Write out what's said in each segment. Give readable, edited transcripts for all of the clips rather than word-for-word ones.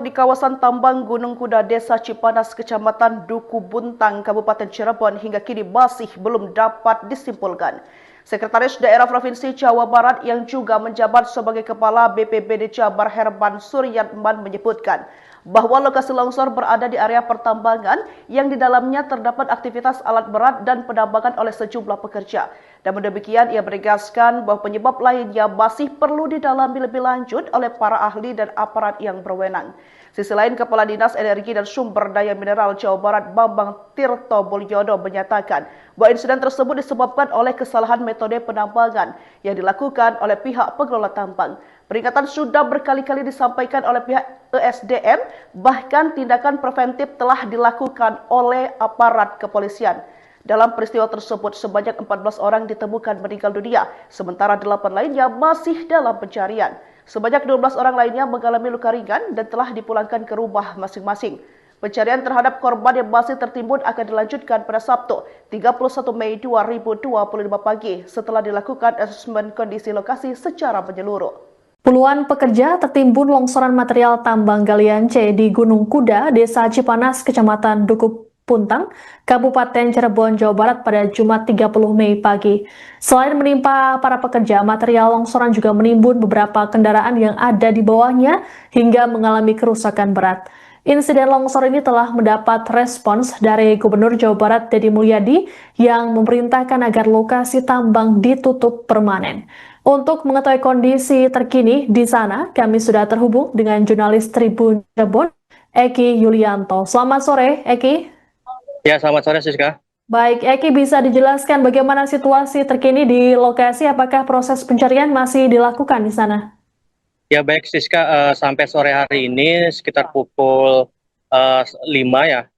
Di kawasan tambang Gunung Kuda, Desa Cipanas, Kecamatan Duku Buntang, Kabupaten Cirebon hingga kini masih belum dapat disimpulkan. Sekretaris Daerah Provinsi Jawa Barat yang juga menjabat sebagai Kepala BPBD Jabar Herman Suryatman menyebutkan bahwa lokasi longsor berada di area pertambangan yang di dalamnya terdapat aktivitas alat berat dan penambangan oleh sejumlah pekerja. Namun demikian, ia menegaskan bahwa penyebab lainnya masih perlu didalami lebih lanjut oleh para ahli dan aparat yang berwenang. Sisi lain, Kepala Dinas Energi dan Sumber Daya Mineral Jawa Barat Bambang Tirto Mulyono menyatakan bahwa insiden tersebut disebabkan oleh kesalahan metode penambangan yang dilakukan oleh pihak pengelola tambang. Peringatan sudah berkali-kali disampaikan oleh pihak ESDM, bahkan tindakan preventif telah dilakukan oleh aparat kepolisian. Dalam peristiwa tersebut, sebanyak 14 orang ditemukan meninggal dunia, sementara 8 lainnya masih dalam pencarian. Sebanyak 12 orang lainnya mengalami luka ringan dan telah dipulangkan ke rumah masing-masing. Pencarian terhadap korban yang masih tertimbun akan dilanjutkan pada Sabtu, 31 Mei 2025 pagi setelah dilakukan asesmen kondisi lokasi secara menyeluruh. Puluhan pekerja tertimbun longsoran material tambang galian C di Gunung Kuda, Desa Cipanas, Kecamatan Duku Puntang, Kabupaten Cirebon, Jawa Barat pada Jumat 30 Mei pagi. Selain menimpa para pekerja, material longsoran juga menimbun beberapa kendaraan yang ada di bawahnya hingga mengalami kerusakan berat. Insiden longsor ini telah mendapat respons dari Gubernur Jawa Barat Deddy Mulyadi yang memerintahkan agar lokasi tambang ditutup permanen. Untuk mengetahui kondisi terkini di sana, kami sudah terhubung dengan jurnalis Tribun Cirebon, Eki Yulianto. Selamat sore, Eki. Ya, selamat sore, Siska. Baik, Eki, bisa dijelaskan bagaimana situasi terkini di lokasi? Apakah proses pencarian masih dilakukan di sana? Ya, baik, Siska. Sampai sore hari ini sekitar pukul 5 ya,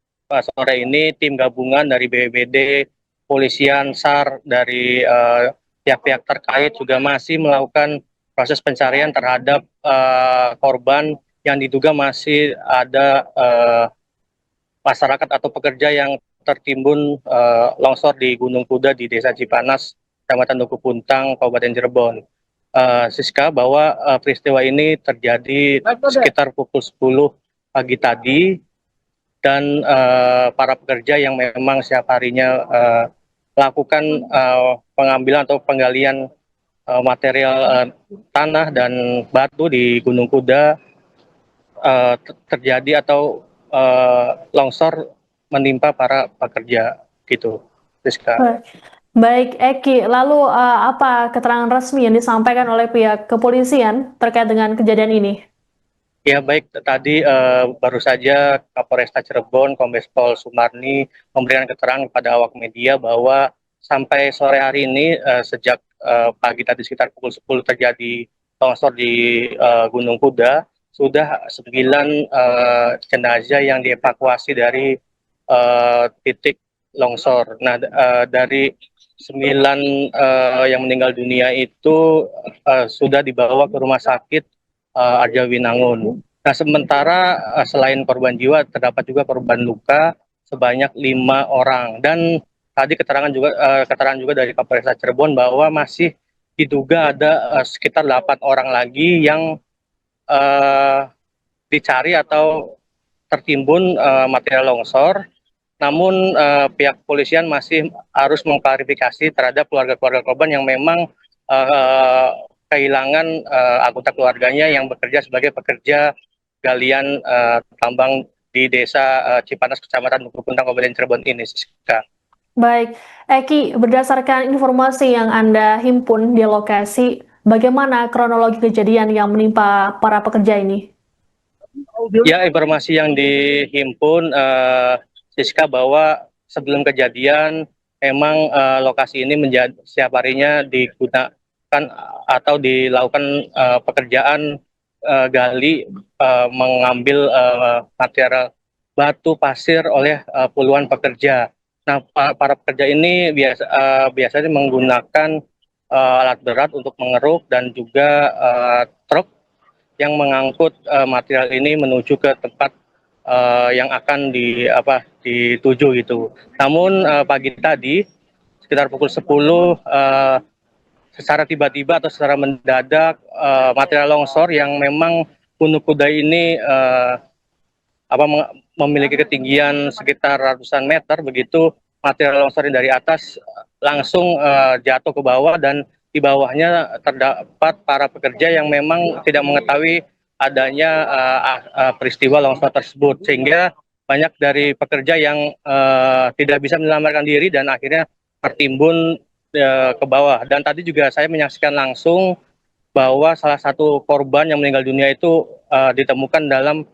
sore ini tim gabungan dari BPBD, Polisian, SAR, dari pihak-pihak terkait juga masih melakukan proses pencarian terhadap korban yang diduga masih ada masyarakat atau pekerja yang tertimbun longsor di Gunung Kuda di Desa Cipanas, Kecamatan Duku Puntang, Kabupaten Cirebon. Siska, bahwa peristiwa ini terjadi sekitar pukul 10 pagi tadi dan para pekerja yang memang setiap harinya melakukan pengambilan atau penggalian material tanah dan batu di Gunung Kuda terjadi atau longsor menimpa para pekerja gitu, Rizka. Baik, Eki, lalu apa keterangan resmi yang disampaikan oleh pihak kepolisian terkait dengan kejadian ini? Ya, baik, tadi baru saja Kapolresta Cirebon, Kombes Pol Sumarni memberikan keterangan kepada awak media bahwa sampai sore hari ini sejak pagi tadi sekitar pukul 10 terjadi longsor di Gunung Kuda, sudah 9 jenazah yang dievakuasi dari titik longsor. Nah, dari 9 yang meninggal dunia itu sudah dibawa ke rumah sakit Arjawinangun. Nah, sementara selain korban jiwa, terdapat juga korban luka sebanyak 5 orang. Dan tadi keterangan juga dari Kapolres Cirebon bahwa masih diduga ada sekitar 8 orang lagi yang dicari atau tertimbun material longsor. Namun pihak kepolisian masih harus mengklarifikasi terhadap keluarga-keluarga korban yang memang kehilangan anggota keluarganya yang bekerja sebagai pekerja galian tambang di Desa Cipanas, Kecamatan Duku Puntang, Kabupaten Cirebon ini. Baik, Eki, berdasarkan informasi yang Anda himpun di lokasi, bagaimana kronologi kejadian yang menimpa para pekerja ini? Ya, informasi yang dihimpun, Siska, bahwa sebelum kejadian memang lokasi ini menjadi setiap harinya digunakan atau dilakukan pekerjaan gali mengambil material batu pasir oleh puluhan pekerja. Nah, para pekerja ini biasanya menggunakan alat berat untuk mengeruk dan juga truk yang mengangkut material ini menuju ke tempat yang akan dituju gitu. Namun pagi tadi sekitar pukul 10 secara tiba-tiba atau secara mendadak material longsor yang memang Gunung Kuda ini memiliki ketinggian sekitar ratusan meter, begitu material longsor dari atas langsung jatuh ke bawah, dan di bawahnya terdapat para pekerja yang memang tidak mengetahui adanya peristiwa longsor tersebut, sehingga banyak dari pekerja yang tidak bisa menyelamatkan diri dan akhirnya tertimbun ke bawah. Dan tadi juga saya menyaksikan langsung bahwa salah satu korban yang meninggal dunia itu ditemukan dalam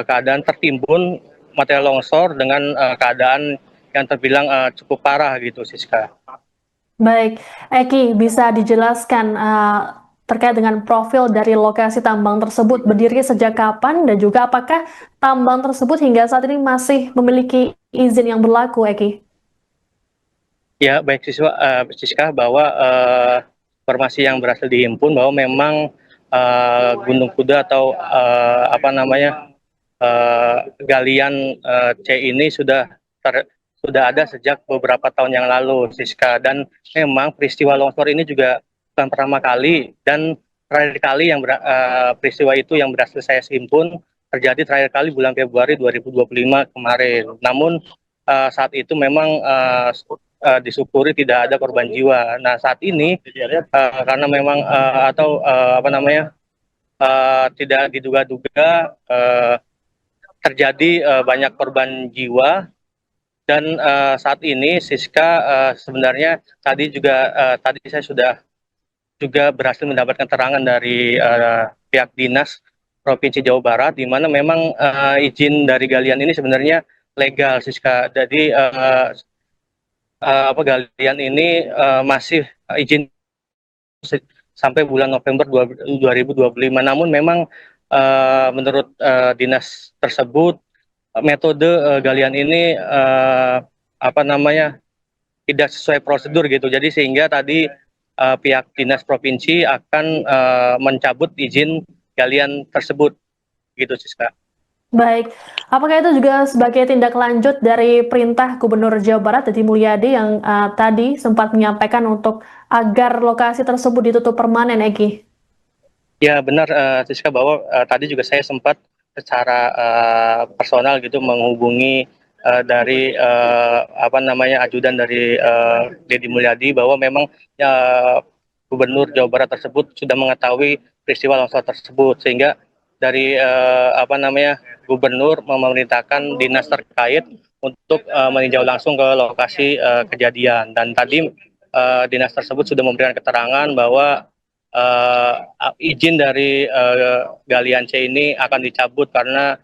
keadaan tertimbun material longsor dengan keadaan yang terbilang cukup parah gitu, Siska. Baik, Eki, bisa dijelaskan terkait dengan profil dari lokasi tambang tersebut berdiri sejak kapan dan juga apakah tambang tersebut hingga saat ini masih memiliki izin yang berlaku, Eki? Ya, baik Siska, bahwa informasi yang berhasil dihimpun bahwa memang Gunung Kuda atau galian C ini sudah ada sejak beberapa tahun yang lalu, Siska. Dan memang peristiwa longsor ini juga bukan pertama kali, dan terakhir kali yang peristiwa itu yang berhasil saya himpun terjadi terakhir kali bulan Februari 2025 kemarin. Namun saat itu memang disyukuri tidak ada korban jiwa. Nah, saat ini karena memang tidak diduga-duga terjadi banyak korban jiwa. Dan saat ini Siska, sebenarnya tadi saya sudah juga berhasil mendapatkan keterangan dari pihak dinas Provinsi Jawa Barat, di mana memang izin dari galian ini sebenarnya legal, Siska. Jadi galian ini masih izin sampai bulan November 2025. Namun memang menurut dinas tersebut metode galian ini tidak sesuai prosedur gitu. Jadi sehingga tadi pihak dinas provinsi akan mencabut izin galian tersebut gitu, Siska. Baik, apakah itu juga sebagai tindak lanjut dari perintah Gubernur Jawa Barat Dedi Mulyadi yang tadi sempat menyampaikan untuk agar lokasi tersebut ditutup permanen, Eki? Ya benar, Siska, bahwa tadi juga saya sempat secara personal gitu menghubungi dari ajudan dari Dedi Mulyadi, bahwa memang Gubernur Jawa Barat tersebut sudah mengetahui peristiwa longsor tersebut, sehingga dari Gubernur memerintahkan dinas terkait untuk meninjau langsung ke lokasi kejadian. Dan tadi dinas tersebut sudah memberikan keterangan bahwa izin dari galian C ini akan dicabut karena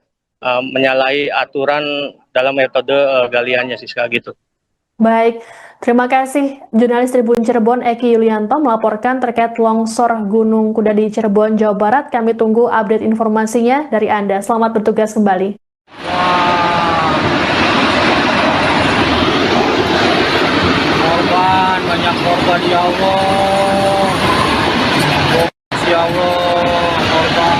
menyalahi aturan dalam metode galiannya, Siska, gitu. Baik, terima kasih jurnalis Tribun Cirebon Eki Yulianto melaporkan terkait longsor Gunung Kuda di Cirebon, Jawa Barat. Kami tunggu update informasinya dari Anda. Selamat bertugas kembali. Korban, banyak korban, ya Allah. Ya Allah, korban.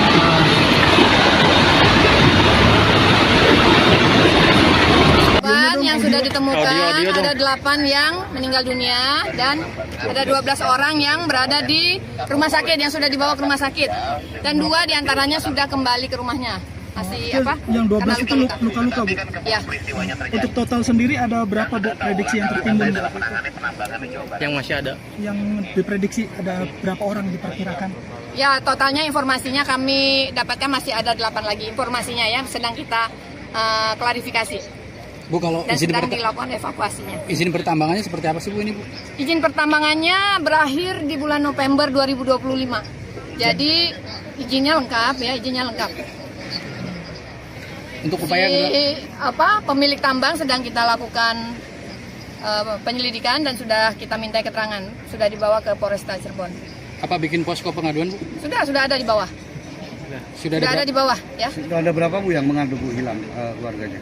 Korban yang sudah ditemukan ada 8 yang meninggal dunia dan ada 12 orang yang berada di rumah sakit, yang sudah dibawa ke rumah sakit, dan 2 diantaranya sudah kembali ke rumahnya. Masih Yang 12 itu luka-luka, Bu? Ya. Untuk total sendiri ada berapa, Bu, prediksi yang tertimbun? Yang masih ada? Yang diprediksi ada berapa orang diperkirakan? Ya, totalnya informasinya kami dapatkan masih ada 8 lagi informasinya ya, sedang kita klarifikasi. Bu, kalau dan sedang dilakukan evakuasinya. Izin pertambangannya seperti apa sih, Bu, ini, Bu? Izin pertambangannya berakhir di bulan November 2025. Jadi izinnya lengkap ya, izinnya lengkap. Untuk upaya pemilik tambang sedang kita lakukan penyelidikan dan sudah kita minta keterangan, sudah dibawa ke Polresta Cirebon. Apa bikin posko pengaduan, Bu? Sudah ada di bawah. Sudah ada di bawah ya. Sudah ada berapa, Bu, yang mengadu, Bu, hilang keluarganya?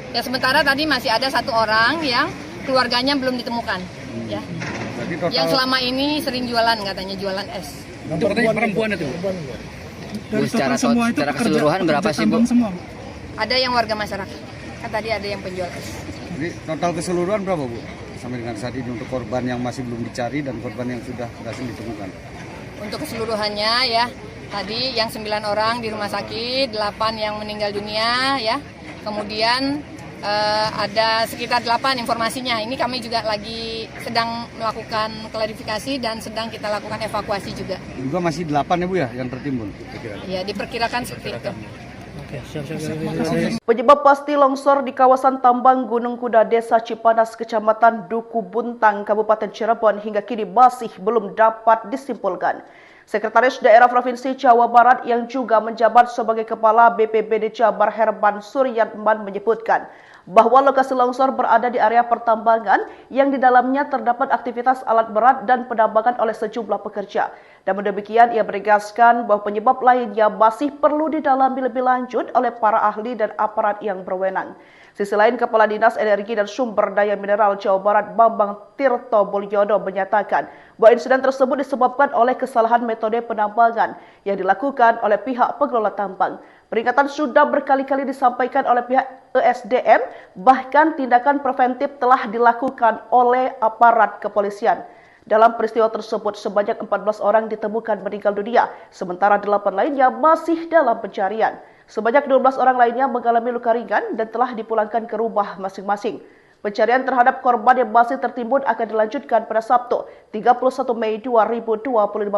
Ya, sementara tadi masih ada 1 orang yang keluarganya belum ditemukan ya. Jadi total... Yang selama ini sering jualan, katanya jualan es. Itu katanya perempuan itu, Bu. Dari total semua itu secara keseluruhan berapa sih, Bu? Semua, Bu? Ada yang warga masyarakat, kan tadi ada yang penjual es. Jadi total keseluruhan berapa, Bu, sampai dengan saat ini untuk korban yang masih belum dicari dan korban yang sudah berhasil ditemukan? Untuk keseluruhannya ya tadi yang 9 orang di rumah sakit, 8 yang meninggal dunia ya. Kemudian ada sekitar 8 informasinya. Ini kami juga lagi sedang melakukan klarifikasi dan sedang kita lakukan evakuasi juga. Juga masih 8 ya Bu ya yang tertimbun? Ya, diperkirakan seperti itu. Penyebab pasti longsor di kawasan tambang Gunung Kuda Desa Cipanas, Kecamatan Duku Buntang, Kabupaten Cirebon hingga kini masih belum dapat disimpulkan. Sekretaris Daerah Provinsi Jawa Barat yang juga menjabat sebagai Kepala BPBD Jabar Herman Suryatman menyebutkan bahwa lokasi longsor berada di area pertambangan yang di dalamnya terdapat aktivitas alat berat dan penambangan oleh sejumlah pekerja. Namun demikian, ia menegaskan bahwa penyebab lainnya masih perlu didalami lebih lanjut oleh para ahli dan aparat yang berwenang. Sisi lain, Kepala Dinas Energi dan Sumber Daya Mineral Jawa Barat Bambang Tirto Mulyono menyatakan bahwa insiden tersebut disebabkan oleh kesalahan metode penambangan yang dilakukan oleh pihak pengelola tambang. Peringatan sudah berkali-kali disampaikan oleh pihak ESDM, bahkan tindakan preventif telah dilakukan oleh aparat kepolisian. Dalam peristiwa tersebut, sebanyak 14 orang ditemukan meninggal dunia, sementara 8 lainnya masih dalam pencarian. Sebanyak 12 orang lainnya mengalami luka ringan dan telah dipulangkan ke rumah masing-masing. Pencarian terhadap korban yang masih tertimbun akan dilanjutkan pada Sabtu, 31 Mei 2025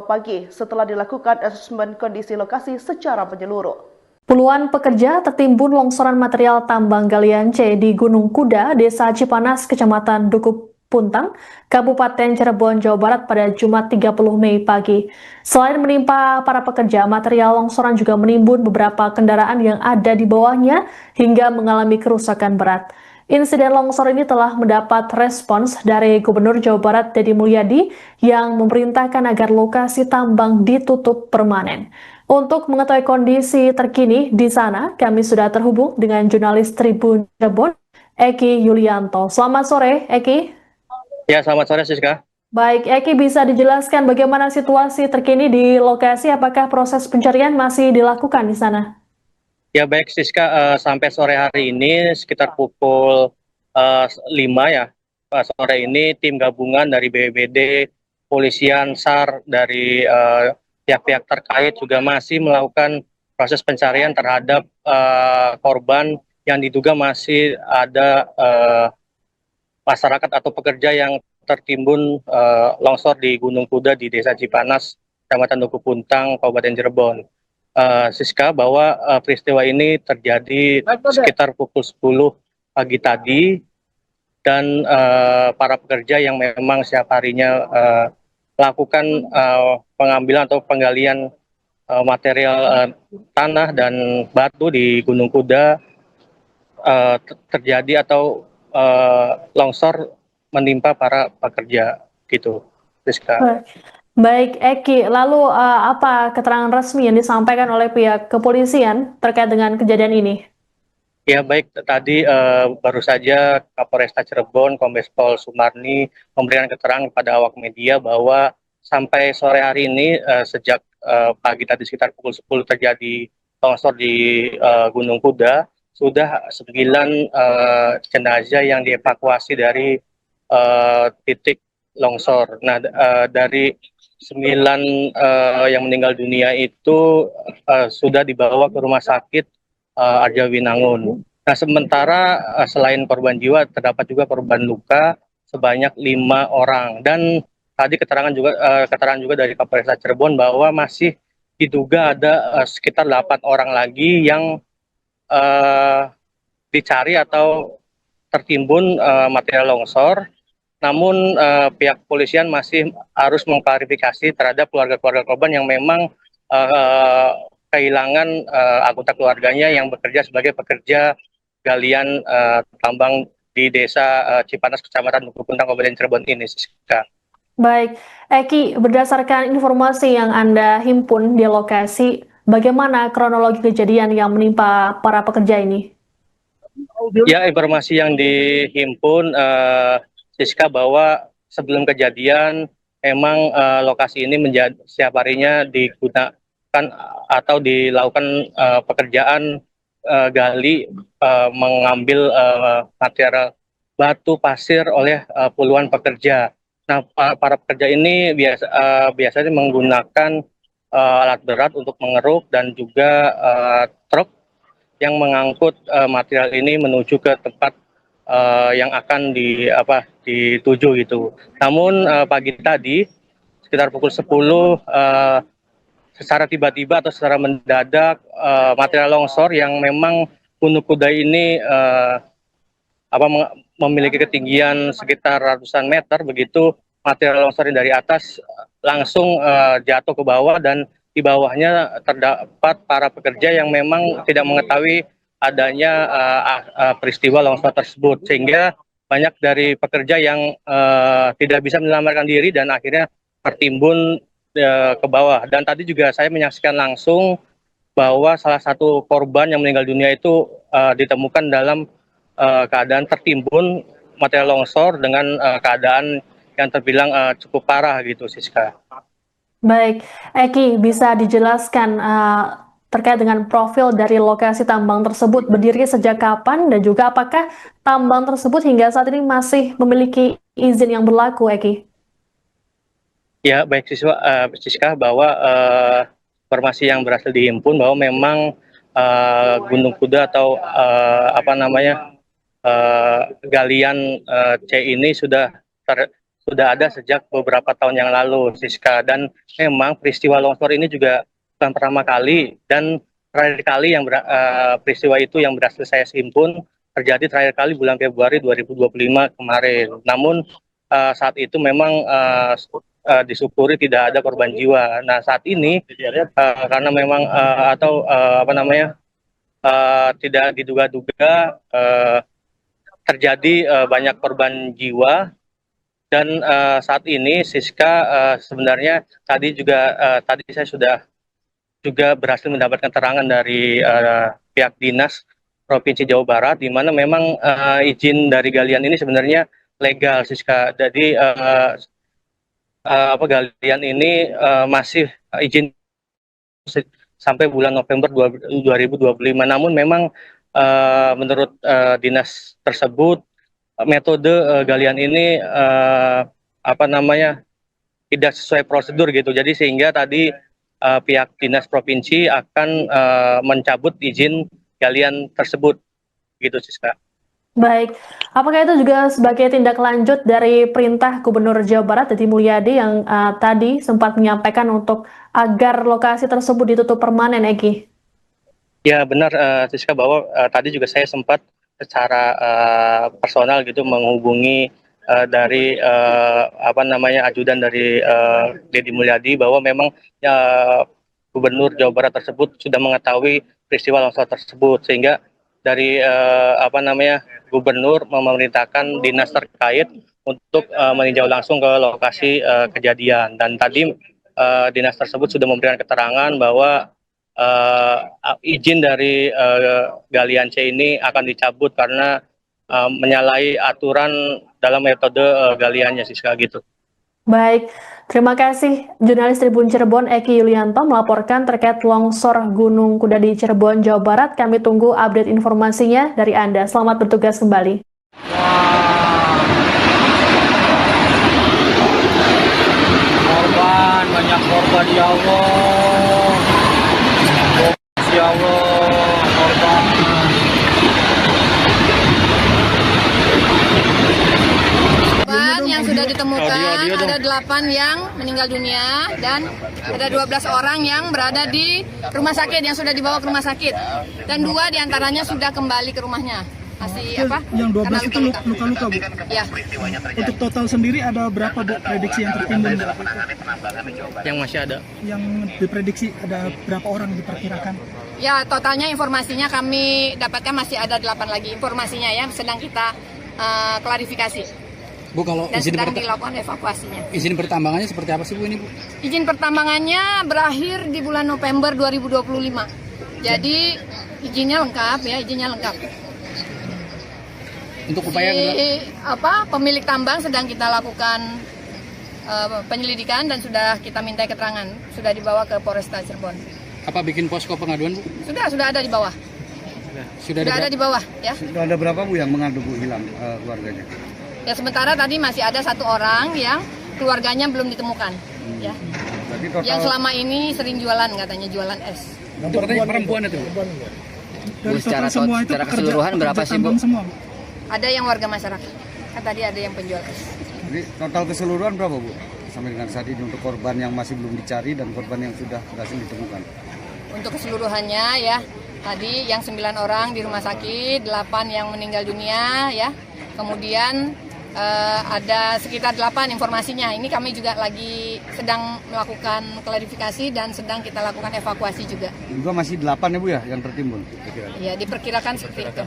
pagi setelah dilakukan asesmen kondisi lokasi secara menyeluruh. Puluhan pekerja tertimbun longsoran material tambang galian C di Gunung Kuda, Desa Cipanas, Kecamatan Dukuh Puntang, Kabupaten Cirebon, Jawa Barat pada Jumat 30 Mei pagi. Selain menimpa para pekerja, material longsoran juga menimbun beberapa kendaraan yang ada di bawahnya hingga mengalami kerusakan berat. Insiden longsor ini telah mendapat respons dari Gubernur Jawa Barat Deddy Mulyadi yang memerintahkan agar lokasi tambang ditutup permanen. Untuk mengetahui kondisi terkini di sana, kami sudah terhubung dengan jurnalis Tribun Cirebon, Eki Yulianto. Selamat sore, Eki. Ya, selamat sore, Siska. Baik, Eki, bisa dijelaskan bagaimana situasi terkini di lokasi? Apakah proses pencarian masih dilakukan di sana? Ya, baik, Siska. Sampai sore hari ini, sekitar pukul 5 ya, sore ini tim gabungan dari BPBD, Polisian, SAR, dari pihak-pihak terkait juga masih melakukan proses pencarian terhadap korban yang diduga masih ada masyarakat atau pekerja yang tertimbun longsor di Gunung Kuda di Desa Cipanas, Kecamatan Dukuh Puntang, Kabupaten Cirebon. Siska, bahwa peristiwa ini terjadi sekitar pukul 10 pagi tadi dan para pekerja yang memang setiap harinya melakukan pengambilan atau penggalian material tanah dan batu di Gunung Kuda terjadi atau longsor menimpa para pekerja gitu, Siska. Baik, Eki, lalu apa keterangan resmi yang disampaikan oleh pihak kepolisian terkait dengan kejadian ini? Ya, baik, tadi baru saja Kapolresta Cirebon, Kombes Pol Sumarni memberikan keterangan kepada awak media bahwa sampai sore hari ini sejak pagi tadi sekitar pukul 10 terjadi longsor di Gunung Kuda, sudah 9 jenazah yang dievakuasi dari titik longsor. Nah, dari 9 yang meninggal dunia itu sudah dibawa ke rumah sakit Arjawinangun. Nah, sementara selain korban jiwa terdapat juga korban luka sebanyak 5 orang. Dan tadi keterangan juga dari Kapolres Cirebon bahwa masih diduga ada sekitar 8 orang lagi yang dicari atau tertimbun material longsor. Namun pihak kepolisian masih harus mengklarifikasi terhadap keluarga-keluarga korban yang memang kehilangan anggota keluarganya yang bekerja sebagai pekerja galian tambang di Desa Cipanas, Kecamatan Dukuh Puntang, Kabupaten Cirebon ini. Baik, Eki, berdasarkan informasi yang Anda himpun di lokasi, bagaimana kronologi kejadian yang menimpa para pekerja ini? Ya, informasi yang dihimpun, Siska, bahwa sebelum kejadian memang lokasi ini menjadi setiap harinya digunakan atau dilakukan pekerjaan gali mengambil material batu pasir oleh puluhan pekerja. Nah, para pekerja ini biasanya menggunakan alat berat untuk mengeruk dan juga truk yang mengangkut material ini menuju ke tempat yang akan dituju gitu. Namun pagi tadi sekitar pukul 10 secara tiba-tiba atau secara mendadak material longsor yang memang Gunung Kuda ini memiliki ketinggian sekitar ratusan meter, begitu material longsor dari atas langsung jatuh ke bawah, dan di bawahnya terdapat para pekerja yang memang tidak mengetahui adanya peristiwa longsor tersebut, sehingga banyak dari pekerja yang tidak bisa menyelamatkan diri dan akhirnya tertimbun ke bawah. Dan tadi juga saya menyaksikan langsung bahwa salah satu korban yang meninggal dunia itu ditemukan dalam keadaan tertimbun material longsor dengan keadaan yang terbilang cukup parah gitu, Siska. Baik, Eki, bisa dijelaskan terkait dengan profil dari lokasi tambang tersebut, berdiri sejak kapan dan juga apakah tambang tersebut hingga saat ini masih memiliki izin yang berlaku, Eki? Ya, baik Siska, bahwa informasi yang berhasil dihimpun bahwa memang Gunung Kuda atau galian C ini sudah ada sejak beberapa tahun yang lalu, Siska, dan memang peristiwa longsor ini juga bukan pertama kali, dan terakhir kali yang peristiwa itu yang berhasil saya himpun terjadi terakhir kali bulan Februari 2025 kemarin. Namun saat itu memang disyukuri tidak ada korban jiwa. Nah, saat ini karena memang tidak diduga-duga terjadi banyak korban jiwa. Dan saat ini Siska sebenarnya tadi saya sudah juga berhasil mendapatkan keterangan dari pihak dinas Provinsi Jawa Barat, di mana memang izin dari galian ini sebenarnya legal, Siska. Jadi galian ini masih izin sampai bulan November 2025. Namun memang menurut dinas tersebut metode galian ini tidak sesuai prosedur gitu. Jadi sehingga tadi pihak dinas provinsi akan mencabut izin galian tersebut gitu, Siska. Baik, apakah itu juga sebagai tindak lanjut dari perintah Gubernur Jawa Barat Deddy Mulyadi yang tadi sempat menyampaikan untuk agar lokasi tersebut ditutup permanen, Eki? Ya benar, Siska, bahwa tadi juga saya sempat secara personal gitu menghubungi dari ajudan dari Deddy Mulyadi, bahwa memang Gubernur Jawa Barat tersebut sudah mengetahui peristiwa longsor tersebut, sehingga dari Gubernur memerintahkan dinas terkait untuk meninjau langsung ke lokasi kejadian. Dan tadi dinas tersebut sudah memberikan keterangan bahwa izin dari galian C ini akan dicabut karena menyalahi aturan dalam metode galiannya, Siska, gitu. Baik, terima kasih jurnalis Tribun Cirebon Eki Yulianto melaporkan terkait longsor Gunung Kuda di Cirebon, Jawa Barat. Kami tunggu update informasinya dari Anda. Selamat bertugas kembali. Banyak korban, ya Allah. Ya Allah, korban. Yang sudah ditemukan ada 8 yang meninggal dunia dan ada 12 orang yang berada di rumah sakit, yang sudah dibawa ke rumah sakit, dan 2 diantaranya sudah kembali ke rumahnya. Masih Yang 12 itu luka-luka, Bu? Ya. Untuk total sendiri ada berapa, Bu, prediksi yang tertimbun? Yang masih ada? Yang diprediksi ada berapa orang diperkirakan? Ya, totalnya informasinya kami dapatkan masih ada 8 lagi informasinya ya, sedang kita klarifikasi. Bu, kalau Dan izin sedang dilakukan evakuasinya. izin pertambangannya seperti apa sih, Bu, ini, Bu? Izin pertambangannya berakhir di bulan November 2025. Jadi izinnya lengkap ya, izinnya lengkap. Untuk upaya pemilik tambang sedang kita lakukan penyelidikan dan sudah kita minta keterangan, sudah dibawa ke Polresta Cirebon. apa bikin posko pengaduan, Bu? Sudah ada di bawah. Sudah ada di bawah ya. Sudah ada berapa, Bu, yang mengadu, Bu, hilang keluarganya? Ya sementara tadi masih ada 1 orang yang keluarganya belum ditemukan. Ya. Jadi total Yang selama ini sering jualan, katanya jualan es. Itu katanya perempuan itu. Dari total semua itu secara pekerja keseluruhan berapa sih, Bu? tambang semua, Bu? Ada yang warga masyarakat. Kan tadi ada yang penjual es. jadi total keseluruhan berapa, Bu? Sampai dengan saat ini untuk korban yang masih belum dicari dan korban yang sudah berhasil ditemukan. Untuk keseluruhannya ya, tadi yang 9 orang di rumah sakit, 8 yang meninggal dunia ya. Kemudian ada sekitar 8 informasinya. Ini kami juga lagi sedang melakukan klarifikasi dan sedang kita lakukan evakuasi juga. Juga masih 8 ya, Bu, ya, yang tertimbun. Ya, diperkirakan seperti itu.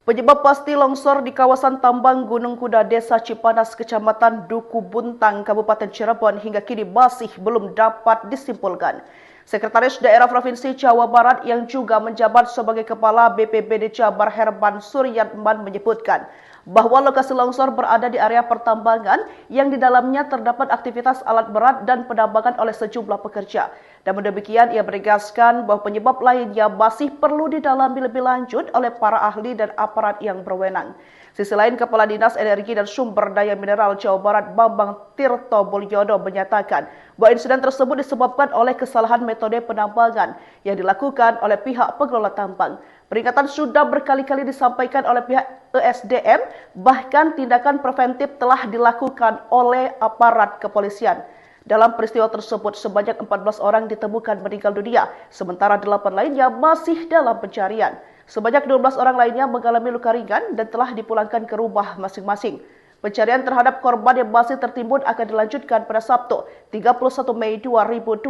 Penyebab pasti longsor di kawasan tambang Gunung Kuda, Desa Cipanas, Kecamatan Duku Buntang, Kabupaten Cirebon hingga kini masih belum dapat disimpulkan. Sekretaris Daerah Provinsi Jawa Barat yang juga menjabat sebagai Kepala BPBD Jabar Herman Suryatman menyebutkan bahwa lokasi longsor berada di area pertambangan yang di dalamnya terdapat aktivitas alat berat dan penambangan oleh sejumlah pekerja. Namun demikian, ia menegaskan bahwa penyebab lainnya masih perlu didalami lebih lanjut oleh para ahli dan aparat yang berwenang. Sisi lain, Kepala Dinas Energi dan Sumber Daya Mineral Jawa Barat Bambang Tirto Mulyono menyatakan bahwa insiden tersebut disebabkan oleh kesalahan metode penambangan yang dilakukan oleh pihak pengelola tambang. Peringatan sudah berkali-kali disampaikan oleh pihak ESDM, bahkan tindakan preventif telah dilakukan oleh aparat kepolisian. Dalam peristiwa tersebut, sebanyak 14 orang ditemukan meninggal dunia, sementara 8 lainnya masih dalam pencarian. Sebanyak 12 orang lainnya mengalami luka ringan dan telah dipulangkan ke rumah masing-masing. Pencarian terhadap korban yang masih tertimbun akan dilanjutkan pada Sabtu, 31 Mei 2025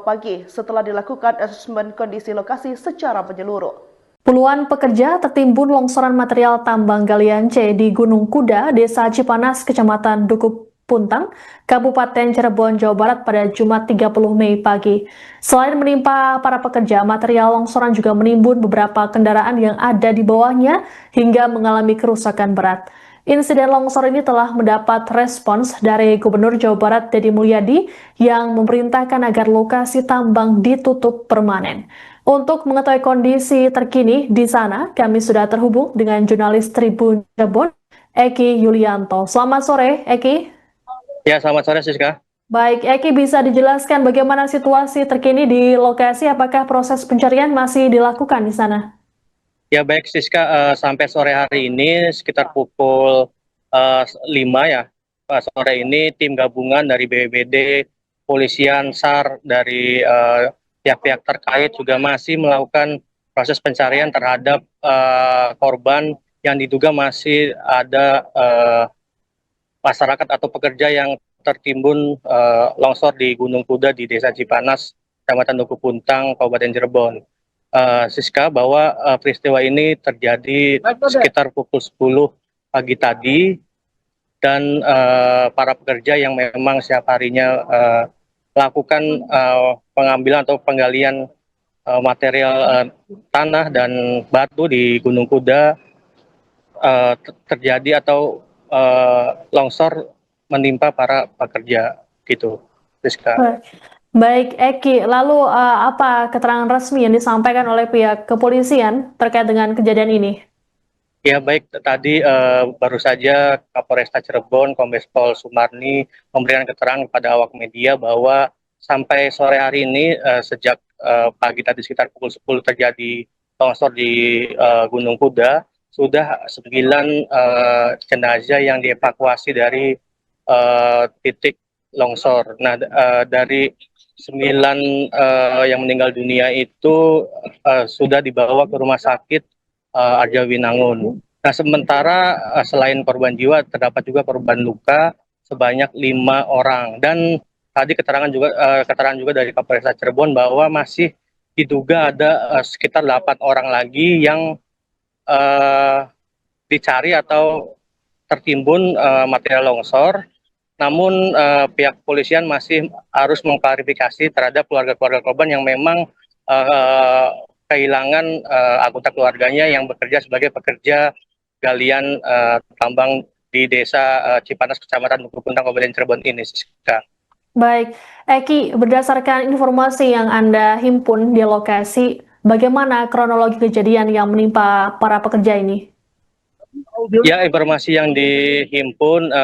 pagi setelah dilakukan asesmen kondisi lokasi secara menyeluruh. Puluhan pekerja tertimbun longsoran material tambang galian C di Gunung Kuda, Desa Cipanas, Kecamatan Duku Puntang, Kabupaten Cirebon, Jawa Barat pada Jumat 30 Mei pagi. Selain menimpa para pekerja, material longsoran juga menimbun beberapa kendaraan yang ada di bawahnya hingga mengalami kerusakan berat. Insiden longsor ini telah mendapat respons dari Gubernur Jawa Barat Deddy Mulyadi yang memerintahkan agar lokasi tambang ditutup permanen. Untuk mengetahui kondisi terkini di sana, kami sudah terhubung dengan jurnalis Tribun Cirebon, Eki Yulianto. Selamat sore, Eki. Ya, selamat sore, Siska. Baik, Eki, bisa dijelaskan bagaimana situasi terkini di lokasi? Apakah proses pencarian masih dilakukan di sana? Ya, baik, Siska. Sampai sore hari ini sekitar pukul 5 ya, sore ini tim gabungan dari BPBD, Polisian, SAR, dari pihak-pihak terkait juga masih melakukan proses pencarian terhadap korban yang diduga masih ada masyarakat atau pekerja yang tertimbun longsor di Gunung Kuda di Desa Cipanas, Kecamatan Duku Puntang, Kabupaten Cirebon. Siska, bahwa peristiwa ini terjadi sekitar pukul 10 pagi tadi dan para pekerja yang memang setiap harinya melakukan pengambilan atau penggalian material tanah dan batu di Gunung Kuda terjadi atau longsor menimpa para pekerja gitu, Rizka. Baik, Eki, lalu apa keterangan resmi yang disampaikan oleh pihak kepolisian terkait dengan kejadian ini? Ya, baik, tadi baru saja Kapolresta Cirebon, Kombes Pol Sumarni memberikan keterangan kepada awak media bahwa sampai sore hari ini sejak pagi tadi sekitar pukul 10 terjadi longsor di Gunung Kuda, sudah 9 jenazah yang dievakuasi dari titik longsor. Nah, dari 9 yang meninggal dunia itu sudah dibawa ke rumah sakit Arjawinangun. Nah, sementara selain korban jiwa terdapat juga korban luka sebanyak 5 orang. Dan tadi keterangan juga dari Kapolresta Cirebon bahwa masih diduga ada sekitar 8 orang lagi yang dicari atau tertimbun material longsor. Namun pihak kepolisian masih harus mengklarifikasi terhadap keluarga-keluarga korban yang memang kehilangan anggota keluarganya yang bekerja sebagai pekerja galian tambang di Desa Cipanas, Kecamatan Duku Puntang, Kabupaten Cirebon ini. Baik, Eki, berdasarkan informasi yang Anda himpun di lokasi, bagaimana kronologi kejadian yang menimpa para pekerja ini? Ya, informasi yang dihimpun,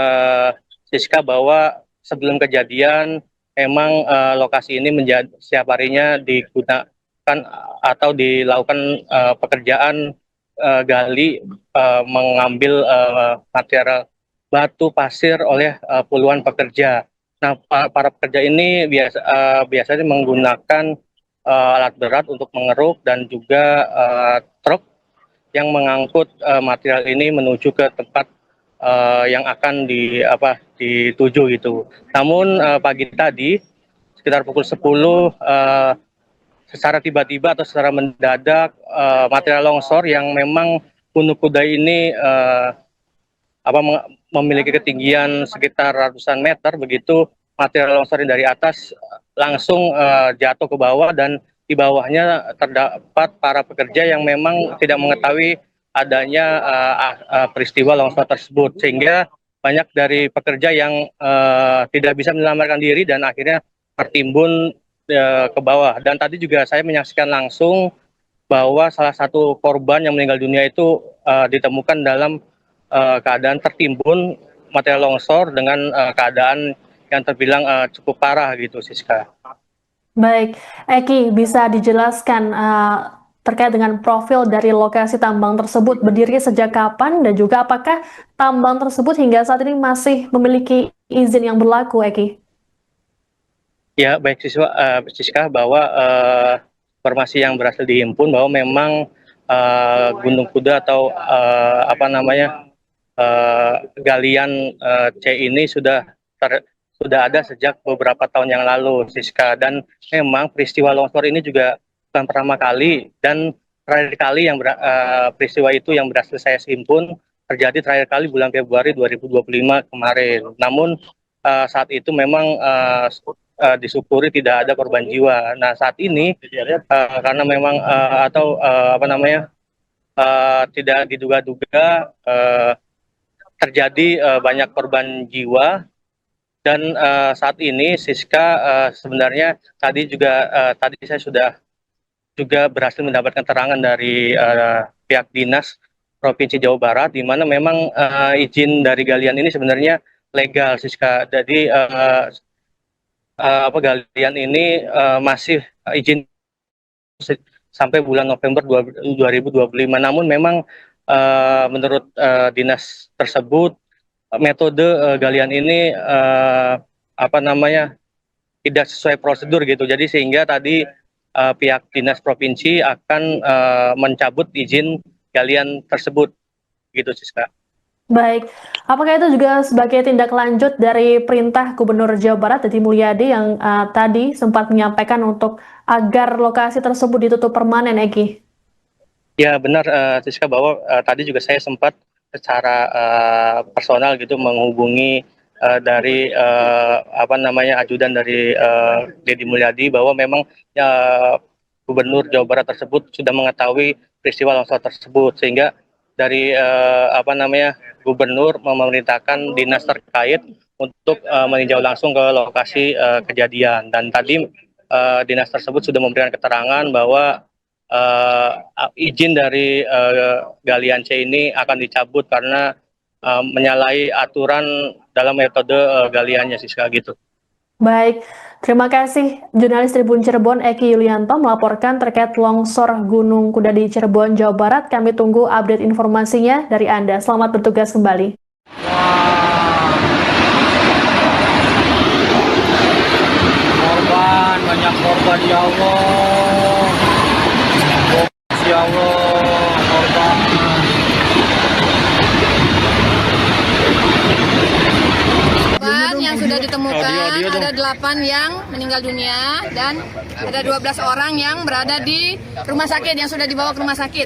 Siska, bahwa sebelum kejadian memang lokasi ini menjadi setiap harinya digunakan atau dilakukan pekerjaan gali mengambil material batu pasir oleh puluhan pekerja. Nah, para pekerja ini biasanya menggunakan alat berat untuk mengeruk dan juga truk yang mengangkut material ini menuju ke tempat yang akan dituju gitu. Namun pagi tadi sekitar pukul 10 secara tiba-tiba atau secara mendadak material longsor yang memang Gunung Kuda ini memiliki ketinggian sekitar ratusan meter, begitu material longsor dari atas langsung jatuh ke bawah, dan di bawahnya terdapat para pekerja yang memang tidak mengetahui adanya peristiwa longsor tersebut, sehingga banyak dari pekerja yang tidak bisa menyelamatkan diri dan akhirnya tertimbun ke bawah. Dan tadi juga saya menyaksikan langsung bahwa salah satu korban yang meninggal dunia itu ditemukan dalam keadaan tertimbun material longsor dengan keadaan yang terbilang cukup parah gitu, Siska. Baik, Eki, bisa dijelaskan terkait dengan profil dari lokasi tambang tersebut, berdiri sejak kapan dan juga apakah tambang tersebut hingga saat ini masih memiliki izin yang berlaku, Eki? Ya, baik Siska, bahwa informasi yang berhasil dihimpun bahwa memang Gunung Kuda atau galian C ini sudah ada sejak beberapa tahun yang lalu, Siska, dan memang peristiwa longsor ini juga bukan pertama kali, dan terakhir kali yang peristiwa itu yang berhasil saya himpun terjadi terakhir kali bulan Februari 2025 kemarin. Namun saat itu memang disyukuri tidak ada korban jiwa. Nah, saat ini karena memang tidak diduga-duga terjadi banyak korban jiwa. Dan saat ini Siska sebenarnya tadi saya sudah juga berhasil mendapatkan keterangan dari pihak dinas Provinsi Jawa Barat, di mana memang izin dari galian ini sebenarnya legal, Siska. Jadi galian ini masih izin sampai bulan November 2025. Namun memang menurut dinas tersebut metode galian ini tidak sesuai prosedur gitu. Jadi sehingga tadi pihak dinas provinsi akan mencabut izin galian tersebut gitu, Siska. Baik, apakah itu juga sebagai tindak lanjut dari perintah Gubernur Jawa Barat Dadi Mulyadi yang tadi sempat menyampaikan untuk agar lokasi tersebut ditutup permanen, Eki? Ya benar, Siska, bahwa tadi juga saya sempat secara personal gitu menghubungi dari ajudan dari Dadi Mulyadi, bahwa memang Gubernur Jawa Barat tersebut sudah mengetahui peristiwa longsor tersebut, sehingga dari Gubernur memerintahkan dinas terkait untuk meninjau langsung ke lokasi kejadian. Dan tadi dinas tersebut sudah memberikan keterangan bahwa izin dari galian C ini akan dicabut karena menyalahi aturan dalam metode galiannya, Siska, gitu. Baik, terima kasih jurnalis Tribun Cirebon Eki Yulianto melaporkan terkait longsor Gunung Kuda di Cirebon, Jawa Barat. Kami tunggu update informasinya dari Anda. Selamat bertugas kembali. Banyak korban, ya Allah. Ya Allah, korban. Yang sudah ditemukan ada 8 yang meninggal dunia dan ada 12 orang yang berada di rumah sakit, yang sudah dibawa ke rumah sakit,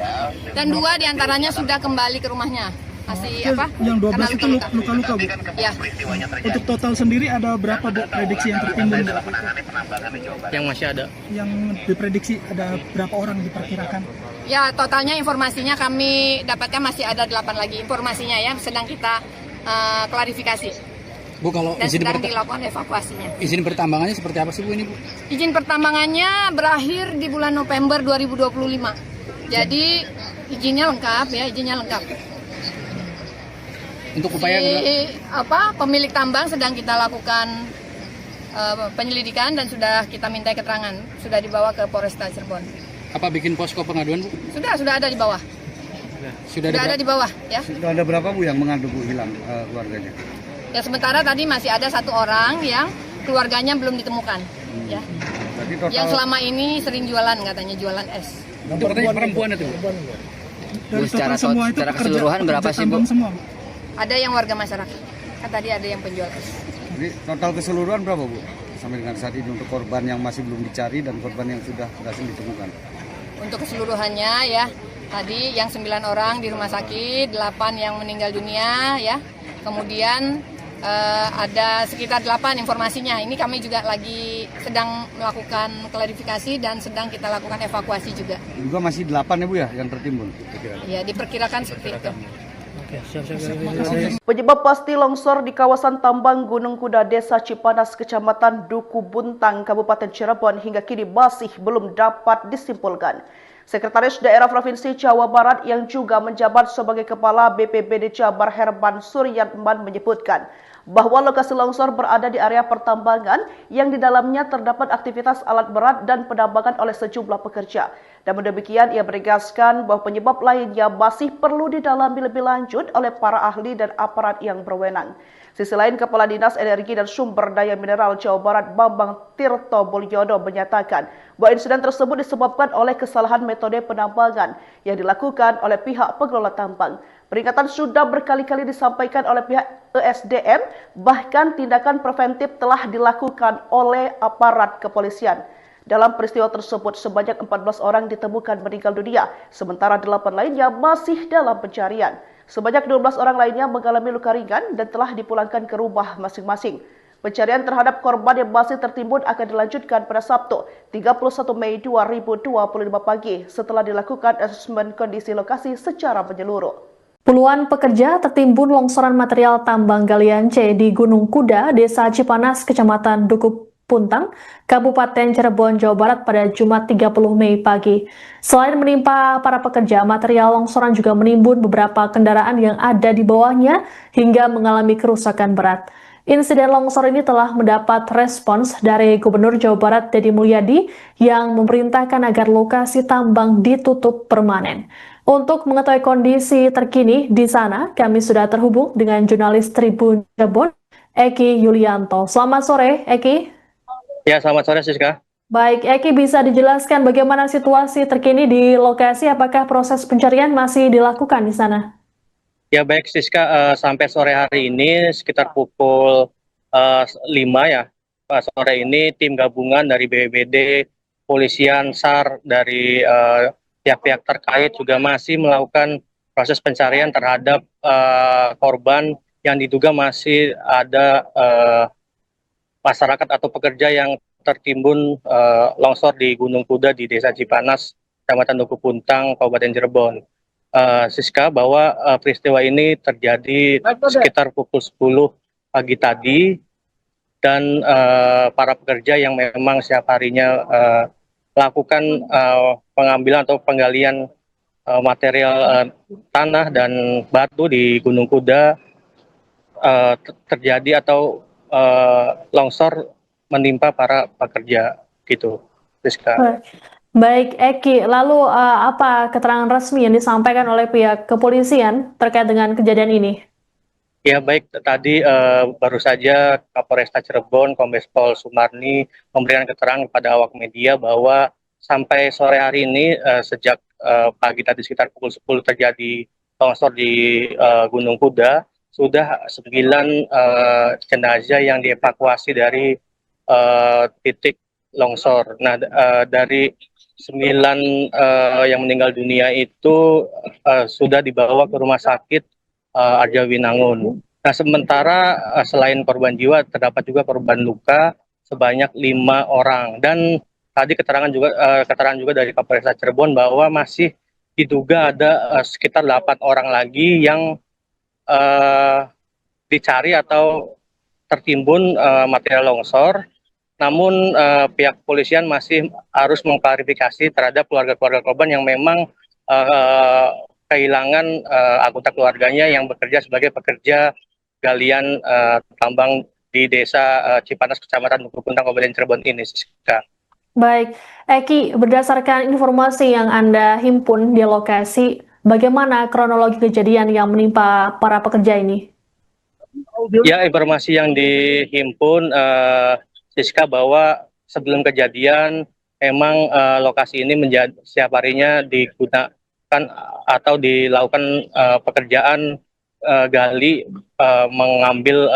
dan 2 diantaranya sudah kembali ke rumahnya. Yang 12 itu luka-luka, Bu? Ya. Untuk total sendiri ada berapa, Bu, prediksi yang tertimbun? Yang masih ada? Yang diprediksi ada berapa orang diperkirakan? Ya, totalnya informasinya kami dapatkan masih ada 8 lagi informasinya ya, sedang kita klarifikasi. Bu, kalau Dan izin sedang dilakukan evakuasinya. izin pertambangannya seperti apa sih, Bu, ini, Bu? Izin pertambangannya berakhir di bulan November 2025. Jadi izinnya lengkap ya, izinnya lengkap. Untuk upaya pemilik tambang sedang kita lakukan penyelidikan dan sudah kita minta keterangan, sudah dibawa ke Polresta Cirebon. apa bikin posko pengaduan, Bu? Sudah ada di bawah. Sudah ada di bawah, ya. Sudah ada berapa, Bu, yang mengadu, Bu, hilang keluarganya? Ya, sementara tadi masih ada 1 orang yang keluarganya belum ditemukan, ya. Berarti total... Yang selama ini sering jualan, katanya jualan es. Itu katanya perempuan itu, Bu? Dari secara semua itu secara keseluruhan berapa sih, Bu? Semua, Bu? Ada yang warga masyarakat, kan tadi ada yang penjual es. Jadi total keseluruhan berapa, Bu, sampai dengan saat ini untuk korban yang masih belum dicari dan korban yang sudah berhasil ditemukan? Untuk keseluruhannya, ya, tadi yang 9 orang di rumah sakit, 8 yang meninggal dunia, ya. Kemudian ada sekitar 8 informasinya. Ini kami juga lagi sedang melakukan klarifikasi dan sedang kita lakukan evakuasi juga. Juga masih 8 ya, Bu, ya, yang tertimbun? Ya, diperkirakan seperti itu. Penyebab pasti longsor di kawasan tambang Gunung Kuda, Desa Cipanas, Kecamatan Duku Buntang, Kabupaten Cirebon hingga kini masih belum dapat disimpulkan. Sekretaris Daerah Provinsi Jawa Barat yang juga menjabat sebagai Kepala BPBD Jabar Herman Suryatman menyebutkan bahwa lokasi longsor berada di area pertambangan yang di dalamnya terdapat aktivitas alat berat dan penambangan oleh sejumlah pekerja. Namun demikian, ia menegaskan bahwa penyebab lainnya masih perlu didalami lebih lanjut oleh para ahli dan aparat yang berwenang. Sisi lain, Kepala Dinas Energi dan Sumber Daya Mineral Jawa Barat Bambang Tirto Mulyono menyatakan bahwa insiden tersebut disebabkan oleh kesalahan metode penambangan yang dilakukan oleh pihak pengelola tambang. Peringatan sudah berkali-kali disampaikan oleh pihak ESDM, bahkan tindakan preventif telah dilakukan oleh aparat kepolisian. Dalam peristiwa tersebut, sebanyak 14 orang ditemukan meninggal dunia, sementara 8 lainnya masih dalam pencarian. Sebanyak 12 orang lainnya mengalami luka ringan dan telah dipulangkan ke rumah masing-masing. Pencarian terhadap korban yang masih tertimbun akan dilanjutkan pada Sabtu, 31 Mei 2025 pagi setelah dilakukan asesmen kondisi lokasi secara menyeluruh. Puluhan pekerja tertimbun longsoran material tambang galian C di Gunung Kuda, Desa Cipanas, Kecamatan Duku Puntang, Kabupaten Cirebon, Jawa Barat pada Jumat 30 Mei pagi. Selain menimpa para pekerja, material longsoran juga menimbun beberapa kendaraan yang ada di bawahnya hingga mengalami kerusakan berat. Insiden longsor ini telah mendapat respons dari Gubernur Jawa Barat Deddy Mulyadi yang memerintahkan agar lokasi tambang ditutup permanen. Untuk mengetahui kondisi terkini di sana, kami sudah terhubung dengan jurnalis Tribun Cirebon, Eki Yulianto. Selamat sore, Eki. Ya, selamat sore, Siska. Baik, Eki, bisa dijelaskan bagaimana situasi terkini di lokasi? Apakah proses pencarian masih dilakukan di sana? Ya, baik, Siska. Sampai sore hari ini sekitar pukul 5 ya. Sore ini tim gabungan dari BPBD, Polisian, SAR, dari pihak-pihak terkait juga masih melakukan proses pencarian terhadap korban yang diduga masih ada masyarakat atau pekerja yang tertimbun longsor di Gunung Kuda di Desa Cipanas, Kecamatan Duku Puntang, Kabupaten Cirebon. Siska, bahwa peristiwa ini terjadi sekitar pukul 10 pagi tadi dan para pekerja yang memang setiap harinya melakukan pengambilan atau penggalian material tanah dan batu di Gunung Kuda terjadi atau longsor menimpa para pekerja gitu, Rizka. Baik, Eki, lalu apa keterangan resmi yang disampaikan oleh pihak kepolisian terkait dengan kejadian ini? Ya, baik, tadi baru saja Kapolresta Cirebon, Kombes Pol Sumarni memberikan keterangan kepada awak media bahwa sampai sore hari ini sejak pagi tadi sekitar pukul 10 terjadi longsor di Gunung Kuda, sudah 9 jenazah yang dievakuasi dari titik longsor. Nah, dari 9 yang meninggal dunia itu sudah dibawa ke rumah sakit Arjawinangun. Nah, sementara selain korban jiwa terdapat juga korban luka sebanyak 5 orang. Dan tadi keterangan juga dari Kapolresta Cirebon bahwa masih diduga ada sekitar 8 orang lagi yang dicari atau tertimbun material longsor. Namun pihak kepolisian masih harus mengklarifikasi terhadap keluarga-keluarga korban yang memang kehilangan anggota keluarganya yang bekerja sebagai pekerja galian tambang di Desa Cipanas, Kecamatan Dukuh Puntang, Kabupaten Cirebon ini, Siska. Baik, Eki, berdasarkan informasi yang Anda himpun di lokasi, bagaimana kronologi kejadian yang menimpa para pekerja ini? Ya, informasi yang dihimpun, Siska, bahwa sebelum kejadian memang lokasi ini setiap harinya digunakan atau dilakukan pekerjaan gali, mengambil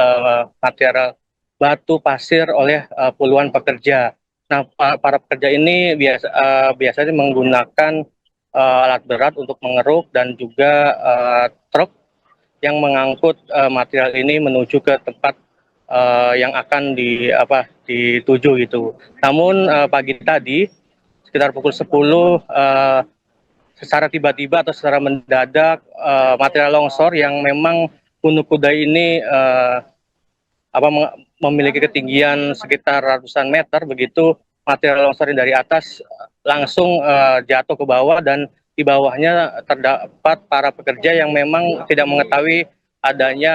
material batu pasir oleh puluhan pekerja. Nah, para pekerja ini biasanya menggunakan alat berat untuk mengeruk dan juga truk yang mengangkut material ini menuju ke tempat yang akan dituju gitu. Namun pagi tadi sekitar pukul 10 secara tiba-tiba atau secara mendadak material longsor yang memang Gunung Kuda ini memiliki ketinggian sekitar ratusan meter, begitu material longsor dari atas langsung jatuh ke bawah, dan di bawahnya terdapat para pekerja yang memang tidak mengetahui adanya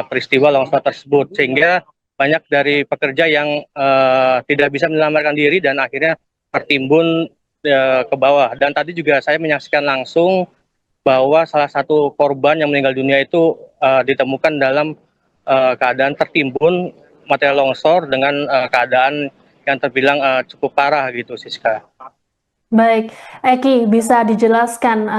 peristiwa longsor tersebut, sehingga banyak dari pekerja yang tidak bisa menyelamatkan diri dan akhirnya tertimbun ke bawah. Dan tadi juga saya menyaksikan langsung bahwa salah satu korban yang meninggal dunia itu ditemukan dalam keadaan tertimbun material longsor dengan keadaan yang terbilang cukup parah gitu, Siska. Baik, Eki, bisa dijelaskan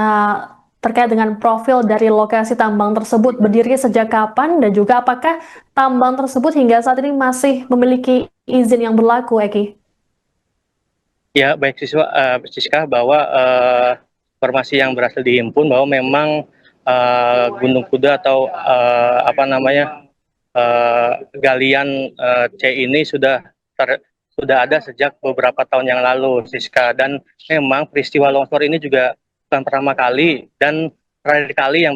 terkait dengan profil dari lokasi tambang tersebut, berdiri sejak kapan dan juga apakah tambang tersebut hingga saat ini masih memiliki izin yang berlaku, Eki? Ya, baik Siska, bahwa informasi yang berhasil dihimpun bahwa memang Gunung Kuda atau galian C ini sudah ada sejak beberapa tahun yang lalu, Siska. Dan memang peristiwa longsor ini juga bukan pertama kali, dan terakhir kali yang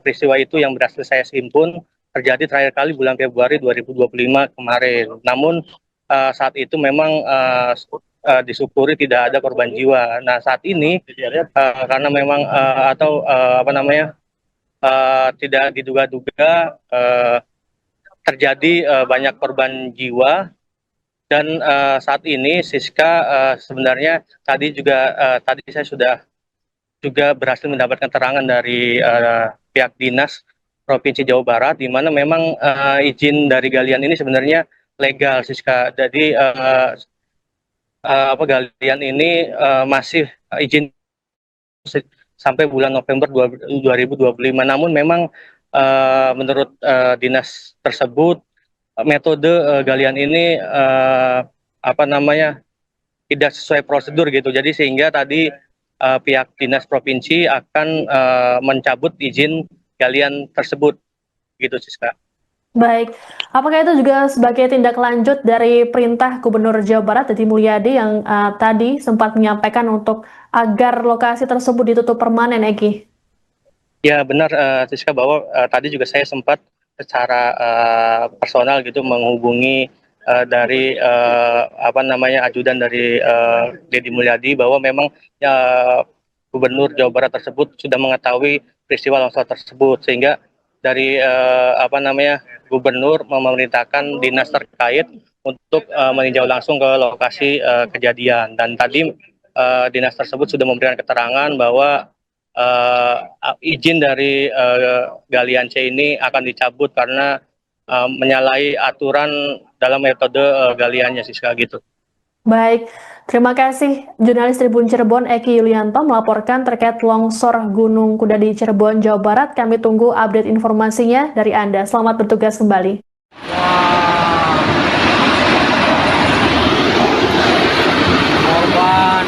peristiwa itu yang berhasil saya himpun terjadi terakhir kali bulan Februari 2025 kemarin. Namun saat itu memang disyukuri tidak ada korban jiwa. Nah, saat ini karena memang tidak diduga-duga terjadi banyak korban jiwa, dan saat ini Siska sebenarnya tadi saya sudah juga berhasil mendapatkan keterangan dari pihak dinas Provinsi Jawa Barat, di mana memang izin dari galian ini sebenarnya legal, Siska. Jadi galian ini masih izin sampai bulan November 2025. Namun memang menurut dinas tersebut metode galian ini tidak sesuai prosedur gitu. Jadi sehingga tadi pihak dinas provinsi akan mencabut izin galian tersebut gitu, Siska. Baik, apakah itu juga sebagai tindak lanjut dari perintah Gubernur Jawa Barat Deddy Mulyadi yang tadi sempat menyampaikan untuk agar lokasi tersebut ditutup permanen, Eki? Ya benar, Siska, bahwa tadi juga saya sempat secara personal gitu menghubungi dari ajudan dari Deddy Mulyadi, bahwa memang Gubernur Jawa Barat tersebut sudah mengetahui peristiwa longsor tersebut, sehingga dari Gubernur memerintahkan dinas terkait untuk meninjau langsung ke lokasi kejadian. Dan tadi dinas tersebut sudah memberikan keterangan bahwa izin dari galian C ini akan dicabut karena menyalahi aturan dalam metode galiannya, Siska, gitu. Baik, terima kasih jurnalis Tribun Cirebon Eki Yulianto melaporkan terkait longsor Gunung Kuda di Cirebon, Jawa Barat. Kami tunggu update informasinya dari Anda. Selamat bertugas kembali.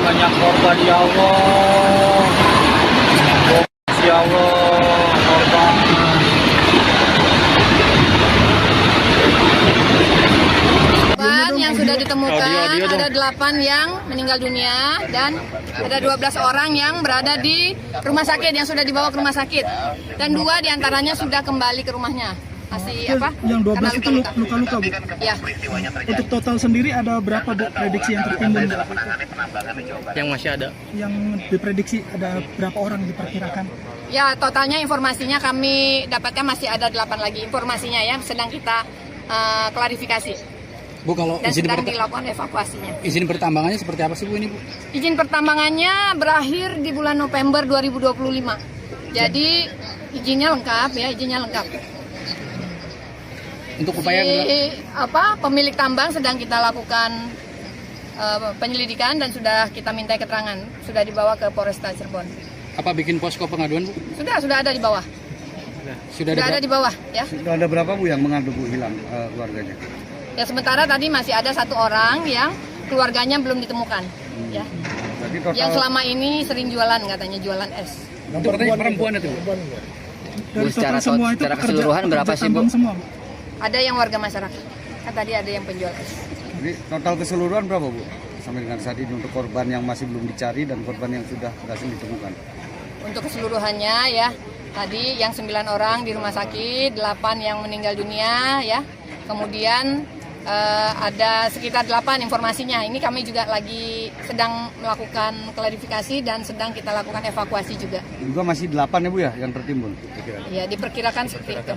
Banyak korban, ya Allah. Ya Allah, korban. Yang sudah ditemukan ada 8 yang meninggal dunia dan ada 12 orang yang berada di rumah sakit, yang sudah dibawa ke rumah sakit, dan 2 diantaranya sudah kembali ke rumahnya. masih apa? Yang 12 Karena itu luka-luka, Bu. Ya, Untuk total sendiri ada berapa, Bu, prediksi yang tertimbun, Bu? Yang masih ada. Yang diprediksi ada berapa orang diperkirakan? ya totalnya informasinya kami dapatkan masih ada 8 lagi informasinya ya, sedang kita klarifikasi Bu, kalau dan sedang dilakukan evakuasinya. izin pertambangannya seperti apa sih Bu ini Bu? Izin pertambangannya berakhir di bulan November 2025. Jadi izinnya lengkap ya, izinnya lengkap. Untuk upaya Pemilik tambang sedang kita lakukan penyelidikan dan sudah kita minta keterangan, sudah dibawa ke Polresta Cirebon. apa bikin posko pengaduan Bu? Sudah ada di bawah. Sudah Sudah ada di bawah ya. Sudah ada berapa, Bu, yang mengadu, Bu, hilang keluarganya? Ya sementara tadi masih ada 1 orang yang keluarganya belum ditemukan ya. Berarti total Yang selama ini sering jualan, katanya jualan es. Itu katanya perempuan itu Bu? Dari total semua itu secara pekerja keseluruhan berapa sih, Bu? tambang semua, Bu? Ada yang warga masyarakat. Kan tadi ada yang penjual es. Jadi total keseluruhan berapa, Bu, sampai dengan saat ini untuk korban yang masih belum dicari dan korban yang sudah berhasil ditemukan? Untuk keseluruhannya ya, tadi yang 9 orang di rumah sakit, 8 yang meninggal dunia ya. Kemudian ada sekitar 8 informasinya. Ini kami juga lagi sedang melakukan klarifikasi dan sedang kita lakukan evakuasi juga. Juga masih 8 ya, Bu, ya, yang tertimbun? Ya, diperkirakan seperti itu.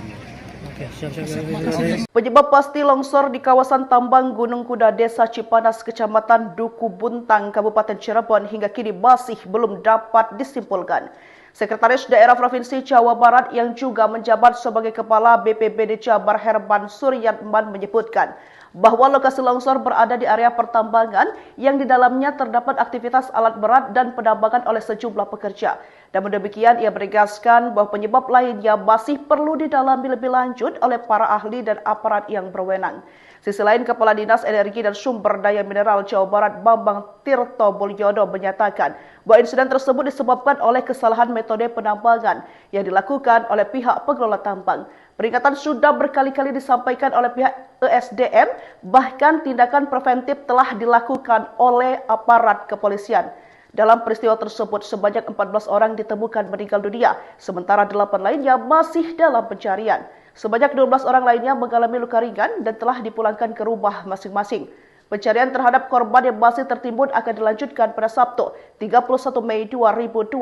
Penyebab pasti longsor di kawasan tambang Gunung Kuda, Desa Cipanas, Kecamatan Duku Buntang, Kabupaten Cirebon hingga kini masih belum dapat disimpulkan. Sekretaris Daerah Provinsi Jawa Barat yang juga menjabat sebagai Kepala BPBD Jabar Herman Suryatman menyebutkan bahwa lokasi longsor berada di area pertambangan yang di dalamnya terdapat aktivitas alat berat dan penambangan oleh sejumlah pekerja. Dan demikian ia menegaskan bahwa penyebab lainnya masih perlu didalami lebih lanjut oleh para ahli dan aparat yang berwenang. Sisi lain, Kepala Dinas Energi dan Sumber Daya Mineral Jawa Barat Bambang Tirto Mulyono menyatakan bahwa insiden tersebut disebabkan oleh kesalahan metode penambangan yang dilakukan oleh pihak pengelola tambang. Peringatan sudah berkali-kali disampaikan oleh pihak ESDM, bahkan tindakan preventif telah dilakukan oleh aparat kepolisian. Dalam peristiwa tersebut, sebanyak 14 orang ditemukan meninggal dunia, sementara 8 lainnya masih dalam pencarian. Sebanyak 12 orang lainnya mengalami luka ringan dan telah dipulangkan ke rumah masing-masing. Pencarian terhadap korban yang masih tertimbun akan dilanjutkan pada Sabtu, 31 Mei 2025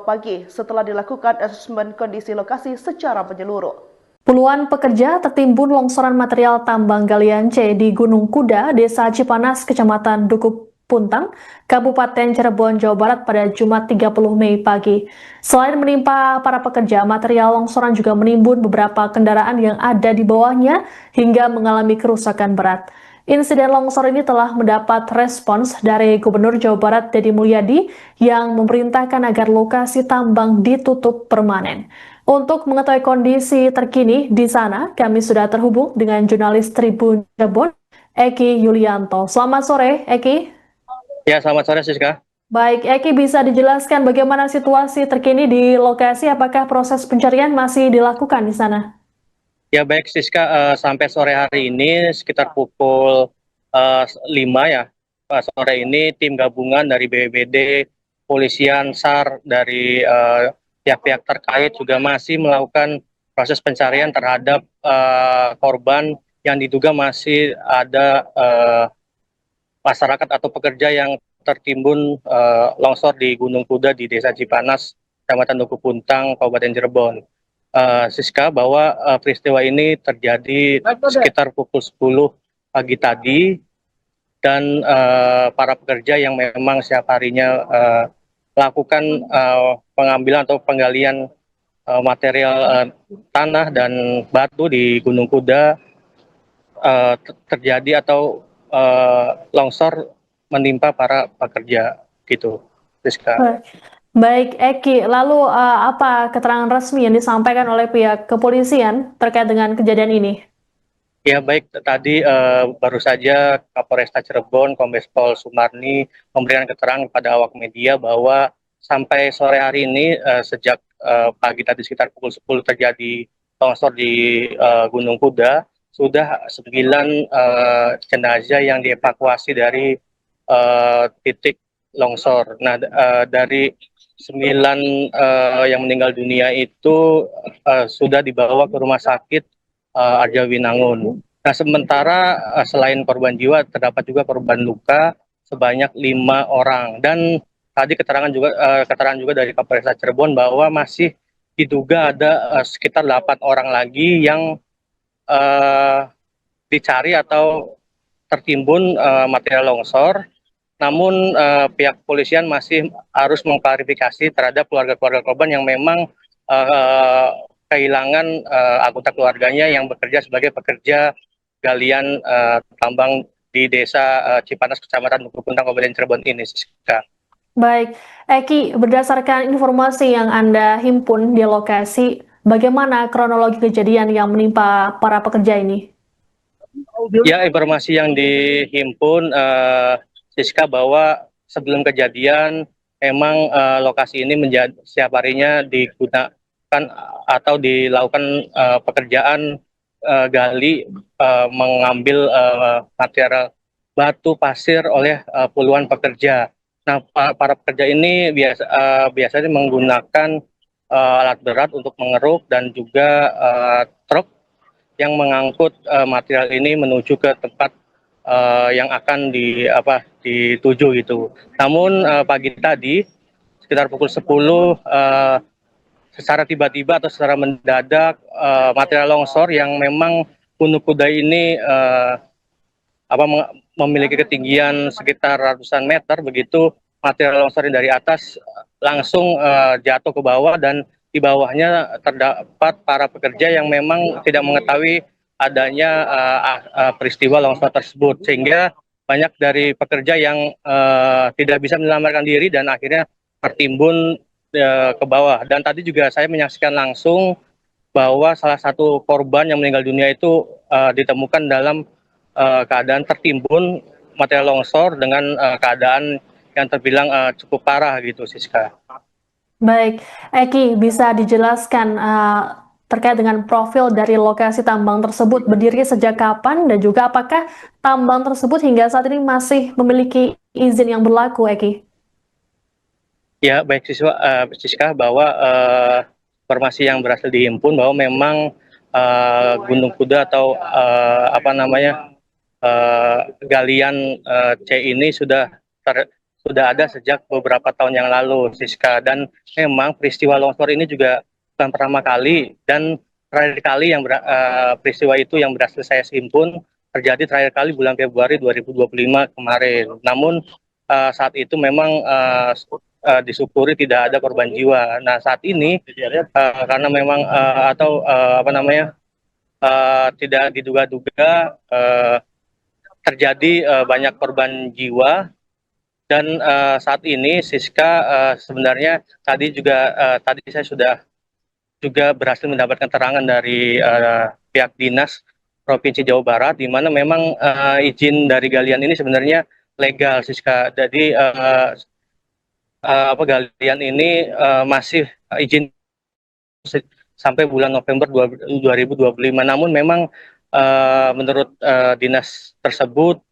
pagi setelah dilakukan asesmen kondisi lokasi secara menyeluruh. Puluhan pekerja tertimbun longsoran material tambang galian C di Gunung Kuda, Desa Cipanas, Kecamatan Duku Puntang, Kabupaten Cirebon, Jawa Barat pada Jumat 30 Mei pagi. Selain menimpa para pekerja, material longsoran juga menimbun beberapa kendaraan yang ada di bawahnya hingga mengalami kerusakan berat. Insiden longsor ini telah mendapat respons dari Gubernur Jawa Barat Deddy Mulyadi yang memerintahkan agar lokasi tambang ditutup permanen. Untuk mengetahui kondisi terkini di sana, kami sudah terhubung dengan jurnalis Tribun Cirebon, Eki Yulianto. Selamat sore, Eki. Ya, selamat sore, Siska. Baik, Eki, bisa dijelaskan bagaimana situasi terkini di lokasi? Apakah proses pencarian masih dilakukan di sana? Ya, baik, Siska. Sampai sore hari ini sekitar pukul 5 ya. Sore ini tim gabungan dari BPBD, Polisian, SAR, dari pihak-pihak terkait juga masih melakukan proses pencarian terhadap korban yang diduga masih ada masyarakat atau pekerja yang tertimbun longsor di Gunung Kuda di Desa Cipanas, Kecamatan Duku Puntang, Kabupaten Cirebon. Siska, bahwa peristiwa ini terjadi sekitar pukul 10 pagi tadi dan para pekerja yang memang setiap harinya melakukan pengambilan atau penggalian material tanah dan batu di Gunung Kuda terjadi atau longsor menimpa para pekerja gitu, Rizka. Baik, Eki, lalu apa keterangan resmi yang disampaikan oleh pihak kepolisian terkait dengan kejadian ini? Ya, baik, tadi baru saja Kapolresta Cirebon, Kombes Pol Sumarni memberikan keterangan kepada awak media bahwa sampai sore hari ini sejak pagi tadi sekitar pukul 10 terjadi longsor di Gunung Kuda, sudah 9 jenazah yang dievakuasi dari titik longsor. Nah, dari 9 yang meninggal dunia itu sudah dibawa ke rumah sakit Arjawinangun. Nah, sementara selain korban jiwa, terdapat juga korban luka sebanyak 5 orang. Dan tadi keterangan juga dari Kapolres Cirebon bahwa masih diduga ada sekitar 8 orang lagi yang dicari atau tertimbun material longsor. Namun pihak kepolisian masih harus mengklarifikasi terhadap keluarga-keluarga korban yang memang kehilangan anggota keluarganya yang bekerja sebagai pekerja galian tambang di desa Cipanas, Kecamatan Dukuh Puntang, Kabupaten Cirebon ini, Siska. Baik, Eki, berdasarkan informasi yang Anda himpun di lokasi, bagaimana kronologi kejadian yang menimpa para pekerja ini? Ya, informasi yang dihimpun, Siska, bahwa sebelum kejadian memang lokasi ini setiap harinya digunakan atau dilakukan pekerjaan gali mengambil material batu pasir oleh puluhan pekerja. Nah, para pekerja ini biasanya menggunakan alat berat untuk mengeruk dan juga truk yang mengangkut material ini menuju ke tempat yang akan dituju gitu. Namun pagi tadi sekitar pukul 10 secara tiba-tiba atau secara mendadak material longsor yang memang Gunung Kuda ini memiliki ketinggian sekitar ratusan meter, begitu material longsor dari atas langsung jatuh ke bawah, dan di bawahnya terdapat para pekerja yang memang tidak mengetahui adanya peristiwa longsor tersebut, sehingga banyak dari pekerja yang tidak bisa menyelamatkan diri dan akhirnya tertimbun ke bawah. Dan tadi juga saya menyaksikan langsung bahwa salah satu korban yang meninggal dunia itu ditemukan dalam keadaan tertimbun material longsor dengan keadaan yang terbilang cukup parah gitu, Siska. Baik, Eki, bisa dijelaskan terkait dengan profil dari lokasi tambang tersebut, berdiri sejak kapan dan juga apakah tambang tersebut hingga saat ini masih memiliki izin yang berlaku, Eki? Ya, baik Siska, bahwa informasi yang berhasil dihimpun bahwa memang Gunung Kuda atau galian C ini sudah ada sejak beberapa tahun yang lalu, Siska. Dan memang peristiwa longsor ini juga bukan pertama kali, dan terakhir kali yang peristiwa itu yang berhasil saya himpun terjadi terakhir kali bulan Februari 2025 kemarin. Namun saat itu memang disyukuri tidak ada korban jiwa. Nah, saat ini karena memang tidak diduga-duga terjadi banyak korban jiwa, dan saat ini Siska sebenarnya tadi saya sudah juga berhasil mendapatkan keterangan dari pihak dinas Provinsi Jawa Barat, di mana memang izin dari galian ini sebenarnya legal, Siska. Jadi galian ini masih izin sampai bulan November 2025. Namun memang menurut dinas tersebut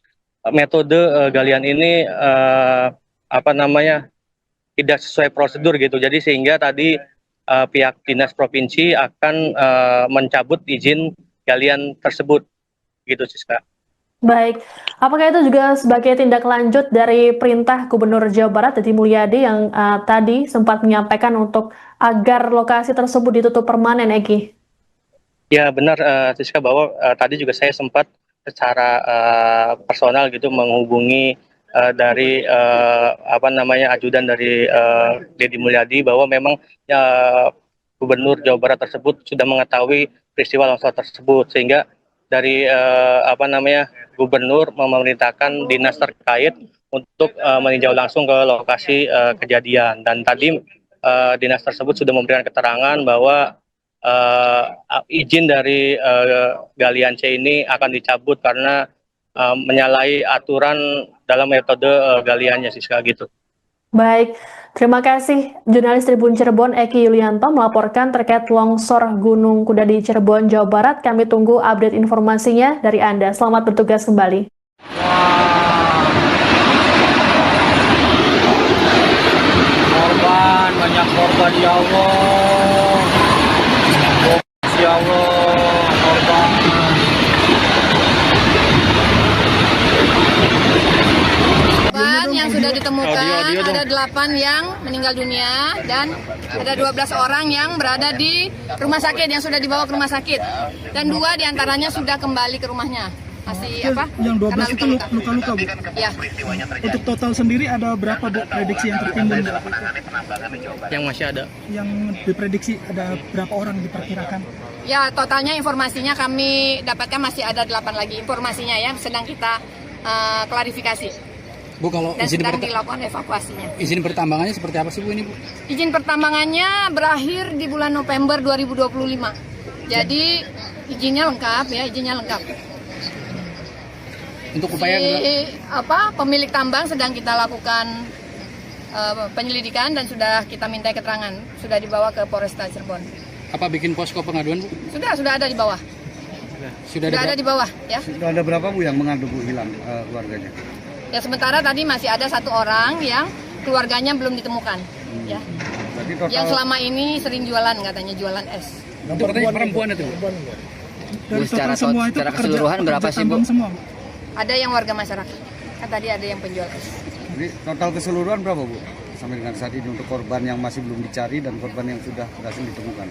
metode galian ini tidak sesuai prosedur gitu. Jadi sehingga tadi pihak dinas provinsi akan mencabut izin galian tersebut gitu, Siska. Baik, apakah itu juga sebagai tindak lanjut dari perintah Gubernur Jawa Barat Deddy Mulyadi yang tadi sempat menyampaikan untuk agar lokasi tersebut ditutup permanen, Eki? Ya benar, Siska, bahwa tadi juga saya sempat secara personal gitu menghubungi dari ajudan dari Deddy Mulyadi, bahwa memang Gubernur Jawa Barat tersebut sudah mengetahui peristiwa longsor tersebut, sehingga dari Gubernur memerintahkan dinas terkait untuk meninjau langsung ke lokasi kejadian. Dan tadi dinas tersebut sudah memberikan keterangan bahwa izin dari galian C ini akan dicabut karena menyalahi aturan dalam metode galiannya, Siska, gitu. Baik, terima kasih jurnalis Tribun Cirebon Eki Yulianto melaporkan terkait longsor Gunung Kuda di Cirebon, Jawa Barat. Kami tunggu update informasinya dari Anda. Selamat bertugas kembali. Banyak korban, ya Allah. Ya Allah, korban. sudah ditemukan, ada 8 yang meninggal dunia dan ada 12 orang yang berada di rumah sakit yang sudah dibawa ke rumah sakit. Dan 2 diantaranya sudah kembali ke rumahnya. Masih apa? Yang 12 Karena itu luka-luka, Bu. Ya. Untuk total sendiri ada berapa, Bu, prediksi yang tertimbun? Yang masih ada. Yang diprediksi ada berapa orang diperkirakan? Ya, totalnya informasinya kami dapatkan masih ada 8 lagi informasinya ya, sedang kita klarifikasi Bu, kalau dan izin, sedang dilakukan evakuasinya. izin pertambangannya seperti apa sih Bu ini Bu? Izin pertambangannya berakhir di bulan November 2025. Jadi izinnya lengkap ya, izinnya lengkap. Untuk upaya Pemilik tambang sedang kita lakukan penyelidikan dan sudah kita minta keterangan, sudah dibawa ke Polresta Cirebon. apa bikin posko pengaduan Bu? Sudah ada di bawah. Sudah Sudah ada di bawah ya. Sudah ada berapa Bu yang mengadu Bu hilang keluarganya? Ya sementara tadi masih ada 1 orang yang keluarganya belum ditemukan ya. Berarti total Yang selama ini sering jualan, katanya jualan es. Itu katanya perempuan itu Bu? Dari total semua itu secara keseluruhan berapa sih, Bu? tambang semua, Bu? Ada yang warga masyarakat. Kan tadi ada yang penjual es. Jadi total keseluruhan berapa Bu? Sampai dengan saat ini untuk korban yang masih belum dicari dan korban yang sudah berhasil ditemukan.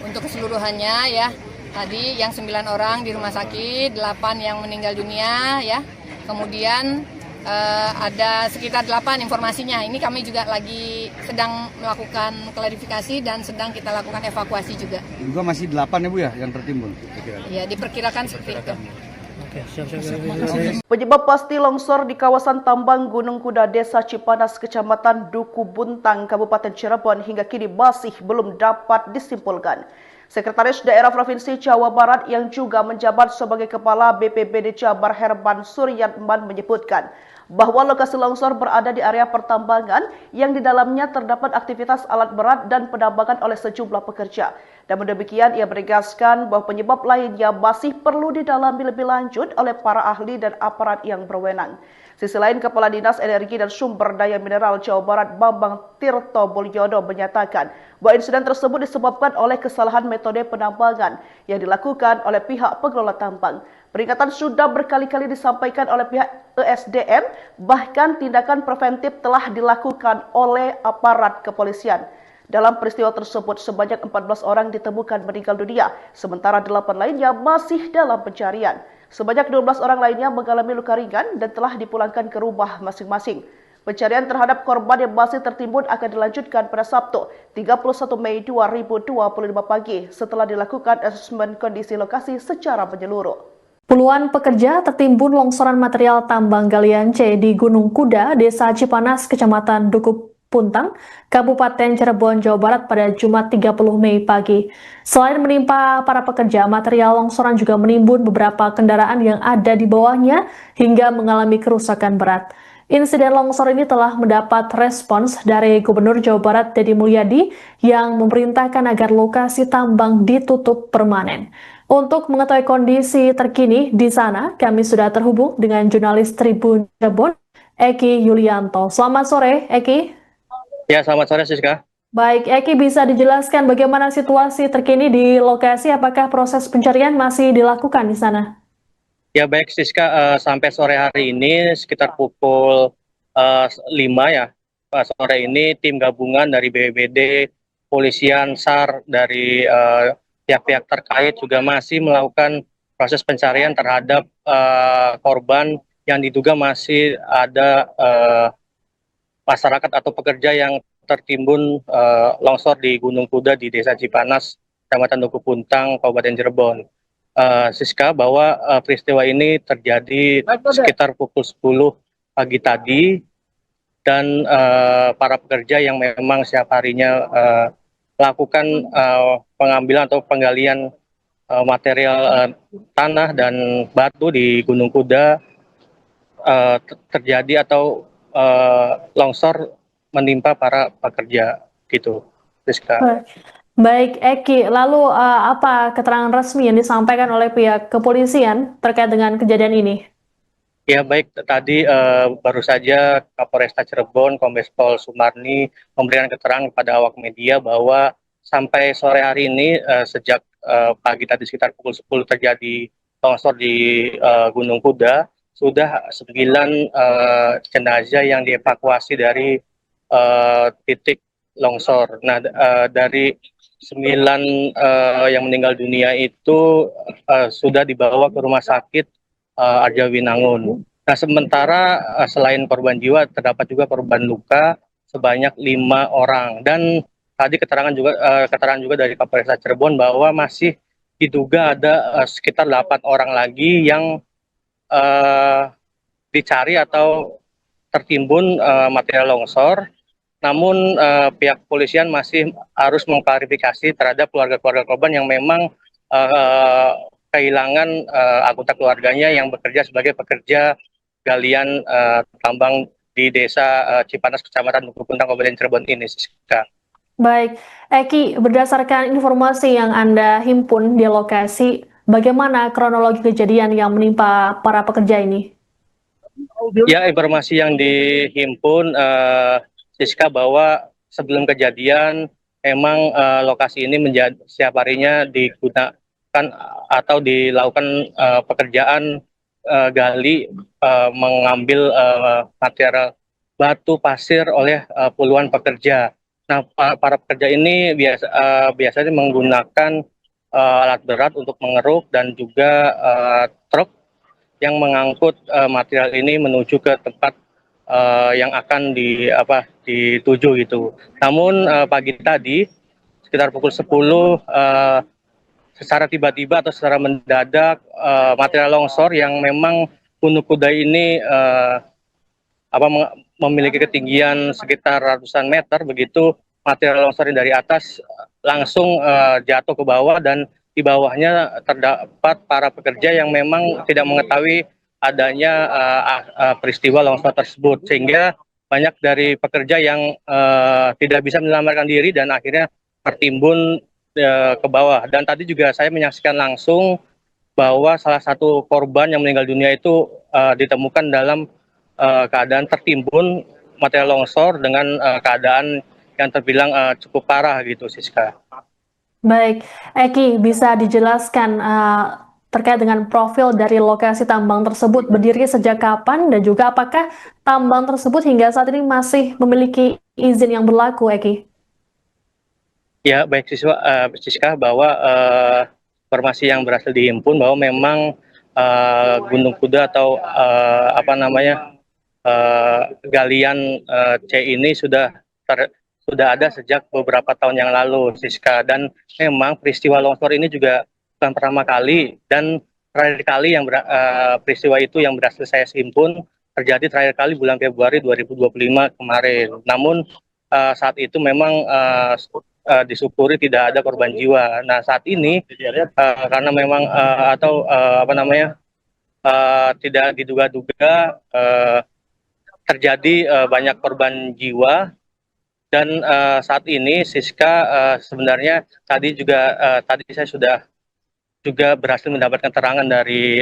Untuk keseluruhannya ya, tadi yang 9 orang di rumah sakit, 8 yang meninggal dunia ya. Kemudian ada sekitar 8 informasinya. Ini kami juga lagi sedang melakukan klarifikasi dan sedang kita lakukan evakuasi juga. Juga masih 8 ya Bu ya yang tertimbun. Ya, diperkirakan seperti itu. Penyebab pasti longsor di kawasan tambang Gunung Kuda, Desa Cipanas, Kecamatan Duku Buntang, Kabupaten Cirebon hingga kini masih belum dapat disimpulkan. Sekretaris Daerah Provinsi Jawa Barat yang juga menjabat sebagai Kepala BPBD Jabar Herman Suryatman menyebutkan bahwa lokasi longsor berada di area pertambangan yang di dalamnya terdapat aktivitas alat berat dan penambangan oleh sejumlah pekerja. Namun demikian, ia menegaskan bahwa penyebab lainnya masih perlu didalami lebih lanjut oleh para ahli dan aparat yang berwenang. Sisi lain, Kepala Dinas Energi dan Sumber Daya Mineral Jawa Barat Bambang Tirto Mulyono menyatakan bahwa insiden tersebut disebabkan oleh kesalahan metode penambangan yang dilakukan oleh pihak pengelola tambang. Peringatan sudah berkali-kali disampaikan oleh pihak ESDM, bahkan tindakan preventif telah dilakukan oleh aparat kepolisian. Dalam peristiwa tersebut, sebanyak 14 orang ditemukan meninggal dunia, sementara 8 lainnya masih dalam pencarian. Sebanyak 12 orang lainnya mengalami luka ringan dan telah dipulangkan ke rumah masing-masing. Pencarian terhadap korban yang masih tertimbun akan dilanjutkan pada Sabtu, 31 Mei 2025 pagi setelah dilakukan asesmen kondisi lokasi secara menyeluruh. Puluhan pekerja tertimbun longsoran material tambang galian C di Gunung Kuda, Desa Cipanas, Kecamatan Duku Puntang, Kabupaten Cirebon, Jawa Barat pada Jumat 30 Mei pagi. Selain menimpa para pekerja, material longsoran juga menimbun beberapa kendaraan yang ada di bawahnya hingga mengalami kerusakan berat. Insiden longsor ini telah mendapat respons dari Gubernur Jawa Barat Deddy Mulyadi yang memerintahkan agar lokasi tambang ditutup permanen. Untuk mengetahui kondisi terkini di sana, kami sudah terhubung dengan jurnalis Tribun Cirebon, Eki Yulianto. Selamat sore, Eki. Ya, selamat sore, Siska. Baik, Eki, bisa dijelaskan bagaimana situasi terkini di lokasi? Apakah proses pencarian masih dilakukan di sana? Ya, baik, Siska. Sampai sore hari ini, sekitar pukul 5 ya, sore ini tim gabungan dari BPBD, Polisian, SAR, dari pihak-pihak terkait juga masih melakukan proses pencarian terhadap korban yang diduga masih ada masyarakat atau pekerja yang tertimbun longsor di Gunung Kuda di Desa Cipanas, Kecamatan Duku Puntang, Kabupaten Cirebon. Siska, bahwa peristiwa ini terjadi sekitar pukul 10 pagi tadi dan para pekerja yang memang setiap harinya melakukan pengambilan atau penggalian material tanah dan batu di Gunung Kuda terjadi atau longsor menimpa para pekerja gitu, Rizka. Baik, Eki, lalu apa keterangan resmi yang disampaikan oleh pihak kepolisian terkait dengan kejadian ini? Ya, baik, tadi baru saja Kapolresta Cirebon, Kombes Pol Sumarni memberikan keterangan kepada awak media bahwa sampai sore hari ini sejak pagi tadi sekitar pukul 10 terjadi longsor di Gunung Kuda, sudah 9 jenazah yang dievakuasi dari titik longsor. Nah, dari 9 yang meninggal dunia itu sudah dibawa ke rumah sakit Arjawinangun. Nah, sementara selain korban jiwa, terdapat juga korban luka sebanyak 5 orang. Dan tadi keterangan juga dari Kapolres Cirebon bahwa masih diduga ada sekitar 8 orang lagi yang dicari atau tertimbun material longsor. Namun pihak kepolisian masih harus mengklarifikasi terhadap keluarga-keluarga korban yang memang kehilangan anggota keluarganya yang bekerja sebagai pekerja galian tambang di desa Cipanas, Kecamatan Dukuh Puntang, Kabupaten Cirebon ini, Siska. Baik, Eki, berdasarkan informasi yang Anda himpun di lokasi, bagaimana kronologi kejadian yang menimpa para pekerja ini? Ya, informasi yang dihimpun, Siska, bahwa sebelum kejadian memang lokasi ini setiap harinya digunakan atau dilakukan pekerjaan gali mengambil material batu pasir oleh puluhan pekerja. Nah, para pekerja ini biasanya menggunakan alat berat untuk mengeruk dan juga truk yang mengangkut material ini menuju ke tempat yang akan dituju gitu. Namun pagi tadi sekitar pukul 10 secara tiba-tiba atau secara mendadak material longsor yang memang Gunung Kuda ini memiliki ketinggian sekitar ratusan meter, begitu material longsor dari atas langsung jatuh ke bawah, dan di bawahnya terdapat para pekerja yang memang tidak mengetahui adanya peristiwa longsor tersebut, sehingga banyak dari pekerja yang tidak bisa menyelamatkan diri dan akhirnya tertimbun ke bawah. Dan tadi juga saya menyaksikan langsung bahwa salah satu korban yang meninggal dunia itu ditemukan dalam keadaan tertimbun material longsor dengan keadaan yang terbilang cukup parah gitu, Siska. Baik, Eki, bisa dijelaskan terkait dengan profil dari lokasi tambang tersebut berdiri sejak kapan dan juga apakah tambang tersebut hingga saat ini masih memiliki izin yang berlaku, Eki? Ya, baik Siska, bahwa informasi yang berhasil dihimpun bahwa memang Gunung Kuda atau galian C ini sudah ada sejak beberapa tahun yang lalu, Siska. Dan memang peristiwa longsor ini juga bukan pertama kali, dan terakhir kali yang peristiwa itu yang berhasil saya himpun terjadi terakhir kali bulan Februari 2025 kemarin. Namun saat itu memang disyukuri tidak ada korban jiwa. Nah, saat ini karena memang tidak diduga-duga terjadi banyak korban jiwa. Dan saat ini, Siska, sebenarnya tadi saya sudah juga berhasil mendapatkan keterangan dari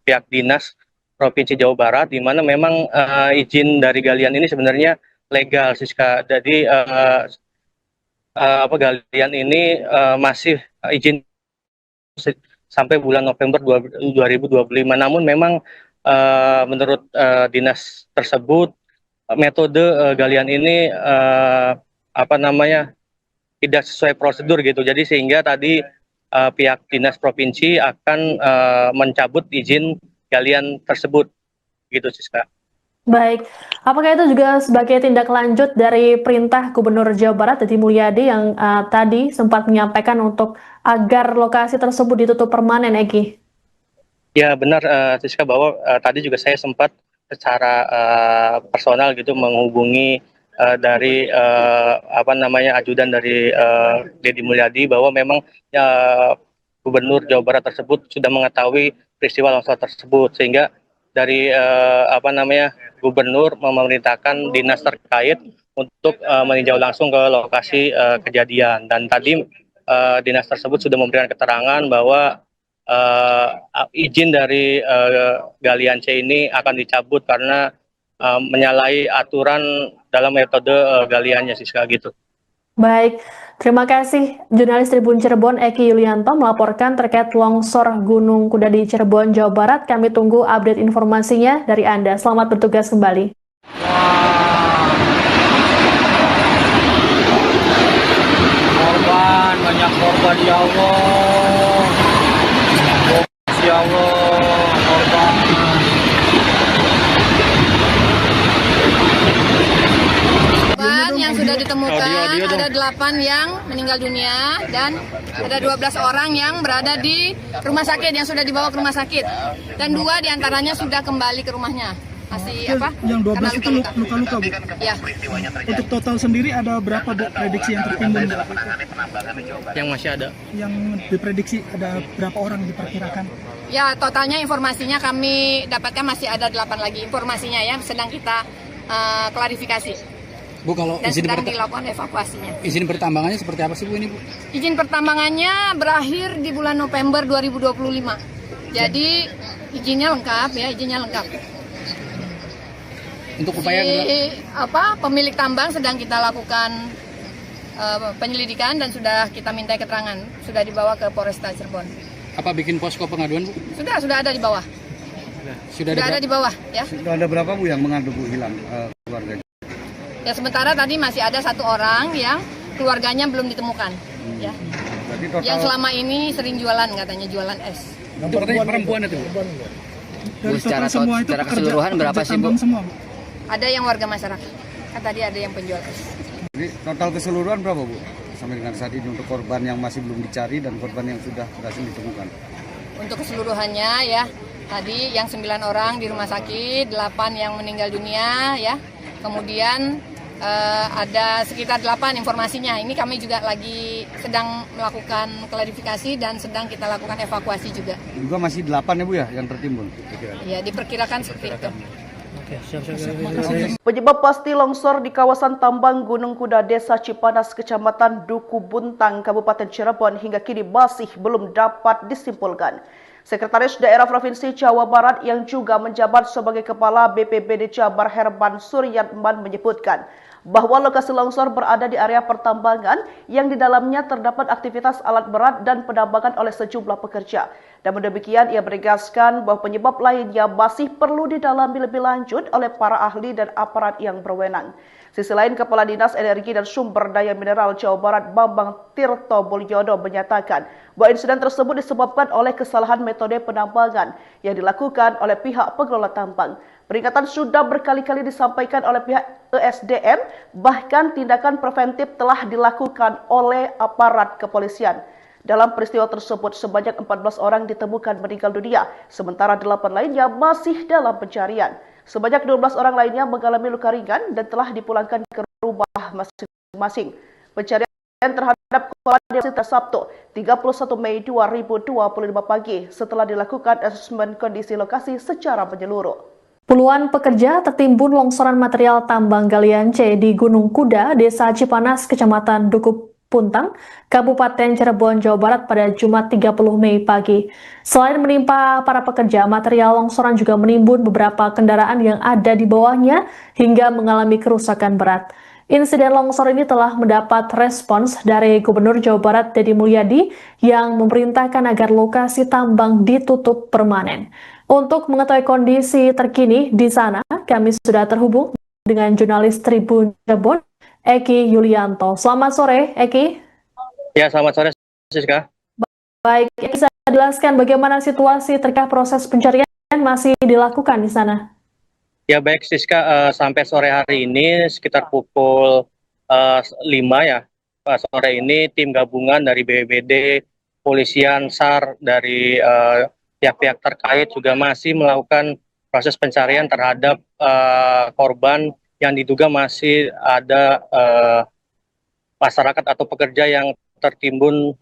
pihak dinas Provinsi Jawa Barat, di mana memang izin dari galian ini sebenarnya legal, Siska. Jadi galian ini masih izin sampai bulan November 2025. Namun memang menurut dinas tersebut metode galian ini tidak sesuai prosedur gitu. Jadi sehingga tadi pihak dinas provinsi akan mencabut izin galian tersebut gitu, Siska. Baik, apakah itu juga sebagai tindak lanjut dari perintah Gubernur Jawa Barat Deddy Mulyadi yang tadi sempat menyampaikan untuk agar lokasi tersebut ditutup permanen, Eki? Ya benar, Siska, bahwa tadi juga saya sempat secara personal gitu menghubungi dari ajudan dari Deddy Mulyadi, bahwa memang Gubernur Jawa Barat tersebut sudah mengetahui peristiwa longsor tersebut, sehingga dari Gubernur memerintahkan dinas terkait untuk meninjau langsung ke lokasi kejadian. Dan tadi dinas tersebut sudah memberikan keterangan bahwa izin dari galian C ini akan dicabut karena menyalahi aturan dalam metode galiannya, Siska, gitu. Baik, Terima kasih, jurnalis Tribun Cirebon Eki Yulianto melaporkan terkait longsor Gunung Kuda di Cirebon, Jawa Barat. Kami tunggu update informasinya dari Anda. Selamat bertugas kembali. Korban, banyak korban, ya Allah. Ya Allah, korban. Korban yang sudah ditemukan ada 8 yang meninggal dunia dan ada 12 orang yang berada di rumah sakit yang sudah dibawa ke rumah sakit dan 2 diantaranya sudah kembali ke rumahnya. Masih apa? Yang 12 Karena itu luka-luka, Bu. Ya. Untuk total sendiri ada berapa, Bu, prediksi yang tertimbun, Bu? Yang masih ada. Yang diprediksi ada berapa orang diperkirakan? Ya, totalnya informasinya kami dapatkan masih ada 8 lagi informasinya ya, sedang kita klarifikasi Bu, kalau dan izin, sedang dilakukan evakuasinya. izin pertambangannya seperti apa sih Bu ini Bu? Izin pertambangannya berakhir di bulan November 2025. Jadi izinnya lengkap ya, izinnya lengkap. Untuk upaya Pemilik tambang sedang kita lakukan penyelidikan dan sudah kita minta keterangan, sudah dibawa ke Polresta Cirebon. apa bikin posko pengaduan Bu? Sudah ada di bawah. Sudah Sudah ada di bawah ya. Sudah ada berapa, Bu, yang mengadu, Bu, hilang keluarganya? Ya sementara tadi masih ada 1 orang yang keluarganya belum ditemukan ya. Berarti total Yang selama ini sering jualan katanya, jualan es. Itu katanya perempuan itu Bu? Dari secara total semua itu secara pekerja keseluruhan berapa sih, Bu? tambang semua, Bu? Ada yang warga masyarakat. Kan tadi ada yang penjual es. Jadi total keseluruhan berapa, Bu, sampai dengan saat ini untuk korban yang masih belum dicari dan korban yang sudah berhasil ditemukan? Untuk keseluruhannya ya, tadi yang 9 orang di rumah sakit, 8 yang meninggal dunia ya. Kemudian ada sekitar 8 informasinya. Ini kami juga lagi sedang melakukan klarifikasi dan sedang kita lakukan evakuasi juga. Juga masih 8 ya, Bu, ya, yang tertimbun? Ya, diperkirakan seperti itu. Penyebab pasti longsor di kawasan tambang Gunung Kuda, Desa Cipanas, Kecamatan Duku Buntang, Kabupaten Cirebon hingga kini masih belum dapat disimpulkan. Sekretaris Daerah Provinsi Jawa Barat yang juga menjabat sebagai Kepala BPBD Jabar Herman Suryatman menyebutkan bahwa lokasi longsor berada di area pertambangan yang di dalamnya terdapat aktivitas alat berat dan penambangan oleh sejumlah pekerja. Namun demikian, ia menegaskan bahwa penyebab lainnya masih perlu didalami lebih lanjut oleh para ahli dan aparat yang berwenang. Sisi lain, Kepala Dinas Energi dan Sumber Daya Mineral Jawa Barat Bambang Tirto Mulyono menyatakan bahwa insiden tersebut disebabkan oleh kesalahan metode penambangan yang dilakukan oleh pihak pengelola tambang. Peringatan sudah berkali-kali disampaikan oleh pihak ESDM, bahkan tindakan preventif telah dilakukan oleh aparat kepolisian. Dalam peristiwa tersebut, sebanyak 14 orang ditemukan meninggal dunia, sementara 8 lainnya masih dalam pencarian. Sebanyak 12 orang lainnya mengalami luka ringan dan telah dipulangkan ke rumah masing-masing. Pencarian terhadap korban pada Sabtu 31 Mei 2025 pagi setelah dilakukan asesmen kondisi lokasi secara menyeluruh. Puluhan pekerja tertimbun longsoran material tambang galian C di Gunung Kuda, Desa Cipanas, Kecamatan Duku Puntang, Kabupaten Cirebon, Jawa Barat pada Jumat 30 Mei pagi. Selain menimpa para pekerja, material longsoran juga menimbun beberapa kendaraan yang ada di bawahnya hingga mengalami kerusakan berat. Insiden longsor ini telah mendapat respons dari Gubernur Jawa Barat Deddy Mulyadi yang memerintahkan agar lokasi tambang ditutup permanen. Untuk mengetahui kondisi terkini di sana, kami sudah terhubung dengan jurnalis Tribun Cirebon, Eki Yulianto. Selamat sore, Eki. Ya, selamat sore, Siska. Baik, bisa jelaskan bagaimana situasi terkait proses pencarian masih dilakukan di sana? Ya, baik, Siska. Sampai sore hari ini sekitar pukul 5 ya, sore ini tim gabungan dari BPBD, Polisian, SAR, dari pihak-pihak terkait juga masih melakukan proses pencarian terhadap korban yang diduga masih ada masyarakat atau pekerja yang tertimbun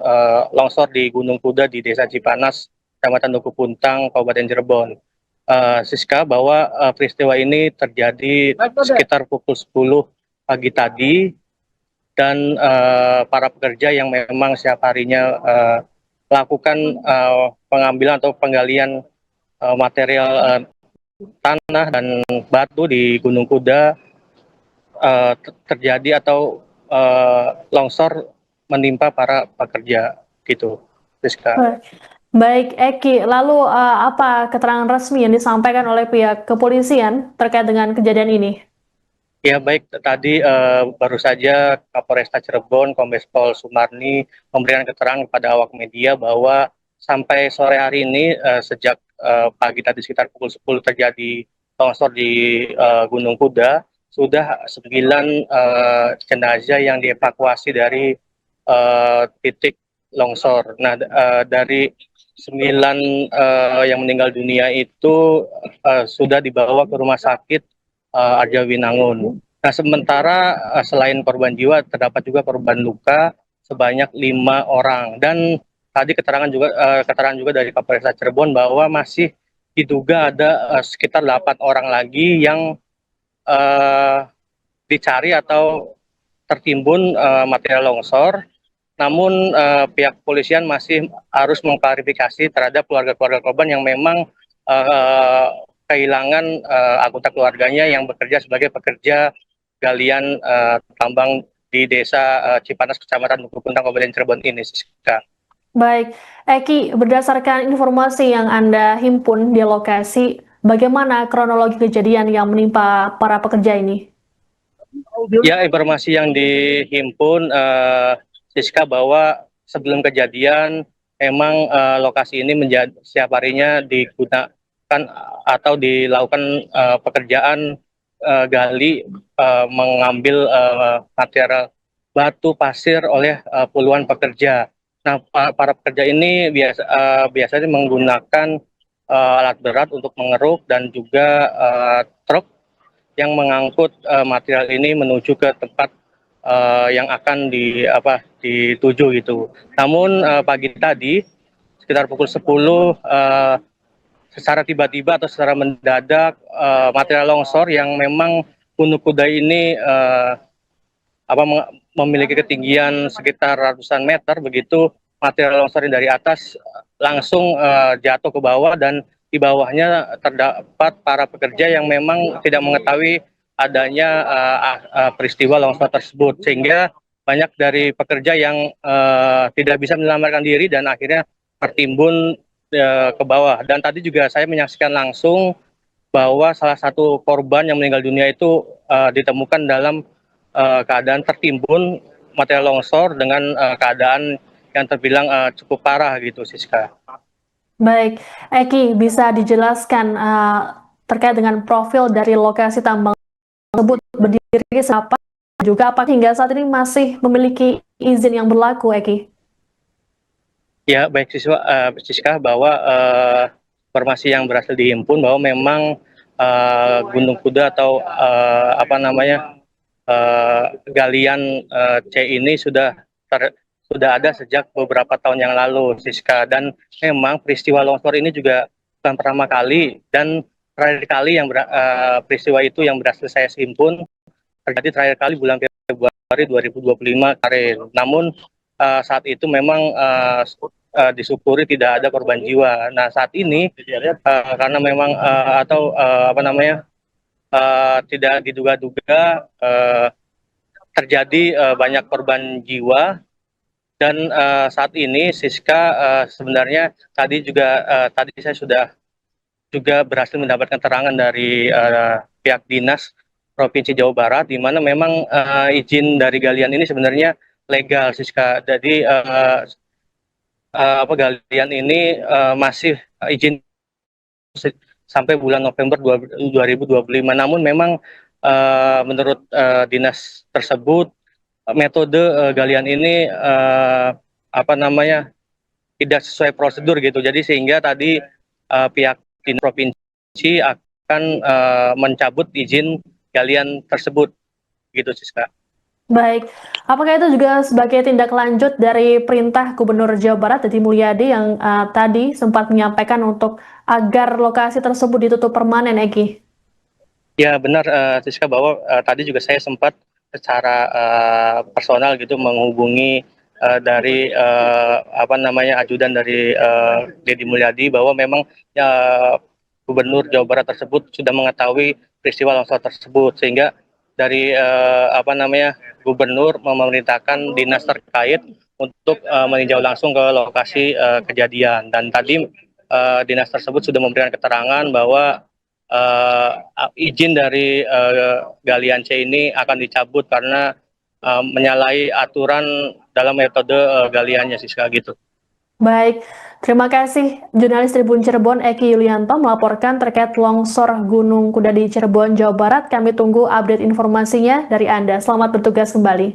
longsor di Gunung Kuda di Desa Cipanas, Kecamatan Duku Puntang, Kabupaten Cirebon. Siska, bahwa peristiwa ini terjadi sekitar pukul 10 pagi tadi dan para pekerja yang memang setiap harinya melakukan pengambilan atau penggalian material tanah dan batu di Gunung Kuda terjadi atau longsor menimpa para pekerja gitu, Rizka. Baik, Eki, lalu apa keterangan resmi yang disampaikan oleh pihak kepolisian terkait dengan kejadian ini? Ya baik, tadi baru saja Kapolresta Cirebon, Kombes Pol Sumarni memberikan keterangan kepada awak media bahwa sampai sore hari ini sejak pagi tadi sekitar pukul 10 terjadi longsor di Gunung Kuda, sudah 9 jenazah yang dievakuasi dari titik longsor. Nah, dari 9 yang meninggal dunia itu sudah dibawa ke rumah sakit Arjawinangun. Nah, sementara selain korban jiwa, terdapat juga korban luka sebanyak 5 orang. Dan tadi keterangan juga dari Kapolres Cirebon bahwa masih diduga ada sekitar 8 orang lagi yang dicari atau tertimbun material longsor. Namun pihak kepolisian masih harus mengklarifikasi terhadap keluarga-keluarga korban yang memang kehilangan anggota keluarganya yang bekerja sebagai pekerja galian tambang di desa Cipanas, Kecamatan Dukuh Puntang, Kabupaten Cirebon ini, Siska. Baik, Eki, berdasarkan informasi yang Anda himpun di lokasi, bagaimana kronologi kejadian yang menimpa para pekerja ini? Ya, informasi yang dihimpun Siska, bahwa sebelum kejadian memang lokasi ini setiap harinya digunakan atau dilakukan pekerjaan gali mengambil material batu pasir oleh puluhan pekerja. Nah, para pekerja ini biasanya menggunakan alat berat untuk mengeruk dan juga truk yang mengangkut material ini menuju ke tempat yang akan dituju gitu. Namun pagi tadi sekitar pukul 10 secara tiba-tiba atau secara mendadak material longsor yang memang Gunung Kuda ini memiliki ketinggian sekitar ratusan meter, begitu material longsor dari atas langsung jatuh ke bawah, dan di bawahnya terdapat para pekerja yang memang tidak mengetahui adanya peristiwa longsor tersebut, sehingga banyak dari pekerja yang tidak bisa menyelamatkan diri dan akhirnya tertimbun ke bawah. Dan tadi juga saya menyaksikan langsung bahwa salah satu korban yang meninggal dunia itu ditemukan dalam keadaan tertimbun material longsor dengan keadaan yang terbilang cukup parah gitu, Siska. Baik, Eki, bisa dijelaskan terkait dengan profil dari lokasi tambang tersebut berdiri siapa, juga apa hingga saat ini masih memiliki izin yang berlaku, Eki? Ya, baik Siska, bahwa informasi yang berhasil dihimpun bahwa memang Gunung Kuda atau galian C ini sudah ada sejak beberapa tahun yang lalu, Siska. Dan memang peristiwa longsor ini juga bukan pertama kali, dan terakhir kali yang peristiwa itu yang berhasil saya himpun terjadi terakhir kali bulan Februari 2025 kemarin. Namun saat itu memang disyukuri tidak ada korban jiwa. Nah, saat ini karena memang tidak diduga-duga terjadi banyak korban jiwa. Dan saat ini Siska, sebenarnya tadi saya sudah juga berhasil mendapatkan keterangan dari pihak dinas Provinsi Jawa Barat, di mana memang izin dari galian ini sebenarnya legal, Siska. Jadi galian ini masih izin sampai bulan November 2025. Namun memang menurut dinas tersebut metode galian ini tidak sesuai prosedur gitu. Jadi sehingga tadi pihak dinas provinsi akan mencabut izin galian tersebut gitu, Siska. Baik, apakah itu juga sebagai tindak lanjut dari perintah Gubernur Jawa Barat Deddy Mulyadi yang tadi sempat menyampaikan untuk agar lokasi tersebut ditutup permanen, Eki? Ya benar, Siska, bahwa tadi juga saya sempat secara personal gitu menghubungi dari ajudan dari Deddy Mulyadi, bahwa memang Gubernur Jawa Barat tersebut sudah mengetahui peristiwa longsor tersebut, sehingga dari Gubernur memerintahkan dinas terkait untuk meninjau langsung ke lokasi kejadian, dan tadi dinas tersebut sudah memberikan keterangan bahwa izin dari galian C ini akan dicabut karena menyalahi aturan dalam metode galiannya, Siska, gitu. Baik, terima kasih jurnalis Tribun Cirebon Eki Yulianto melaporkan terkait longsor Gunung Kuda di Cirebon, Jawa Barat. Kami tunggu update informasinya dari Anda. Selamat bertugas kembali.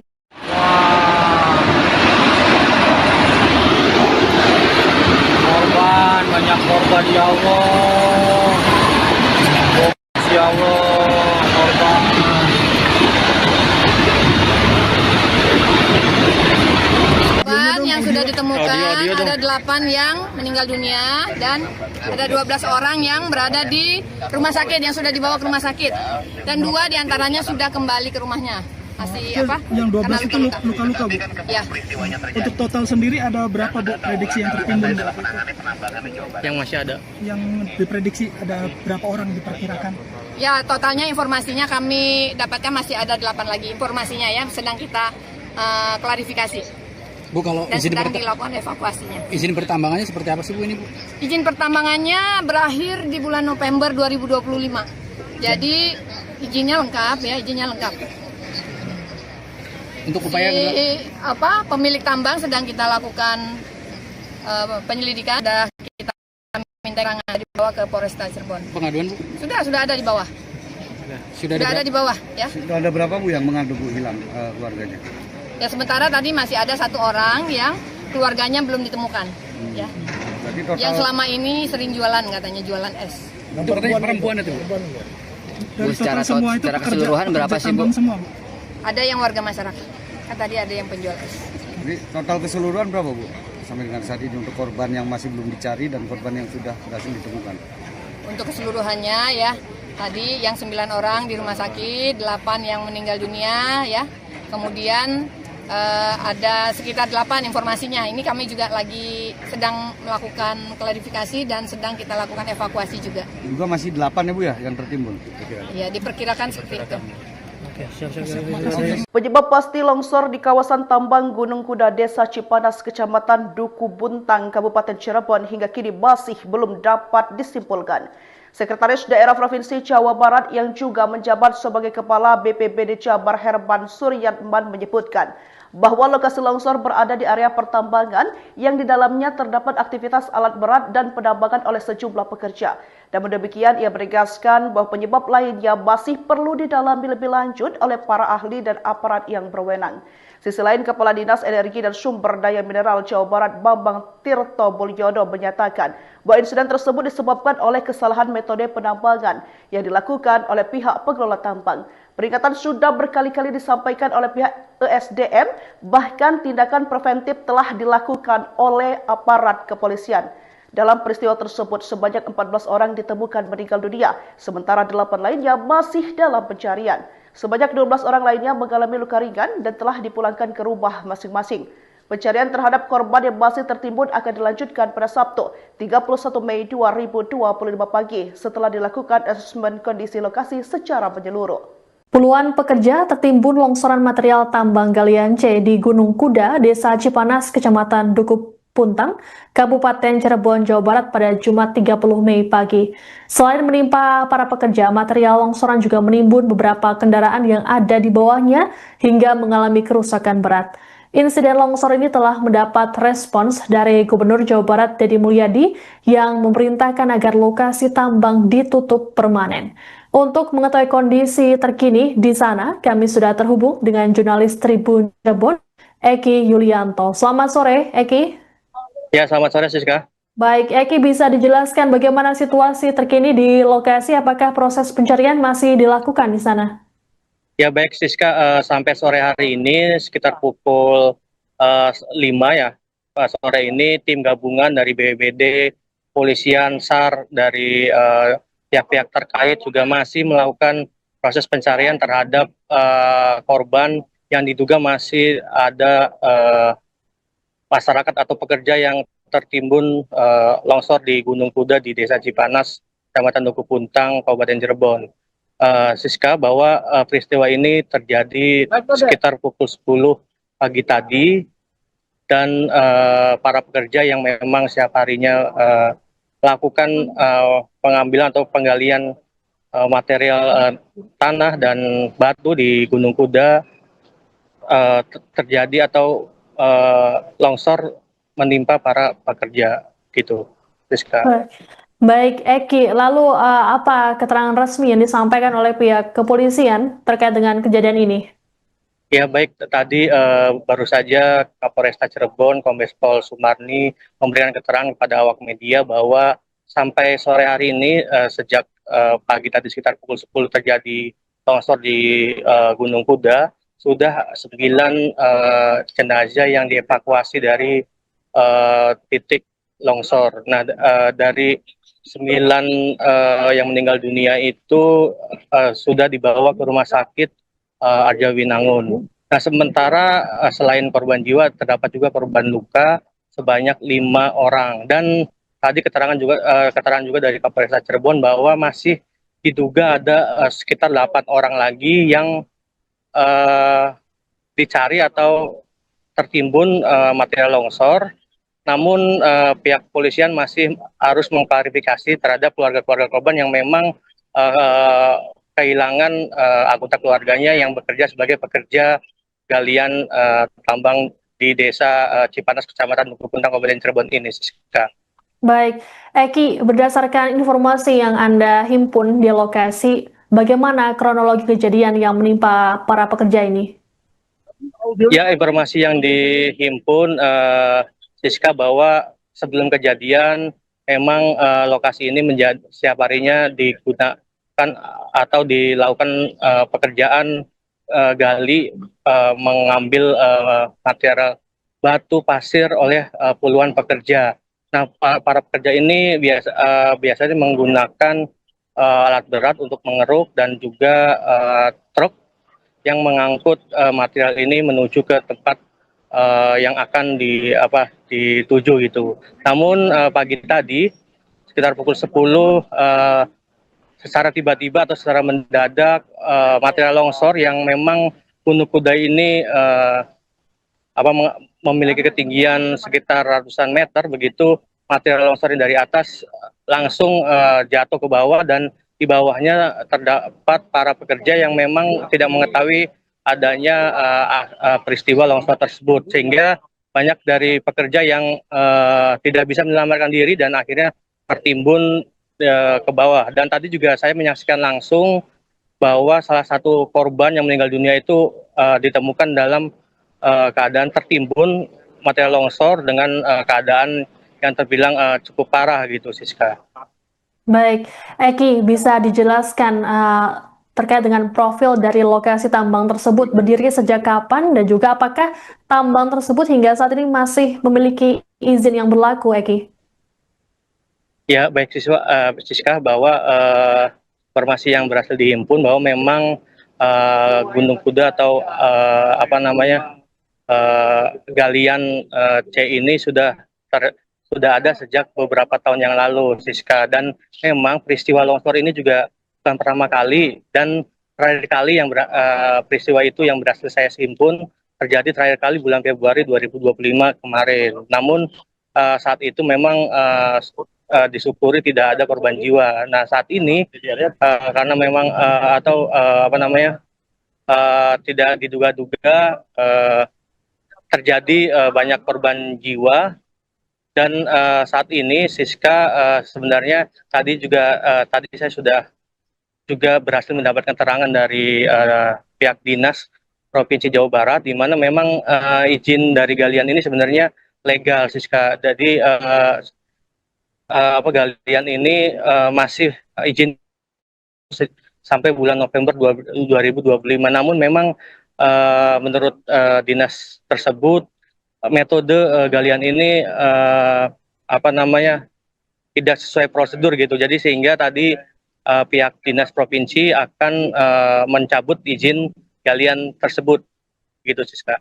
Korban, banyak korban, ya Allah. Ya Allah, korban. Yang sudah ditemukan ada 8 yang meninggal dunia dan ada 12 orang yang berada di rumah sakit, yang sudah dibawa ke rumah sakit, dan 2 diantaranya sudah kembali ke rumahnya. Masih apa? Yang 12 itu luka-luka, Bu? Ya. Untuk total sendiri ada berapa, Bu, prediksi yang tertimbun? Yang masih ada? Yang diprediksi ada berapa orang diperkirakan? Ya, totalnya informasinya kami dapatkan masih ada 8 lagi informasinya ya, sedang kita klarifikasi. Bu, kalau Dan sedang dilakukan evakuasinya. izin pertambangannya seperti apa sih Bu ini Bu? Izin pertambangannya berakhir di bulan November 2025. Jadi izinnya lengkap ya, izinnya lengkap. Untuk upaya Pemilik tambang sedang kita lakukan penyelidikan, dan kita minta keterangan dibawa ke Polresta Cirebon. pengaduan Bu? Sudah ada di bawah. Sudah Sudah ada di bawah ya. Sudah ada berapa, Bu, yang mengadu, Bu, hilang keluarganya? Ya, sementara tadi masih ada 1 orang yang keluarganya belum ditemukan ya. Berarti total Yang selama ini sering jualan, katanya jualan es. Itu katanya perempuan itu Bu? Dari total semua itu secara keseluruhan berapa sih, Bu? tambang semua, Bu? Ada yang warga masyarakat. Kan tadi ada yang penjual es. Jadi total keseluruhan berapa, Bu, sampai dengan saat ini untuk korban yang masih belum dicari dan korban yang sudah berhasil ditemukan? Untuk keseluruhannya ya, tadi yang 9 orang di rumah sakit, 8 yang meninggal dunia ya. Kemudian ada sekitar 8 informasinya. Ini kami juga lagi sedang melakukan klarifikasi dan sedang kita lakukan evakuasi juga. Juga masih 8 ya, Bu, ya, yang tertimbun? Ya, diperkirakan seperti itu. Penyebab pasti longsor di kawasan tambang Gunung Kuda, Desa Cipanas, Kecamatan Duku Buntang, Kabupaten Cirebon hingga kini masih belum dapat disimpulkan. Sekretaris Daerah Provinsi Jawa Barat yang juga menjabat sebagai Kepala BPBD Jabar Herman Suryatman menyebutkan bahwa lokasi longsor berada di area pertambangan yang di dalamnya terdapat aktivitas alat berat dan penambangan oleh sejumlah pekerja. Dan demikian ia menegaskan bahwa penyebab lainnya masih perlu didalami lebih lanjut oleh para ahli dan aparat yang berwenang. Sisi lain, Kepala Dinas Energi dan Sumber Daya Mineral Jawa Barat Bambang Tirto Mulyono menyatakan bahwa insiden tersebut disebabkan oleh kesalahan metode penambangan yang dilakukan oleh pihak pengelola tambang. Peringatan sudah berkali-kali disampaikan oleh pihak ESDM, bahkan tindakan preventif telah dilakukan oleh aparat kepolisian. Dalam peristiwa tersebut, sebanyak 14 orang ditemukan meninggal dunia, sementara 8 lainnya masih dalam pencarian. Sebanyak 12 orang lainnya mengalami luka ringan dan telah dipulangkan ke rumah masing-masing. Pencarian terhadap korban yang masih tertimbun akan dilanjutkan pada Sabtu, 31 Mei 2025 pagi setelah dilakukan asesmen kondisi lokasi secara menyeluruh. Puluhan pekerja tertimbun longsoran material tambang galian C di Gunung Kuda, Desa Cipanas, Kecamatan Dukuh Puntang, Kabupaten Cirebon, Jawa Barat pada Jumat 30 Mei pagi. Selain menimpa para pekerja, material longsoran juga menimbun beberapa kendaraan yang ada di bawahnya hingga mengalami kerusakan berat. Insiden longsor ini telah mendapat respons dari Gubernur Jawa Barat Deddy Mulyadi yang memerintahkan agar lokasi tambang ditutup permanen. Untuk mengetahui kondisi terkini di sana, kami sudah terhubung dengan jurnalis Tribun Cirebon, Eki Yulianto. Selamat sore, Eki. Ya, selamat sore, Siska. Baik, Eki, bisa dijelaskan bagaimana situasi terkini di lokasi? Apakah proses pencarian masih dilakukan di sana? Ya, baik, Siska, sampai sore hari ini sekitar pukul 5 ya, sore ini tim gabungan dari BPBD, Polisian, SAR, dari pihak-pihak terkait juga masih melakukan proses pencarian terhadap korban yang diduga masih ada masyarakat atau pekerja yang tertimbun longsor di Gunung Kuda di Desa Cipanas, Kecamatan Dukuh Puntang, Kabupaten Cirebon. Siska, bahwa peristiwa ini terjadi sekitar pukul 10 pagi tadi, dan para pekerja yang memang setiap harinya melakukan pengambilan atau penggalian material tanah dan batu di Gunung Kuda terjadi atau longsor menimpa para pekerja gitu, Siska. Baik, Eki, lalu apa keterangan resmi yang disampaikan oleh pihak kepolisian terkait dengan kejadian ini? Ya baik, tadi baru saja Kapolresta Cirebon, Kombes Pol Sumarni memberikan keterangan kepada awak media bahwa sampai sore hari ini sejak pagi tadi sekitar pukul 10 terjadi longsor di Gunung Kuda, sudah 9 jenazah yang dievakuasi dari titik longsor. Nah, dari 9 yang meninggal dunia itu sudah dibawa ke rumah sakit Arjawinangun. Nah, sementara selain korban jiwa, terdapat juga korban luka sebanyak 5 orang. Dan tadi keterangan juga dari Kapolresta Cirebon bahwa masih diduga ada sekitar 8 orang lagi yang dicari atau tertimbun material longsor. Namun pihak kepolisian masih harus mengklarifikasi terhadap keluarga-keluarga korban yang memang kehilangan anggota keluarganya yang bekerja sebagai pekerja galian tambang di desa Cipanas, Kecamatan Dukuh Puntang, Kabupaten Cirebon ini, Siska. Baik, Eki, berdasarkan informasi yang Anda himpun di lokasi, bagaimana kronologi kejadian yang menimpa para pekerja ini? Ya, informasi yang dihimpun, Siska, bahwa sebelum kejadian memang lokasi ini menjadi setiap harinya digunakan atau dilakukan pekerjaan gali mengambil material batu pasir oleh puluhan pekerja. Nah, para pekerja ini biasanya menggunakan alat berat untuk mengeruk dan juga truk yang mengangkut material ini menuju ke tempat yang akan dituju gitu. Namun pagi tadi sekitar pukul 10 secara tiba-tiba atau secara mendadak material longsor yang memang Gunung Kuda ini memiliki ketinggian sekitar ratusan meter, begitu material longsor dari atas langsung jatuh ke bawah, dan di bawahnya terdapat para pekerja yang memang tidak mengetahui adanya peristiwa longsor tersebut, sehingga banyak dari pekerja yang tidak bisa menyelamatkan diri dan akhirnya tertimbun ke bawah. Dan tadi juga saya menyaksikan langsung bahwa salah satu korban yang meninggal dunia itu ditemukan dalam keadaan tertimbun material longsor dengan keadaan yang terbilang cukup parah gitu, Siska. Baik, Eki, bisa dijelaskan terkait dengan profil dari lokasi tambang tersebut berdiri sejak kapan dan juga apakah tambang tersebut hingga saat ini masih memiliki izin yang berlaku, Eki? Ya, baik Siska, bahwa informasi yang berhasil dihimpun bahwa memang Gunung Kuda atau galian C ini sudah ada sejak beberapa tahun yang lalu, Siska. Dan memang peristiwa longsor ini juga bukan pertama kali, dan terakhir kali yang peristiwa itu yang berhasil saya himpun terjadi terakhir kali bulan Februari 2025 kemarin. Namun saat itu memang disyukuri tidak ada korban jiwa. Nah, saat ini karena memang tidak diduga-duga terjadi banyak korban jiwa. Dan saat ini, Siska, sebenarnya tadi saya sudah juga berhasil mendapatkan keterangan dari pihak dinas Provinsi Jawa Barat, di mana memang izin dari galian ini sebenarnya legal, Siska. Jadi galian ini masih izin sampai bulan November 2025. Namun memang menurut dinas tersebut metode galian ini tidak sesuai prosedur gitu. Jadi sehingga tadi pihak dinas provinsi akan mencabut izin galian tersebut gitu, Siska.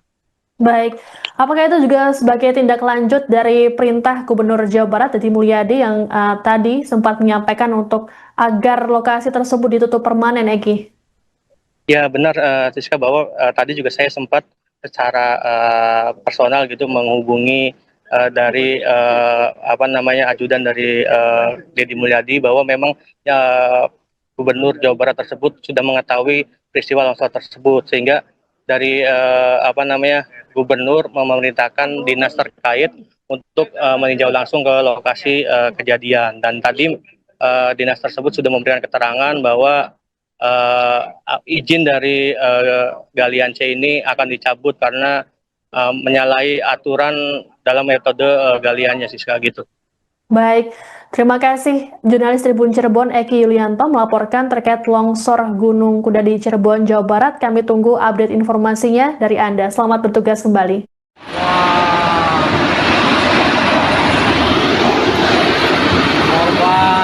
Baik, apakah itu juga sebagai tindak lanjut dari perintah Gubernur Jawa Barat Deddy Mulyadi yang tadi sempat menyampaikan untuk agar lokasi tersebut ditutup permanen, Eki? Ya benar, Siska, bahwa tadi juga saya sempat secara personal gitu menghubungi dari ajudan dari Deddy Mulyadi bahwa memang Gubernur Jawa Barat tersebut sudah mengetahui peristiwa longsor tersebut, sehingga dari Gubernur memerintahkan dinas terkait untuk meninjau langsung ke lokasi kejadian, dan tadi dinas tersebut sudah memberikan keterangan bahwa izin dari galian C ini akan dicabut karena menyalahi aturan dalam metode galiannya, Siska, gitu. Baik, terima kasih jurnalis Tribun Cirebon Eki Yulianto melaporkan terkait longsor Gunung Kuda di Cirebon, Jawa Barat. Kami tunggu update informasinya dari Anda. Selamat bertugas kembali.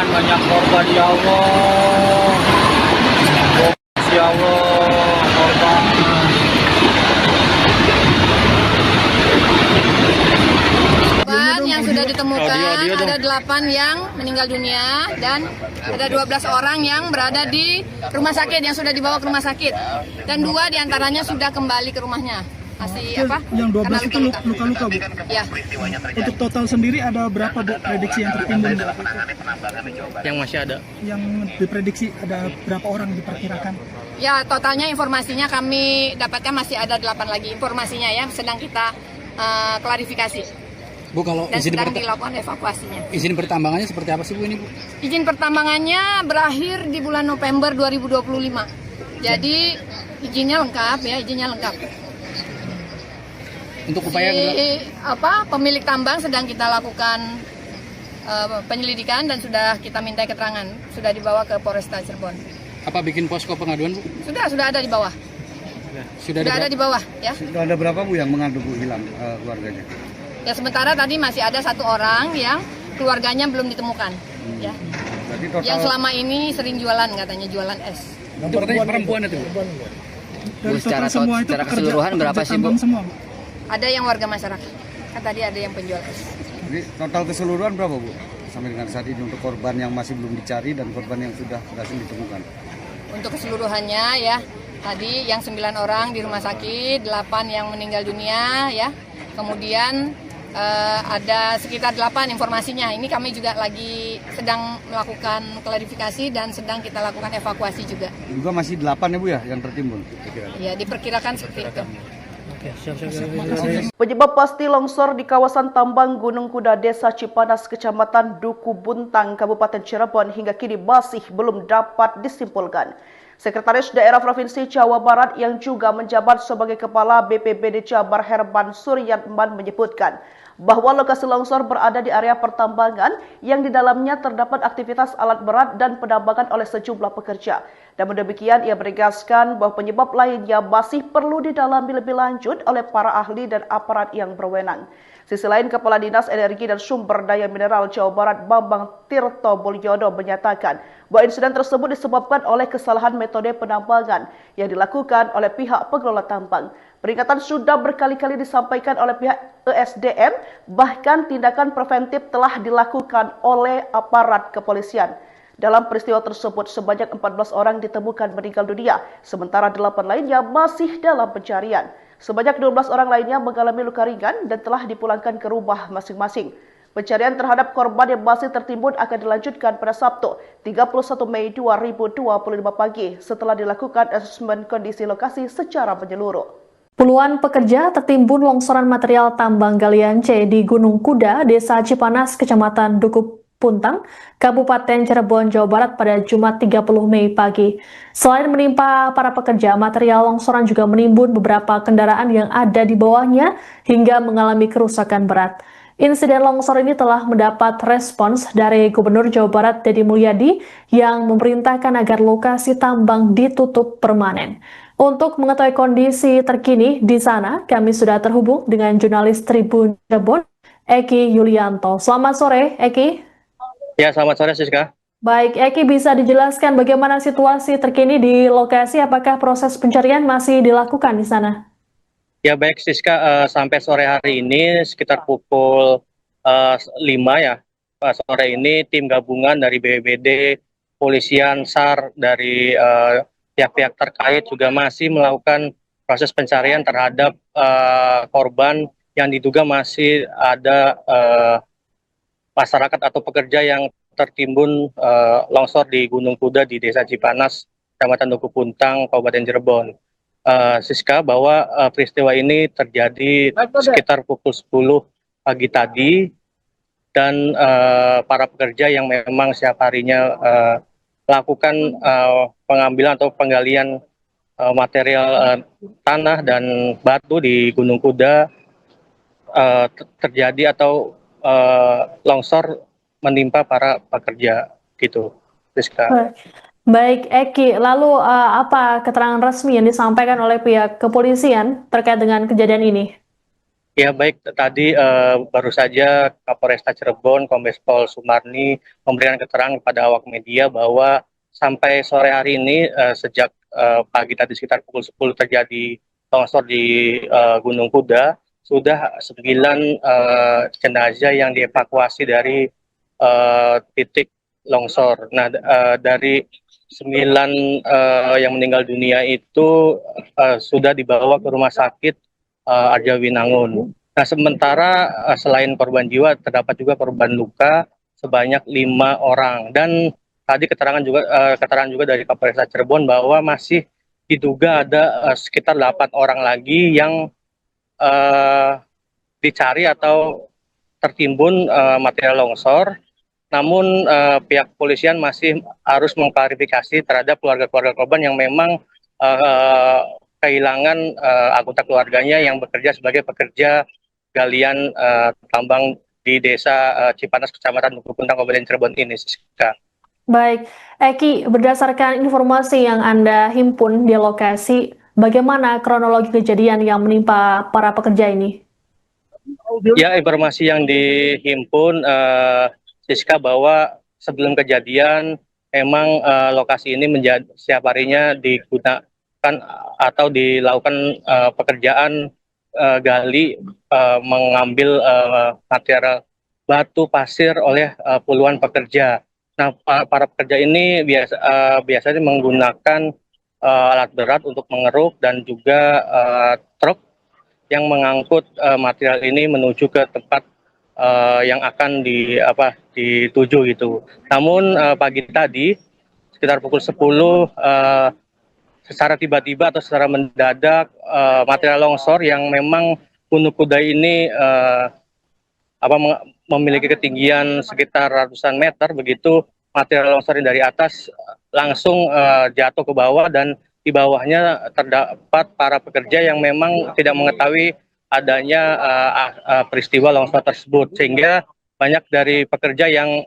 Banyak korban, ya Allah. Ya Allah, korban. Yang sudah ditemukan ada 8 yang meninggal dunia dan ada 12 orang yang berada di rumah sakit, yang sudah dibawa ke rumah sakit, dan 2 diantaranya sudah kembali ke rumahnya. Masih Yang 12 itu luka-luka, Bu? Ya. Untuk total sendiri ada berapa, Bu, prediksi yang tertimbun, Bu? Yang masih ada? Yang diprediksi ada berapa orang diperkirakan? Ya, totalnya informasinya kami dapatkan masih ada 8 lagi informasinya, ya, sedang kita klarifikasi. Bu, kalau Dan izin sedang dilakukan evakuasinya. izin pertambangannya seperti apa sih, Bu, ini, Bu? Izin pertambangannya berakhir di bulan November 2025. Jadi izinnya lengkap, ya, izinnya lengkap. Untuk upaya Pemilik tambang sedang kita lakukan penyelidikan dan sudah kita minta keterangan, sudah dibawa ke Polresta Cirebon. apa bikin posko pengaduan, Bu? Sudah ada di bawah. Sudah Ada di bawah, ya. Sudah ada berapa, Bu, yang mengadu, Bu, hilang keluarganya? Ya, sementara tadi masih ada 1 orang yang keluarganya belum ditemukan, ya. Jadi total Yang selama ini sering jualan, katanya jualan es. Itu katanya perempuan itu, Bu. Dari total semua itu keseluruhan berapa sih, Bu? tambang semua, Bu? Ada yang warga masyarakat. Kan tadi ada yang penjual es. Jadi total keseluruhan berapa, Bu, sampai dengan saat ini untuk korban yang masih belum dicari dan korban yang sudah berhasil ditemukan? Untuk keseluruhannya, ya, tadi yang 9 orang di rumah sakit, 8 yang meninggal dunia, ya. Kemudian ada sekitar 8 informasinya. Ini kami juga lagi sedang melakukan klarifikasi dan sedang kita lakukan evakuasi juga. Juga masih 8 ya, Bu, ya, yang tertimbun? Ya, diperkirakan seperti itu. Penyebab pasti longsor di kawasan tambang Gunung Kuda Desa Cipanas, Kecamatan Duku Buntang, Kabupaten Cirebon hingga kini masih belum dapat disimpulkan. Sekretaris Daerah Provinsi Jawa Barat yang juga menjabat sebagai Kepala BPBD Jabar Herman Suryatman menyebutkan bahwa lokasi longsor berada di area pertambangan yang di dalamnya terdapat aktivitas alat berat dan penambangan oleh sejumlah pekerja. Dan demikian ia menegaskan bahwa penyebab lainnya masih perlu didalami lebih lanjut oleh para ahli dan aparat yang berwenang. Sisi lain, Kepala Dinas Energi dan Sumber Daya Mineral Jawa Barat Bambang Tirto Mulyono menyatakan bahwa insiden tersebut disebabkan oleh kesalahan metode penambangan yang dilakukan oleh pihak pengelola tambang. Peringatan sudah berkali-kali disampaikan oleh pihak ESDM, bahkan tindakan preventif telah dilakukan oleh aparat kepolisian. Dalam peristiwa tersebut, sebanyak 14 orang ditemukan meninggal dunia, sementara 8 lainnya masih dalam pencarian. Sebanyak 12 orang lainnya mengalami luka ringan dan telah dipulangkan ke rumah masing-masing. Pencarian terhadap korban yang masih tertimbun akan dilanjutkan pada Sabtu, 31 Mei 2025 pagi setelah dilakukan asesmen kondisi lokasi secara menyeluruh. Puluhan pekerja tertimbun longsoran material tambang galian C di Gunung Kuda, Desa Cipanas, Kecamatan Duku Puntang, Kabupaten Cirebon, Jawa Barat pada Jumat 30 Mei pagi. Selain menimpa para pekerja, material longsoran juga menimbun beberapa kendaraan yang ada di bawahnya hingga mengalami kerusakan berat. Insiden longsor ini telah mendapat respons dari Gubernur Jawa Barat Deddy Mulyadi yang memerintahkan agar lokasi tambang ditutup permanen. Untuk mengetahui kondisi terkini di sana, kami sudah terhubung dengan jurnalis Tribun Cirebon, Eki Yulianto. Selamat sore, Eki. Ya, selamat sore, Siska. Baik, Eki, bisa dijelaskan bagaimana situasi terkini di lokasi? Apakah proses pencarian masih dilakukan di sana? Ya baik Siska, sampai sore hari ini sekitar pukul 5 ya, sore ini tim gabungan dari BPBD, polisian, SAR, dari pihak-pihak terkait juga masih melakukan proses pencarian terhadap korban yang diduga masih ada masyarakat atau pekerja yang tertimbun longsor di Gunung Kuda di Desa Cipanas, Kecamatan Duku Puntang, Kabupaten Cirebon. Siska, bahwa peristiwa ini terjadi sekitar pukul 10 pagi tadi dan para pekerja yang memang setiap harinya melakukan pengambilan atau penggalian material tanah dan batu di Gunung Kuda terjadi atau longsor menimpa para pekerja gitu, Siska. Baik, Eki, lalu apa keterangan resmi yang disampaikan oleh pihak kepolisian terkait dengan kejadian ini? Ya baik, tadi baru saja Kapolresta Cirebon, Kombes Pol Sumarni memberikan keterangan kepada awak media bahwa sampai sore hari ini sejak pagi tadi sekitar pukul 10 terjadi longsor di Gunung Kuda, sudah 9 jenazah yang dievakuasi dari titik longsor. Nah, dari 9 yang meninggal dunia itu sudah dibawa ke rumah sakit Arjawinangun. Nah, sementara selain korban jiwa terdapat juga korban luka sebanyak 5 orang. Dan tadi keterangan juga dari Kapolresta Cirebon bahwa masih diduga ada sekitar 8 orang lagi yang dicari atau tertimbun material longsor. Namun pihak kepolisian masih harus mengklarifikasi terhadap keluarga-keluarga korban yang memang kehilangan anggota keluarganya yang bekerja sebagai pekerja galian tambang di Desa Cipanas, Kecamatan Duku Puntang, Kabupaten Cirebon ini, Siska. Baik, Eki, berdasarkan informasi yang Anda himpun di lokasi, bagaimana kronologi kejadian yang menimpa para pekerja ini? Ya, informasi yang dihimpun, Siska, bahwa sebelum kejadian memang lokasi ini menjadi setiap harinya digunakan atau dilakukan pekerjaan gali mengambil material batu pasir oleh puluhan pekerja. Nah, para pekerja ini biasanya menggunakan alat berat untuk mengeruk dan juga truk yang mengangkut material ini menuju ke tempat yang akan dituju gitu. Namun pagi tadi sekitar pukul 10 secara tiba-tiba atau secara mendadak material longsor yang memang Gunung Kuda ini memiliki ketinggian sekitar ratusan meter, begitu material longsor dari atas langsung jatuh ke bawah dan di bawahnya terdapat para pekerja yang memang tidak mengetahui adanya peristiwa longsor tersebut, sehingga banyak dari pekerja yang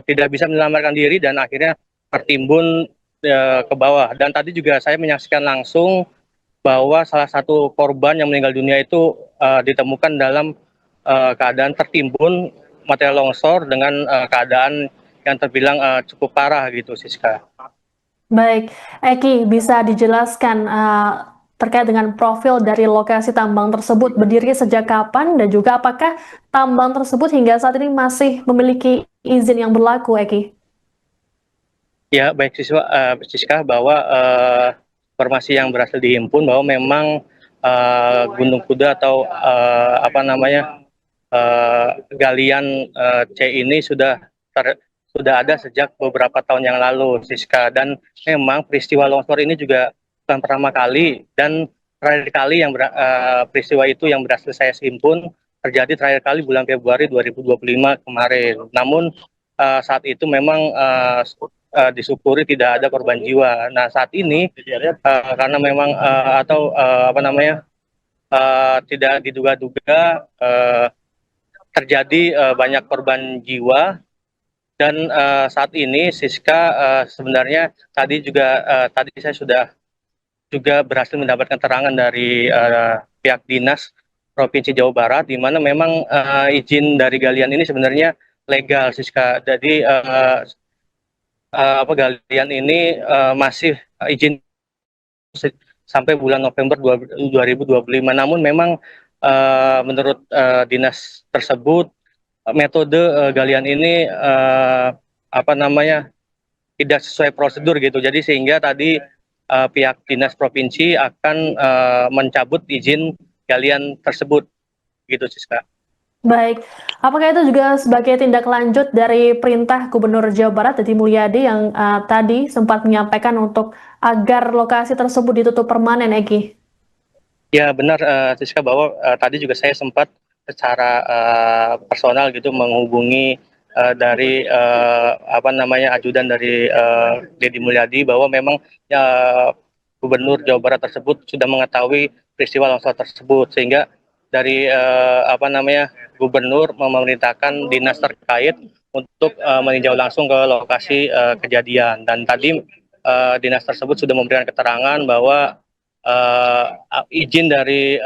tidak bisa menyelamatkan diri dan akhirnya tertimbun ke bawah. Dan tadi juga saya menyaksikan langsung bahwa salah satu korban yang meninggal dunia itu ditemukan dalam keadaan tertimbun material longsor dengan keadaan yang terbilang cukup parah gitu, Siska. Baik, Eki, bisa dijelaskan terkait dengan profil dari lokasi tambang tersebut berdiri sejak kapan dan juga apakah tambang tersebut hingga saat ini masih memiliki izin yang berlaku, Eki? Ya, baik Siska, bahwa informasi yang berhasil dihimpun bahwa memang Gunung Kuda atau galian C ini sudah ada sejak beberapa tahun yang lalu, Siska. Dan memang peristiwa longsor ini juga bukan pertama kali, dan terakhir kali yang peristiwa itu yang berhasil saya himpun terjadi terakhir kali bulan Februari 2025 kemarin. Namun saat itu memang disyukuri tidak ada korban jiwa. Nah, saat ini karena memang tidak diduga-duga terjadi banyak korban jiwa. Dan saat ini, Siska, sebenarnya tadi saya sudah juga berhasil mendapatkan keterangan dari pihak dinas Provinsi Jawa Barat, di mana memang izin dari galian ini sebenarnya legal, Siska. Jadi galian ini masih izin sampai bulan November 2025. Namun memang menurut dinas tersebut metode galian ini tidak sesuai prosedur gitu. Jadi sehingga tadi pihak dinas provinsi akan mencabut izin galian tersebut gitu, Siska. Baik, apakah itu juga sebagai tindak lanjut dari perintah Gubernur Jawa Barat Deddy Mulyadi yang tadi sempat menyampaikan untuk agar lokasi tersebut ditutup permanen, Egi? Ya benar, Siska, bahwa tadi juga saya sempat secara personal gitu menghubungi dari ajudan dari Deddy Mulyadi bahwa memang Gubernur Jawa Barat tersebut sudah mengetahui peristiwa longsor tersebut, sehingga dari Gubernur memerintahkan dinas terkait untuk meninjau langsung ke lokasi kejadian. Dan tadi dinas tersebut sudah memberikan keterangan bahwa izin dari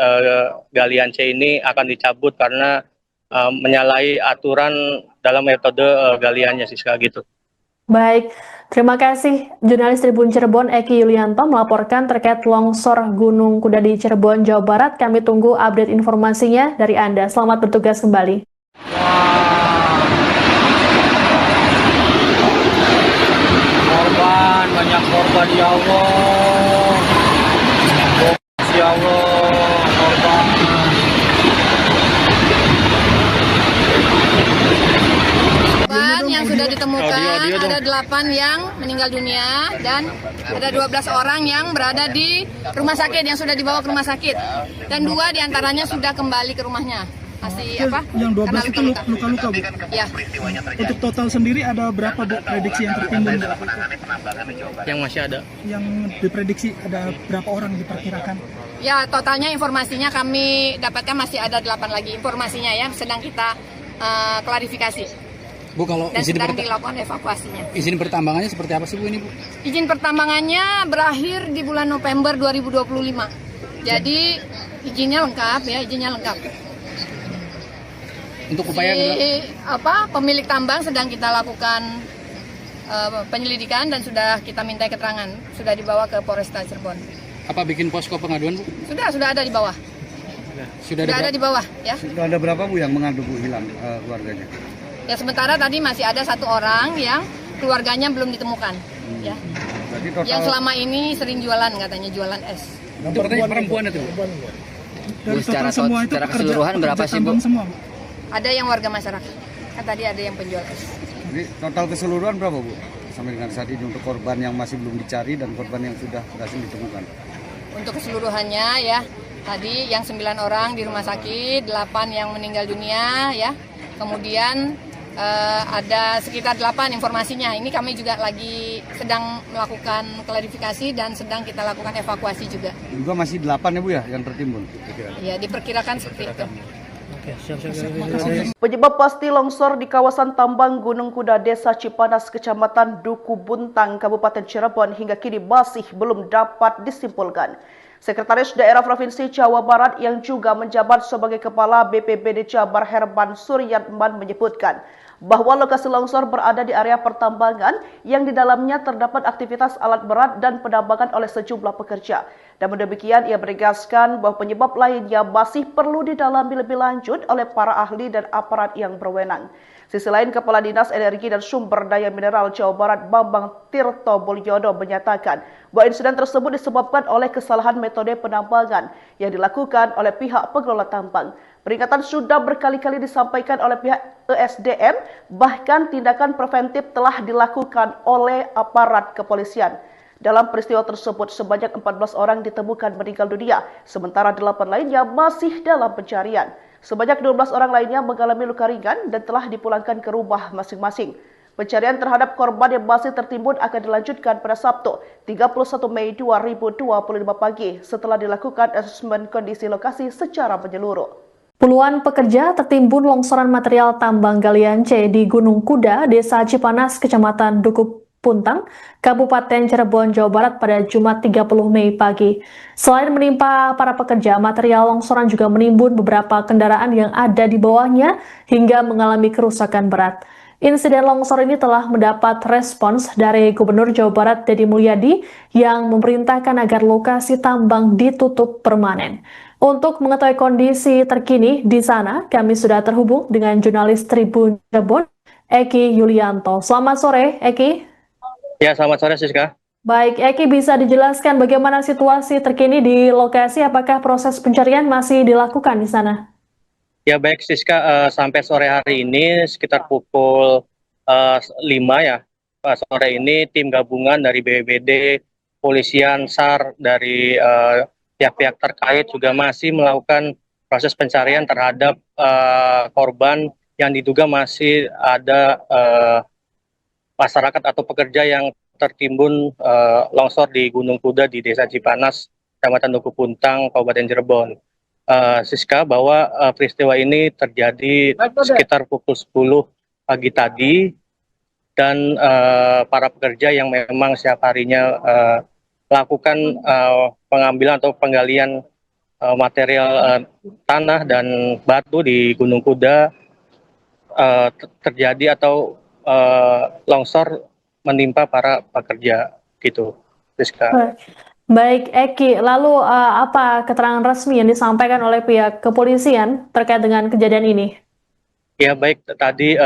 galian C ini akan dicabut karena menyalahi aturan dalam metode galiannya, Siska, gitu. Baik, terima kasih jurnalis Tribun Cirebon Eki Yulianto melaporkan terkait longsor Gunung Kuda di Cirebon, Jawa Barat. Kami tunggu update informasinya dari Anda. Selamat bertugas kembali. Korban, banyak korban, ya Allah. Ya Allah, korban. Yang sudah ditemukan ada 8 yang meninggal dunia dan ada 12 orang yang berada di rumah sakit, yang sudah dibawa ke rumah sakit, dan 2 diantaranya sudah kembali ke rumahnya. Masih Yang 12 itu luka-luka, Bu? Ya. Untuk total sendiri ada berapa, Bu, prediksi yang tertimbun? Yang masih ada? Yang diprediksi ada berapa orang diperkirakan? Ya, totalnya informasinya kami dapatkan masih ada 8 lagi informasinya ya, sedang kita klarifikasi. Bu, kalau Dan sedang dilakukan evakuasinya. izin pertambangannya seperti apa sih, Bu, ini, Bu? Izin pertambangannya berakhir di bulan November 2025. Jadi izinnya lengkap ya, izinnya lengkap. Untuk upaya Pemilik tambang sedang kita lakukan penyelidikan dan sudah kita minta keterangan, sudah dibawa ke Polresta Cirebon. apa bikin posko pengaduan, Bu? Sudah ada di bawah. Sudah ada di bawah ya. Sudah ada berapa, Bu, yang mengadu, Bu, hilang keluarganya? Ya sementara tadi masih ada 1 orang yang keluarganya belum ditemukan. Ya. Berarti total... Yang selama ini sering jualan, katanya jualan es. Itu perempuan itu, Bu? Dari secara total semua itu keseluruhan berapa sih, Bu? tambang semua, Bu? Ada yang warga masyarakat. Kan tadi ada yang penjual es. Jadi total keseluruhan berapa, Bu? Sampai dengan saat ini untuk korban yang masih belum dicari dan korban yang sudah berhasil ditemukan. Untuk keseluruhannya ya, tadi yang 9 orang di rumah sakit, 8 yang meninggal dunia ya. Kemudian ada sekitar 8 informasinya. Ini kami juga lagi sedang melakukan klarifikasi dan sedang kita lakukan evakuasi juga. Juga masih 8 ya, Bu, ya, yang tertimbun? Ya, diperkirakan seperti itu. Penyebab pasti longsor di kawasan tambang Gunung Kuda Desa Cipanas, Kecamatan Duku Buntang, Kabupaten Cirebon hingga kini masih belum dapat disimpulkan. Sekretaris Daerah Provinsi Jawa Barat yang juga menjabat sebagai Kepala BPBD Jabar Herman Suryatman menyebutkan bahwa lokasi longsor berada di area pertambangan yang di dalamnya terdapat aktivitas alat berat dan penambangan oleh sejumlah pekerja. Dan demikian ia menegaskan bahwa penyebab lainnya masih perlu didalami lebih lanjut oleh para ahli dan aparat yang berwenang. Sisi lain, Kepala Dinas Energi dan Sumber Daya Mineral Jawa Barat Bambang Tirto Mulyono menyatakan bahwa insiden tersebut disebabkan oleh kesalahan metode penambangan yang dilakukan oleh pihak pengelola tambang. Peringatan sudah berkali-kali disampaikan oleh pihak ESDM, bahkan tindakan preventif telah dilakukan oleh aparat kepolisian. Dalam peristiwa tersebut, sebanyak 14 orang ditemukan meninggal dunia, sementara 8 lainnya masih dalam pencarian. Sebanyak 12 orang lainnya mengalami luka ringan dan telah dipulangkan ke rumah masing-masing. Pencarian terhadap korban yang masih tertimbun akan dilanjutkan pada Sabtu, 31 Mei 2025 pagi setelah dilakukan asesmen kondisi lokasi secara menyeluruh. Puluhan pekerja tertimbun longsoran material tambang galian C di Gunung Kuda, Desa Cipanas, Kecamatan Duku Puntang, Kabupaten Cirebon, Jawa Barat pada Jumat 30 Mei pagi. Selain menimpa para pekerja, material longsoran juga menimbun beberapa kendaraan yang ada di bawahnya hingga mengalami kerusakan berat. Insiden longsor ini telah mendapat respons dari Gubernur Jawa Barat Deddy Mulyadi yang memerintahkan agar lokasi tambang ditutup permanen. Untuk mengetahui kondisi terkini di sana, kami sudah terhubung dengan jurnalis Tribun Cirebon, Eki Yulianto. Selamat sore, Eki. Ya, selamat sore, Siska. Baik, Eki, bisa dijelaskan bagaimana situasi terkini di lokasi? Apakah proses pencarian masih dilakukan di sana? Ya, baik, Siska. Sampai sore hari ini sekitar pukul 5 ya, sore ini tim gabungan dari BPBD, Polisian, SAR, dari pihak-pihak terkait juga masih melakukan proses pencarian terhadap korban yang diduga masih ada masyarakat atau pekerja yang tertimbun longsor di Gunung Kuda di Desa Cipanas, Kecamatan Duku Puntang, Kabupaten Cirebon. Siska, bahwa peristiwa ini terjadi sekitar pukul 10 pagi tadi, dan para pekerja yang memang setiap harinya melakukan pengambilan atau penggalian material tanah dan batu di Gunung Kuda terjadi atau longsor menimpa para pekerja gitu, Rizka. Baik, Eki, lalu apa keterangan resmi yang disampaikan oleh pihak kepolisian terkait dengan kejadian ini? Ya, baik, tadi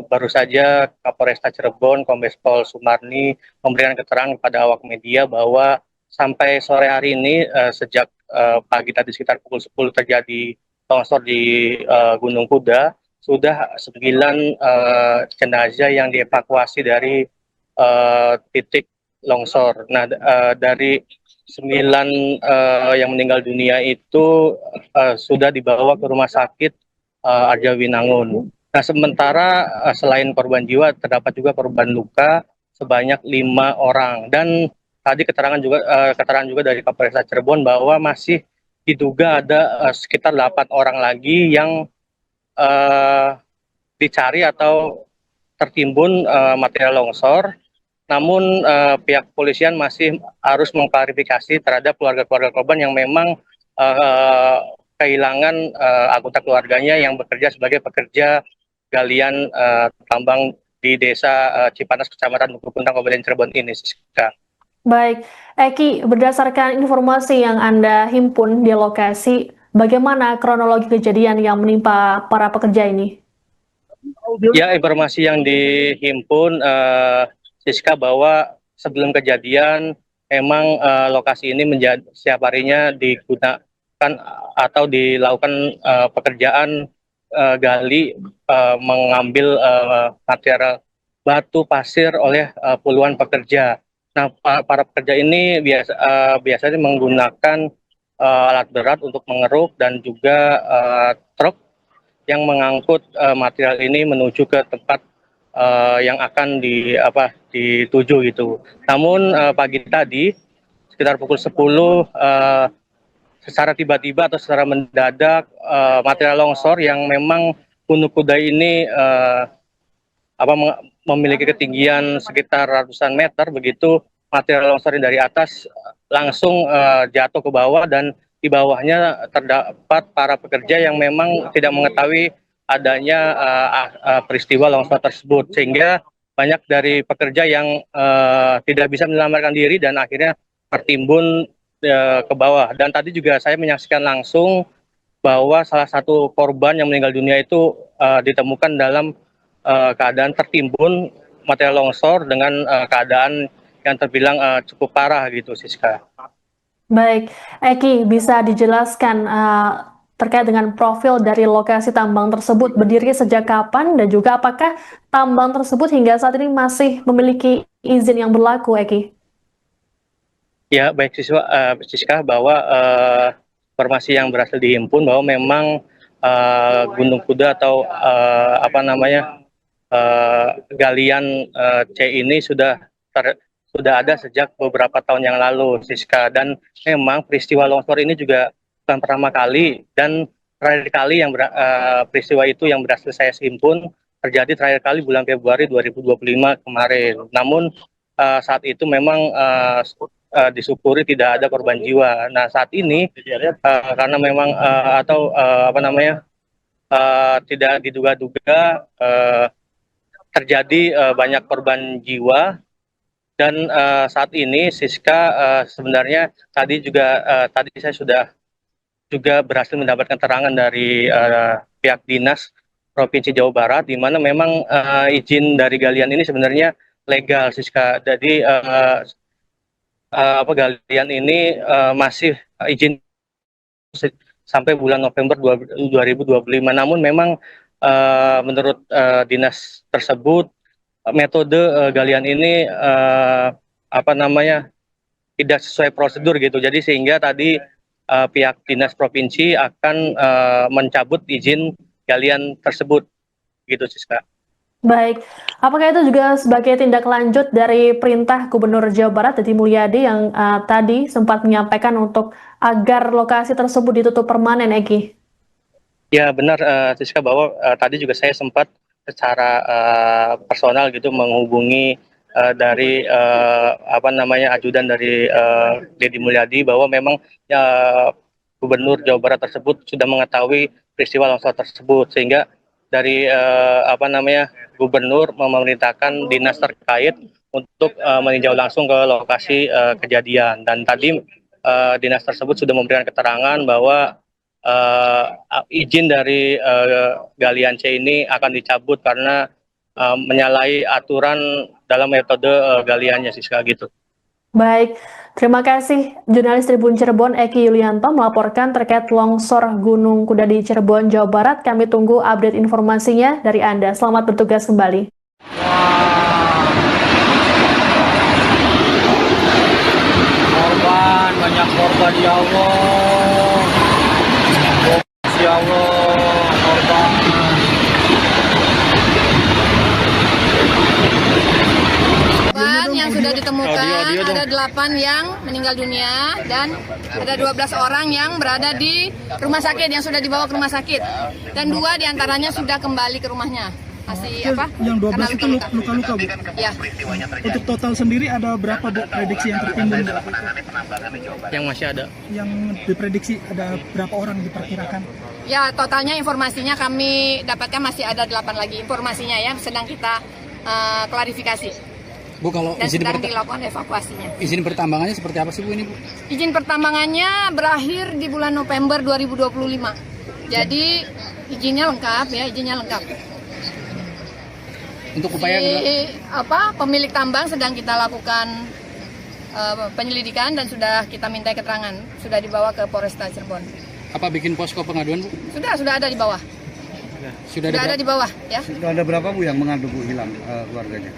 baru saja Kapolresta Cirebon, Kombes Pol Sumarni memberikan keterangan kepada awak media bahwa sampai sore hari ini sejak pagi tadi sekitar pukul 10 terjadi longsor di Gunung Kuda, sudah 9 jenazah yang dievakuasi dari titik longsor. Nah, dari 9 yang meninggal dunia itu sudah dibawa ke rumah sakit Arjawinangun. Nah, sementara selain korban jiwa terdapat juga korban luka sebanyak 5 orang, dan tadi keterangan juga dari Kapolresta Cirebon bahwa masih diduga ada sekitar 8 orang lagi yang dicari atau tertimbun material longsor. Namun pihak kepolisian masih harus mengklarifikasi terhadap keluarga-keluarga korban yang memang kehilangan anggota keluarganya yang bekerja sebagai pekerja galian tambang di Desa Cipanas, Kecamatan Duku Puntang, Kabupaten Cirebon ini, Siska. Baik, Eki, berdasarkan informasi yang Anda himpun di lokasi, bagaimana kronologi kejadian yang menimpa para pekerja ini? Ya, informasi yang dihimpun, Siska, bahwa sebelum kejadian memang lokasi ini menjadi setiap harinya digunakan atau dilakukan pekerjaan gali mengambil material batu pasir oleh puluhan pekerja. Nah, para pekerja ini biasanya menggunakan alat berat untuk mengeruk dan juga truk yang mengangkut material ini menuju ke tempat yang akan dituju gitu. Namun pagi tadi sekitar pukul 10 secara tiba-tiba atau secara mendadak material longsor yang memang Gunung Kuda ini memiliki ketinggian sekitar ratusan meter, begitu material longsor dari atas langsung jatuh ke bawah, dan di bawahnya terdapat para pekerja yang memang tidak mengetahui adanya peristiwa longsor tersebut, sehingga banyak dari pekerja yang tidak bisa menyelamatkan diri dan akhirnya tertimbun ke bawah. Dan tadi juga saya menyaksikan langsung bahwa salah satu korban yang meninggal dunia itu ditemukan dalam keadaan tertimbun material longsor dengan keadaan yang terbilang cukup parah gitu, Siska. Baik, Eki, bisa dijelaskan terkait dengan profil dari lokasi tambang tersebut, berdiri sejak kapan dan juga apakah tambang tersebut hingga saat ini masih memiliki izin yang berlaku, Eki? Ya, baik, Siska, bahwa informasi yang berhasil dihimpun bahwa memang Gunung Kuda atau galian C ini sudah ada sejak beberapa tahun yang lalu, Siska, dan memang peristiwa longsor ini juga bukan pertama kali, dan terakhir kali yang peristiwa itu yang berhasil saya himpun terjadi terakhir kali bulan Februari 2025 kemarin. Namun saat itu memang disyukuri tidak ada korban jiwa. Nah, saat ini karena memang tidak diduga-duga terjadi banyak korban jiwa. Dan saat ini Siska sebenarnya tadi saya sudah juga berhasil mendapatkan keterangan dari pihak dinas Provinsi Jawa Barat, di mana memang izin dari galian ini sebenarnya legal, Siska. Jadi galian ini masih izin sampai bulan November 2025. Namun memang menurut dinas tersebut metode galian ini tidak sesuai prosedur gitu. Jadi sehingga tadi pihak dinas provinsi akan mencabut izin galian tersebut gitu, Siska. Baik, apakah itu juga sebagai tindak lanjut dari perintah Gubernur Jawa Barat Deddy Mulyadi yang tadi sempat menyampaikan untuk agar lokasi tersebut ditutup permanen, Egi? Ya benar, Siska, bahwa tadi juga saya sempat secara personal gitu menghubungi dari ajudan dari Deddy Mulyadi, bahwa memang Gubernur Jawa Barat tersebut sudah mengetahui peristiwa longsor tersebut, sehingga dari Gubernur memerintahkan dinas terkait untuk meninjau langsung ke lokasi kejadian. Dan tadi dinas tersebut sudah memberikan keterangan bahwa izin dari galian C ini akan dicabut karena menyalahi aturan dalam metode galiannya, Siska, gitu. Baik, terima kasih jurnalis Tribun Cirebon Eki Yulianto melaporkan terkait longsor Gunung Kuda di Cirebon, Jawa Barat. Kami tunggu update informasinya dari Anda. Selamat bertugas kembali. Korban, banyak korban, ya Allah. Ya Allah, korban. Yang sudah ditemukan ada 8 yang meninggal dunia dan ada 12 orang yang berada di rumah sakit, yang sudah dibawa ke rumah sakit, dan 2 diantaranya sudah kembali ke rumahnya. Yang 12 itu luka-luka, Bu? Ya. Untuk total sendiri ada berapa, Bu, prediksi yang tertimbun? Yang masih ada? Yang diprediksi ada berapa orang diperkirakan? Ya, totalnya informasinya kami dapatkan masih ada 8 lagi informasinya, ya, sedang kita klarifikasi. Bu, kalau Dan sedang dilakukan evakuasinya. izin pertambangannya seperti apa sih, Bu, ini, Bu? Izin pertambangannya berakhir di bulan November 2025. Jadi izinnya lengkap, ya, izinnya lengkap. Untuk upaya pemilik tambang sedang kita lakukan penyelidikan dan sudah kita minta keterangan, sudah dibawa ke Polresta Cirebon. apa bikin posko pengaduan, Bu? Sudah ada di bawah. Sudah ada di bawah, ya. Sudah ada berapa, Bu, yang mengadu, Bu, hilang keluarganya?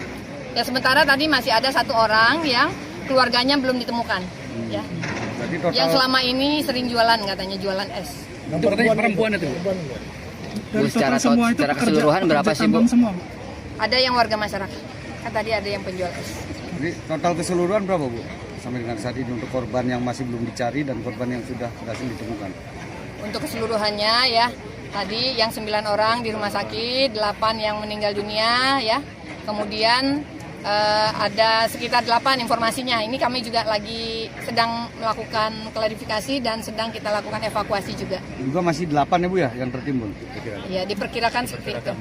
Ya, sementara tadi masih ada 1 orang yang keluarganya belum ditemukan, ya. Berarti total... Yang selama ini sering jualan, katanya jualan es. Itu katanya perempuan itu, Bu? Dari total semua itu secara keseluruhan berapa sih, Bu? Semua, Bu? Ada yang warga masyarakat, kan tadi ada yang penjual es. Jadi total keseluruhan berapa, Bu, sampai dengan saat ini untuk korban yang masih belum dicari dan korban yang sudah berhasil ditemukan? Untuk keseluruhannya, ya, tadi yang 9 orang di rumah sakit, 8 yang meninggal dunia, ya. Kemudian ada sekitar 8 informasinya. Ini kami juga lagi sedang melakukan klarifikasi dan sedang kita lakukan evakuasi juga. Juga masih 8 ya, Bu, ya, yang tertimbun? Ya, diperkirakan seperti itu.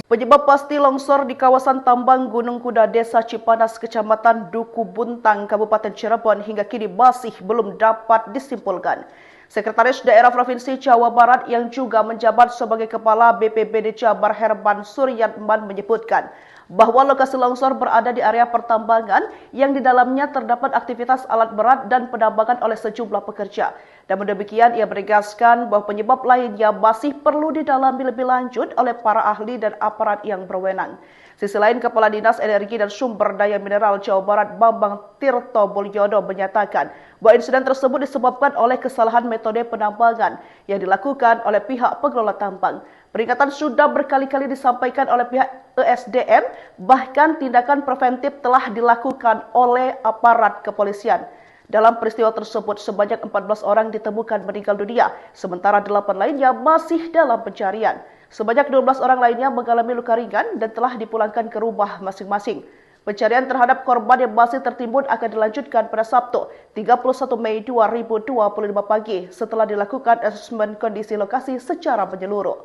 Penyebab pasti longsor di kawasan tambang Gunung Kuda Desa Cipanas, Kecamatan Duku Buntang, Kabupaten Cirebon hingga kini masih belum dapat disimpulkan. Sekretaris Daerah Provinsi Jawa Barat yang juga menjabat sebagai Kepala BPBD Jabar Herman Suryatman menyebutkan bahwa lokasi longsor berada di area pertambangan yang di dalamnya terdapat aktivitas alat berat dan penambangan oleh sejumlah pekerja. Dan demikian ia menegaskan bahwa penyebab lainnya masih perlu didalami lebih lanjut oleh para ahli dan aparat yang berwenang. Sisi lain, Kepala Dinas Energi dan Sumber Daya Mineral Jawa Barat Bambang Tirto Mulyono menyatakan bahwa insiden tersebut disebabkan oleh kesalahan metode penambangan yang dilakukan oleh pihak pengelola tambang. Peringatan sudah berkali-kali disampaikan oleh pihak ESDM, bahkan tindakan preventif telah dilakukan oleh aparat kepolisian. Dalam peristiwa tersebut, sebanyak 14 orang ditemukan meninggal dunia, sementara 8 lainnya masih dalam pencarian. Sebanyak 12 orang lainnya mengalami luka ringan dan telah dipulangkan ke rumah masing-masing. Pencarian terhadap korban yang masih tertimbun akan dilanjutkan pada Sabtu, 31 Mei 2025 pagi setelah dilakukan asesmen kondisi lokasi secara menyeluruh.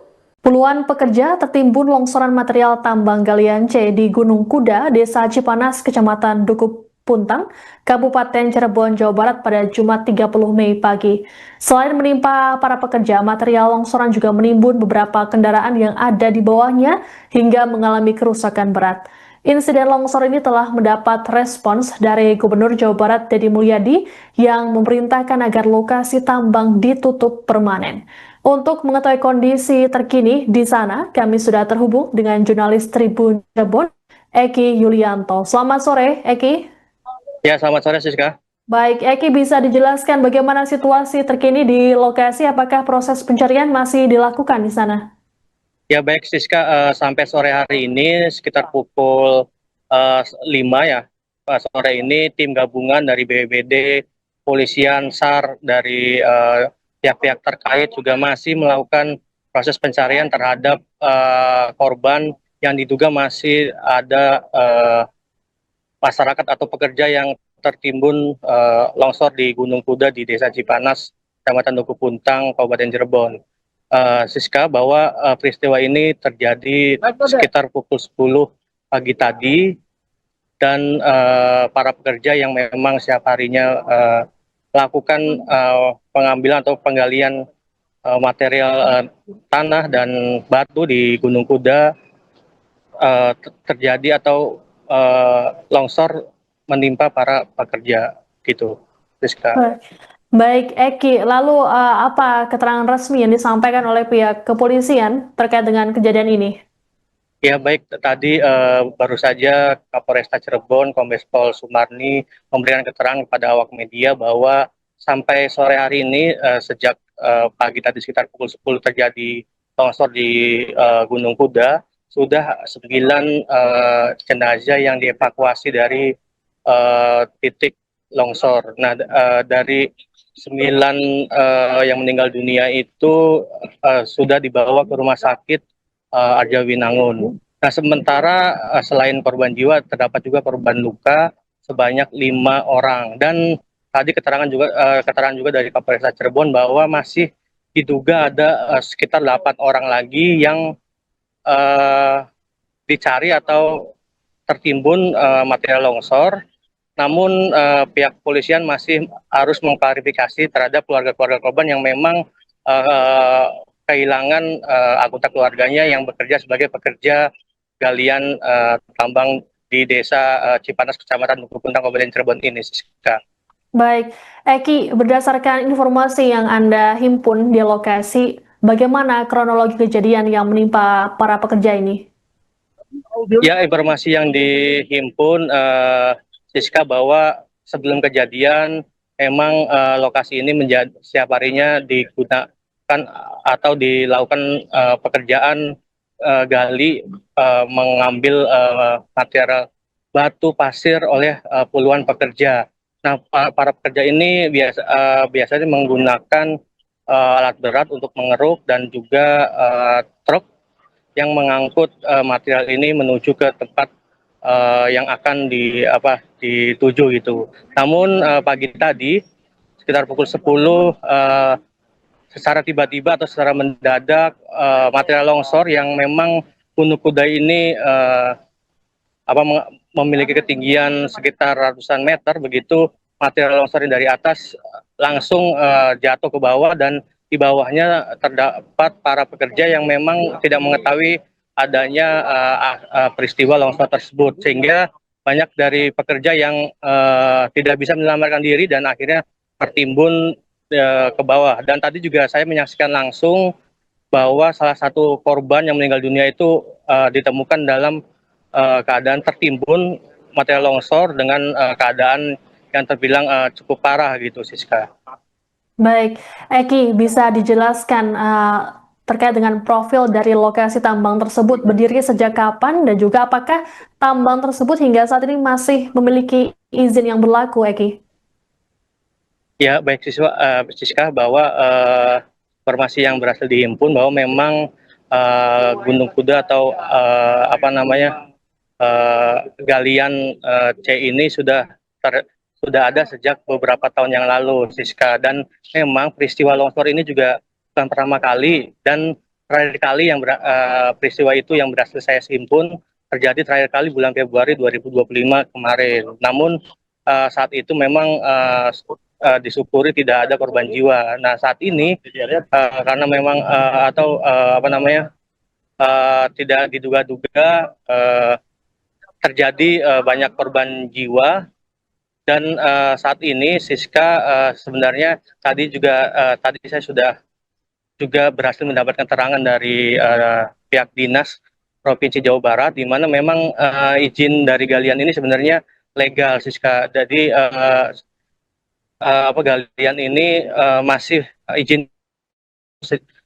Puluhan pekerja tertimbun longsoran material tambang galian C di Gunung Kuda, Desa Cipanas, Kecamatan Dukuh Puntang, Kabupaten Cirebon, Jawa Barat pada Jumat 30 Mei pagi. Selain menimpa para pekerja, material longsoran juga menimbun beberapa kendaraan yang ada di bawahnya hingga mengalami kerusakan berat. Insiden longsor ini telah mendapat respons dari Gubernur Jawa Barat Deddy Mulyadi yang memerintahkan agar lokasi tambang ditutup permanen. Untuk mengetahui kondisi terkini di sana, kami sudah terhubung dengan jurnalis Tribun Cirebon, Eki Yulianto. Selamat sore, Eki. Ya, selamat sore, Siska. Baik, Eki, bisa dijelaskan bagaimana situasi terkini di lokasi? Apakah proses pencarian masih dilakukan di sana? Ya, baik, Siska. Sampai sore hari ini sekitar pukul 5 ya, sore ini tim gabungan dari BPBD, Polisian, SAR, dari pihak-pihak terkait juga masih melakukan proses pencarian terhadap korban yang diduga masih ada masyarakat atau pekerja yang tertimbun longsor di Gunung Kuda di Desa Cipanas, Kecamatan Dukuh Puntang, Kabupaten Cirebon. Siska, bahwa peristiwa ini terjadi sekitar pukul 10 pagi tadi, dan para pekerja yang memang setiap harinya melakukan pengambilan atau penggalian material tanah dan batu di Gunung Kuda terjadi atau longsor menimpa para pekerja gitu, Rizka. Baik, Eki, lalu apa keterangan resmi yang disampaikan oleh pihak kepolisian terkait dengan kejadian ini? Ya, baik, tadi baru saja Kapolresta Cirebon, Kombes Pol Sumarni memberikan keterangan kepada awak media bahwa sampai sore hari ini sejak pagi tadi sekitar pukul 10 terjadi longsor di Gunung Kuda, sudah 9 jenazah yang dievakuasi dari titik longsor. Nah, dari 9 yang meninggal dunia itu sudah dibawa ke rumah sakit Arjawinangun. Nah, sementara selain korban jiwa terdapat juga korban luka sebanyak 5 orang, dan tadi keterangan juga dari Kapolresta Cirebon bahwa masih diduga ada sekitar 8 orang lagi yang dicari atau tertimbun material longsor. Namun pihak kepolisian masih harus mengklarifikasi terhadap keluarga-keluarga korban yang memang kehilangan anggota keluarganya yang bekerja sebagai pekerja galian tambang di Desa Cipanas, Kecamatan Dukuh Puntang, Kabupaten Cirebon ini, Siska. Baik, Eki, berdasarkan informasi yang Anda himpun di lokasi, bagaimana kronologi kejadian yang menimpa para pekerja ini? Ya, informasi yang dihimpun, Siska, bahwa sebelum kejadian memang lokasi ini menjadi setiap harinya digunakan atau dilakukan pekerjaan gali mengambil material batu pasir oleh puluhan pekerja. Nah, para pekerja ini biasanya menggunakan alat berat untuk mengeruk dan juga truk yang mengangkut material ini menuju ke tempat yang akan dituju gitu. Namun pagi tadi sekitar pukul 10 secara tiba-tiba atau secara mendadak material longsor yang memang Gunung Kuda ini memiliki ketinggian sekitar ratusan meter, begitu material longsor dari atas langsung jatuh ke bawah, dan di bawahnya terdapat para pekerja yang memang tidak mengetahui adanya peristiwa longsor tersebut, sehingga banyak dari pekerja yang tidak bisa menyelamatkan diri dan akhirnya tertimbun ke bawah. Dan tadi juga saya menyaksikan langsung bahwa salah satu korban yang meninggal dunia itu ditemukan dalam keadaan tertimbun material longsor dengan keadaan yang terbilang cukup parah gitu, Siska. Baik, Eki, bisa dijelaskan terkait dengan profil dari lokasi tambang tersebut, berdiri sejak kapan dan juga apakah tambang tersebut hingga saat ini masih memiliki izin yang berlaku, Eki? Ya, baik, Siska, bahwa informasi yang berhasil dihimpun bahwa memang Gunung Kuda atau galian C ini sudah ada sejak beberapa tahun yang lalu, Siska. Dan memang peristiwa longsor ini juga bukan pertama kali dan terakhir kali peristiwa itu yang berhasil saya himpun terjadi terakhir kali bulan Februari 2025 kemarin. Namun saat itu memang disyukuri tidak ada korban jiwa. Nah saat ini karena memang tidak diduga-duga terjadi banyak korban jiwa. Dan saat ini Siska sebenarnya tadi saya sudah juga berhasil mendapatkan keterangan dari pihak dinas Provinsi Jawa Barat, di mana memang izin dari galian ini sebenarnya legal, Siska. Jadi galian ini masih izin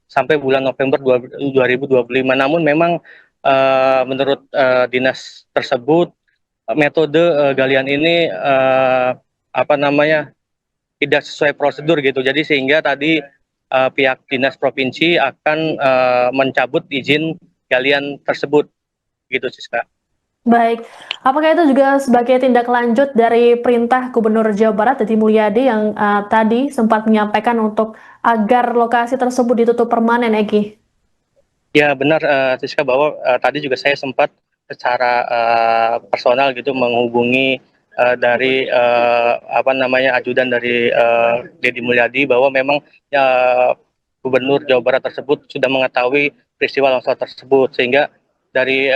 sampai bulan November 2025. Namun memang menurut dinas tersebut metode galian ini tidak sesuai prosedur gitu. Jadi sehingga tadi pihak dinas provinsi akan mencabut izin galian tersebut gitu, Siska. Baik, apakah itu juga sebagai tindak lanjut dari perintah Gubernur Jawa Barat Deddy Mulyadi yang tadi sempat menyampaikan untuk agar lokasi tersebut ditutup permanen, Egi? Ya benar, Siska, bahwa tadi juga saya sempat secara personal gitu menghubungi dari ajudan dari Deddy Mulyadi, bahwa memang Gubernur Jawa Barat tersebut sudah mengetahui peristiwa longsor tersebut, sehingga dari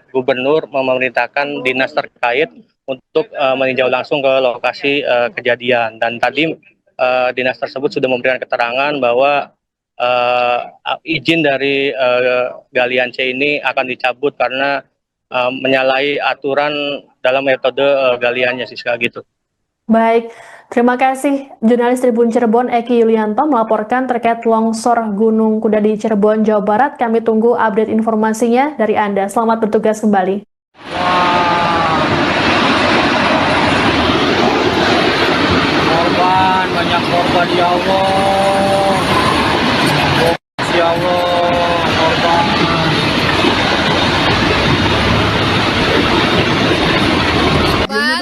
Gubernur memerintahkan dinas terkait untuk meninjau langsung ke lokasi kejadian. Dan tadi dinas tersebut sudah memberikan keterangan bahwa izin dari galian C ini akan dicabut karena menyalahi aturan dalam metode galiannya, Siska, gitu. Baik, terima kasih jurnalis Tribun Cirebon Eki Yulianto melaporkan terkait longsor Gunung Kuda di Cirebon, Jawa Barat. Kami tunggu update informasinya dari Anda. Selamat bertugas kembali. Banyak korban, ya Allah. Ya Allah, korban.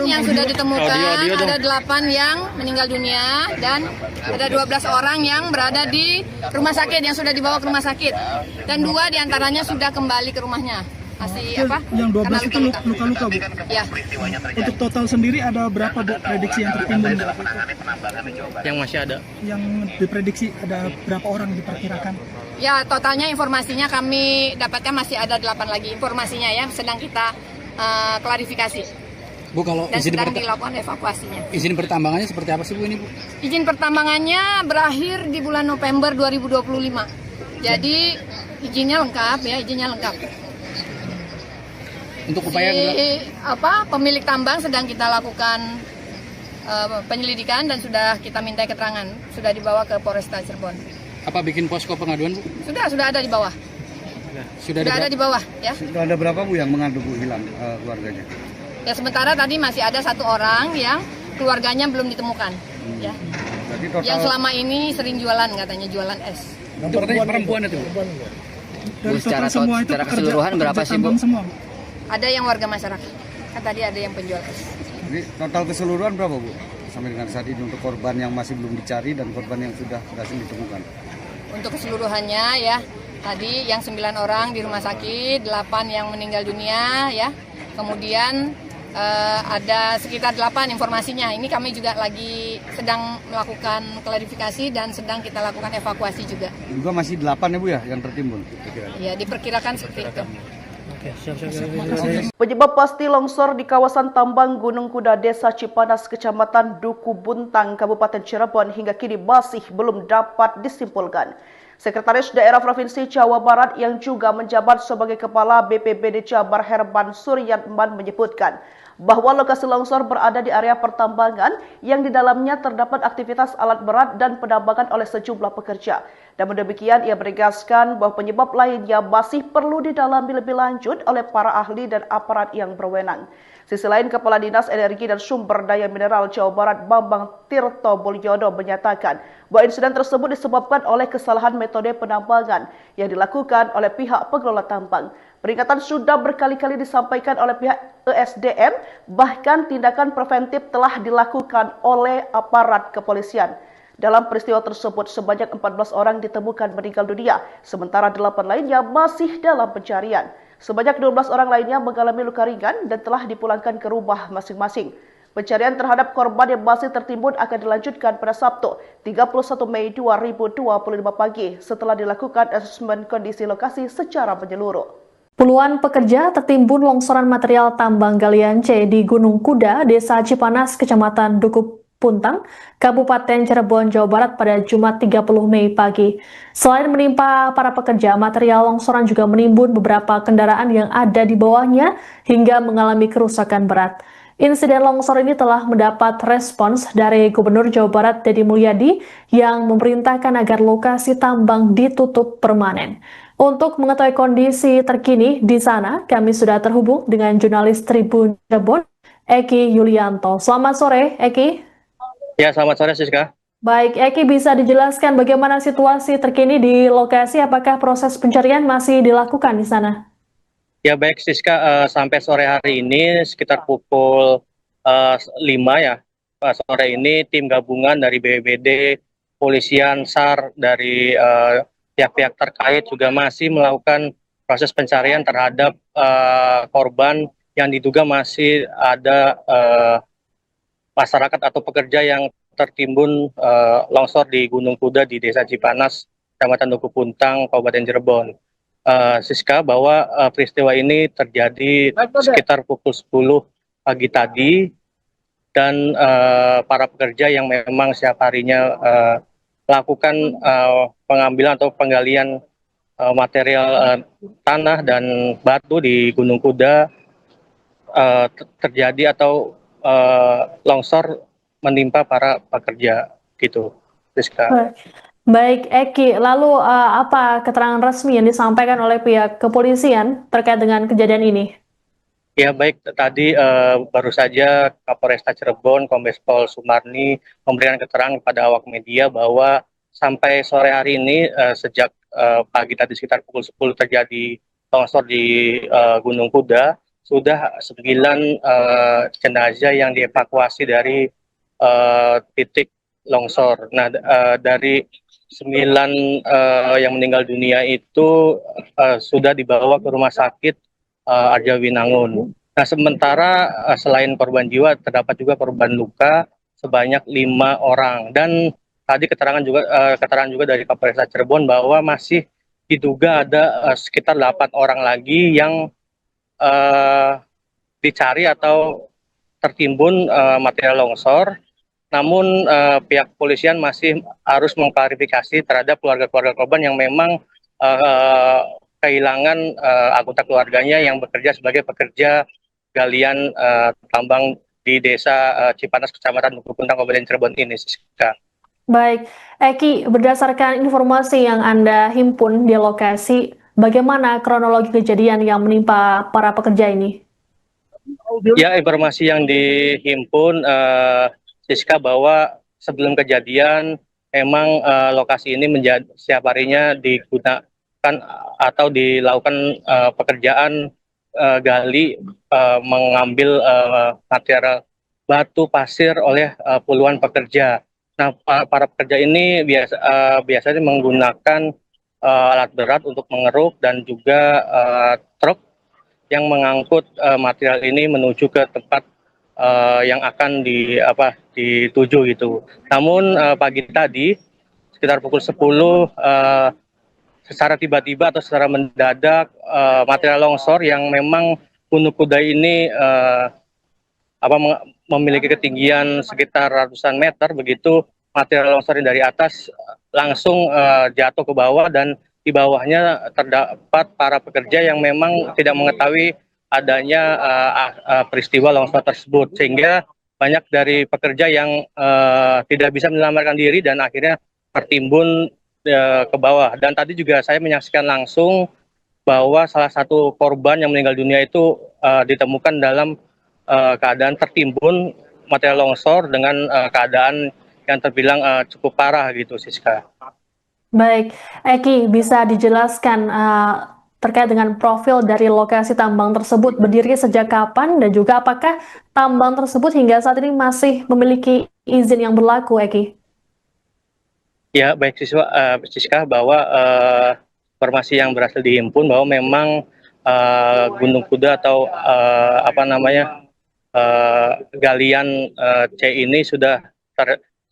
Yang sudah ditemukan ada 8 yang meninggal dunia dan ada 12 orang yang berada di rumah sakit, yang sudah dibawa ke rumah sakit, dan 2 diantaranya sudah kembali ke rumahnya. Yang 12 itu luka-luka, Bu? Ya. Untuk total sendiri ada berapa, Bu, prediksi yang tertimbun? Yang masih ada? Yang diprediksi ada berapa orang diperkirakan? Ya, totalnya informasinya kami dapatkan masih ada 8 lagi informasinya, ya, sedang kita klarifikasi. Bu, kalau Dan sedang dilakukan evakuasinya. izin pertambangannya seperti apa sih, Bu, ini, Bu? Izin pertambangannya berakhir di bulan November 2025. Jadi izinnya lengkap, ya, izinnya lengkap. Untuk upaya pemilik tambang sedang kita lakukan penyelidikan dan sudah kita minta keterangan, sudah dibawa ke Polresta Cirebon. apa bikin posko pengaduan, Bu? Sudah ada di bawah. Sudah ada di bawah, ya. Sudah ada berapa, Bu, yang mengadu, Bu, hilang keluarganya? Ya, sementara tadi masih ada 1 orang yang keluarganya belum ditemukan, ya. Jadi total... Yang selama ini sering jualan, katanya jualan es. Itu perempuan itu, Bu? Dari total semua itu secara keseluruhan berapa sih, Bu? Semua. Ada yang warga masyarakat, kan tadi ada yang penjual es. Jadi total keseluruhan berapa, Bu, sampai dengan saat ini untuk korban yang masih belum dicari dan korban yang sudah berhasil ditemukan? Untuk keseluruhannya, ya, tadi yang 9 orang di rumah sakit, 8 yang meninggal dunia, ya. Kemudian ada sekitar 8 informasinya. Ini kami juga lagi sedang melakukan klarifikasi dan sedang kita lakukan evakuasi juga. Juga masih 8 ya, Bu, ya, yang tertimbun? Ya, diperkirakan seperti itu. Penyebab pasti longsor di kawasan tambang Gunung Kuda Desa Cipanas, Kecamatan Duku Buntang, Kabupaten Cirebon hingga kini masih belum dapat disimpulkan. Sekretaris Daerah Provinsi Jawa Barat yang juga menjabat sebagai Kepala BPBD Jabar Herman Suryatman menyebutkan bahwa lokasi longsor berada di area pertambangan yang di dalamnya terdapat aktivitas alat berat dan penambangan oleh sejumlah pekerja. Dan demikian ia menegaskan bahwa penyebab lainnya masih perlu didalami lebih lanjut oleh para ahli dan aparat yang berwenang. Sisi lain, Kepala Dinas Energi dan Sumber Daya Mineral Jawa Barat Bambang Tirto Mulyono menyatakan bahwa insiden tersebut disebabkan oleh kesalahan metode penambangan yang dilakukan oleh pihak pengelola tambang. Peringatan sudah berkali-kali disampaikan oleh pihak ESDM, bahkan tindakan preventif telah dilakukan oleh aparat kepolisian. Dalam peristiwa tersebut, sebanyak 14 orang ditemukan meninggal dunia, sementara 8 lainnya masih dalam pencarian. Sebanyak 12 orang lainnya mengalami luka ringan dan telah dipulangkan ke rumah masing-masing. Pencarian terhadap korban yang masih tertimbun akan dilanjutkan pada Sabtu, 31 Mei 2025 pagi setelah dilakukan asesmen kondisi lokasi secara menyeluruh. Puluhan pekerja tertimbun longsoran material tambang galian C di Gunung Kuda, Desa Cipanas, Kecamatan Dukuh Puntang, Kabupaten Cirebon, Jawa Barat pada Jumat 30 Mei pagi. Selain menimpa para pekerja, material longsoran juga menimbun beberapa kendaraan yang ada di bawahnya hingga mengalami kerusakan berat. Insiden longsor ini telah mendapat respons dari Gubernur Jawa Barat Deddy Mulyadi yang memerintahkan agar lokasi tambang ditutup permanen. Untuk mengetahui kondisi terkini di sana, kami sudah terhubung dengan jurnalis Tribun Cirebon, Eki Yulianto. Selamat sore, Eki. Ya, selamat sore, Siska. Baik, Eki, bisa dijelaskan bagaimana situasi terkini di lokasi? Apakah proses pencarian masih dilakukan di sana? Ya, baik, Siska. Sampai sore hari ini sekitar pukul 5 ya, sore ini tim gabungan dari BPBD, Polisian, SAR, dari pihak-pihak terkait juga masih melakukan proses pencarian terhadap korban yang diduga masih ada masyarakat atau pekerja yang tertimbun longsor di Gunung Kuda di Desa Cipanas, Kecamatan Dukuh Puntang, Kabupaten Cirebon. Siska, bahwa peristiwa ini terjadi sekitar pukul 10 pagi tadi dan para pekerja yang memang setiap harinya melakukan pengambilan atau penggalian material tanah dan batu di Gunung Kuda terjadi atau longsor menimpa para pekerja gitu, Siska. Baik, Eki, lalu apa keterangan resmi yang disampaikan oleh pihak kepolisian terkait dengan kejadian ini? Ya, baik, tadi baru saja Kapolresta Cirebon, Kombes Pol Sumarni memberikan keterangan kepada awak media bahwa sampai sore hari ini sejak pagi tadi sekitar pukul 10 terjadi longsor di Gunung Kuda, sudah 9 jenazah yang dievakuasi dari titik longsor. Nah, dari 9 yang meninggal dunia itu sudah dibawa ke rumah sakit Arjawinangun. Nah, sementara selain korban jiwa terdapat juga korban luka sebanyak 5 orang. Dan tadi keterangan juga dari Kapolresta Cirebon bahwa masih diduga ada sekitar 8 orang lagi yang dicari atau tertimbun material longsor. Namun pihak kepolisian masih harus mengklarifikasi terhadap keluarga-keluarga korban yang memang kehilangan anggota keluarganya yang bekerja sebagai pekerja galian tambang di Desa Cipanas, Kecamatan Dukuh Puntang, Kabupaten Cirebon ini. Baik, Eki, berdasarkan informasi yang Anda himpun di lokasi, bagaimana kronologi kejadian yang menimpa para pekerja ini? Ya, informasi yang dihimpun, Siska, bahwa sebelum kejadian memang lokasi ini menjadi setiap harinya digunakan atau dilakukan pekerjaan gali mengambil material batu pasir oleh puluhan pekerja. Nah, para pekerja ini biasanya menggunakan alat berat untuk mengeruk dan juga truk yang mengangkut material ini menuju ke tempat yang akan dituju gitu. Namun pagi tadi sekitar pukul 10 secara tiba-tiba atau secara mendadak material longsor yang memang Gunung Kuda ini memiliki ketinggian sekitar ratusan meter, begitu material longsor dari atas langsung jatuh ke bawah dan di bawahnya terdapat para pekerja yang memang tidak mengetahui adanya peristiwa longsor tersebut, sehingga banyak dari pekerja yang tidak bisa menyelamatkan diri dan akhirnya tertimbun ke bawah. Dan tadi juga saya menyaksikan langsung bahwa salah satu korban yang meninggal dunia itu ditemukan dalam keadaan tertimbun material longsor dengan keadaan yang terbilang cukup parah gitu, Siska. Baik, Eki, bisa dijelaskan terkait dengan profil dari lokasi tambang tersebut berdiri sejak kapan dan juga apakah tambang tersebut hingga saat ini masih memiliki izin yang berlaku, Eki? Ya, baik Siska, bahwa informasi yang berhasil dihimpun bahwa memang Gunung Kuda atau galian C ini sudah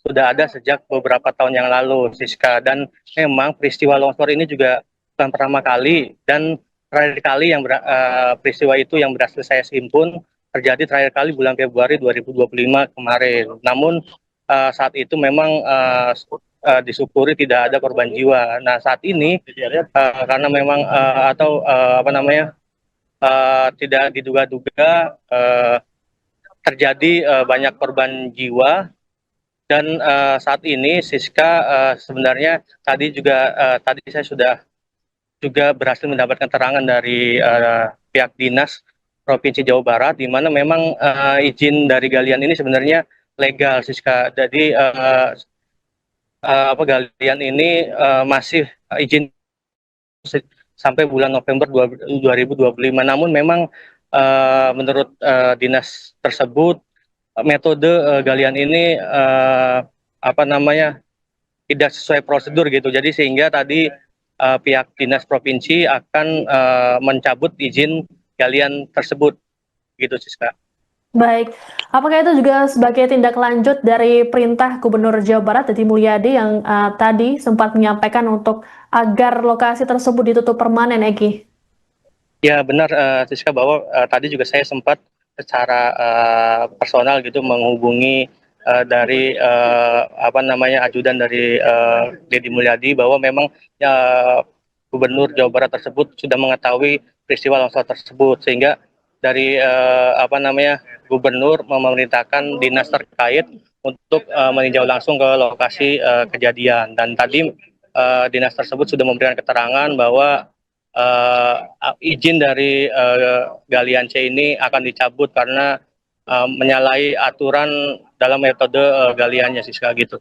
ada sejak beberapa tahun yang lalu, Siska. Dan memang peristiwa longsor ini juga bukan pertama kali, dan terakhir kali yang peristiwa itu yang berhasil saya himpun terjadi terakhir kali bulan Februari 2025 kemarin. Namun saat itu memang disyukuri tidak ada korban jiwa. Nah, saat ini karena memang tidak diduga-duga terjadi banyak korban jiwa. Dan saat ini Siska, sebenarnya tadi saya sudah juga berhasil mendapatkan keterangan dari pihak dinas Provinsi Jawa Barat, di mana memang izin dari galian ini sebenarnya legal, Siska. Jadi galian ini masih izin sampai bulan November 2025. Namun memang menurut dinas tersebut metode galian ini tidak sesuai prosedur gitu. Jadi sehingga tadi pihak dinas provinsi akan mencabut izin galian tersebut gitu, Siska. Baik, apakah itu juga sebagai tindak lanjut dari perintah Gubernur Jawa Barat Deddy Mulyadi yang tadi sempat menyampaikan untuk agar lokasi tersebut ditutup permanen, Egi? Ya benar, Siska, bahwa tadi juga saya sempat secara personal gitu menghubungi dari ajudan dari Deddy Mulyadi, bahwa memang Gubernur Jawa Barat tersebut sudah mengetahui peristiwa longsor tersebut, sehingga dari Gubernur memerintahkan dinas terkait untuk meninjau langsung ke lokasi kejadian. Dan tadi dinas tersebut sudah memberikan keterangan bahwa izin dari galian C ini akan dicabut karena menyalahi aturan dalam metode galiannya, Siska, gitu.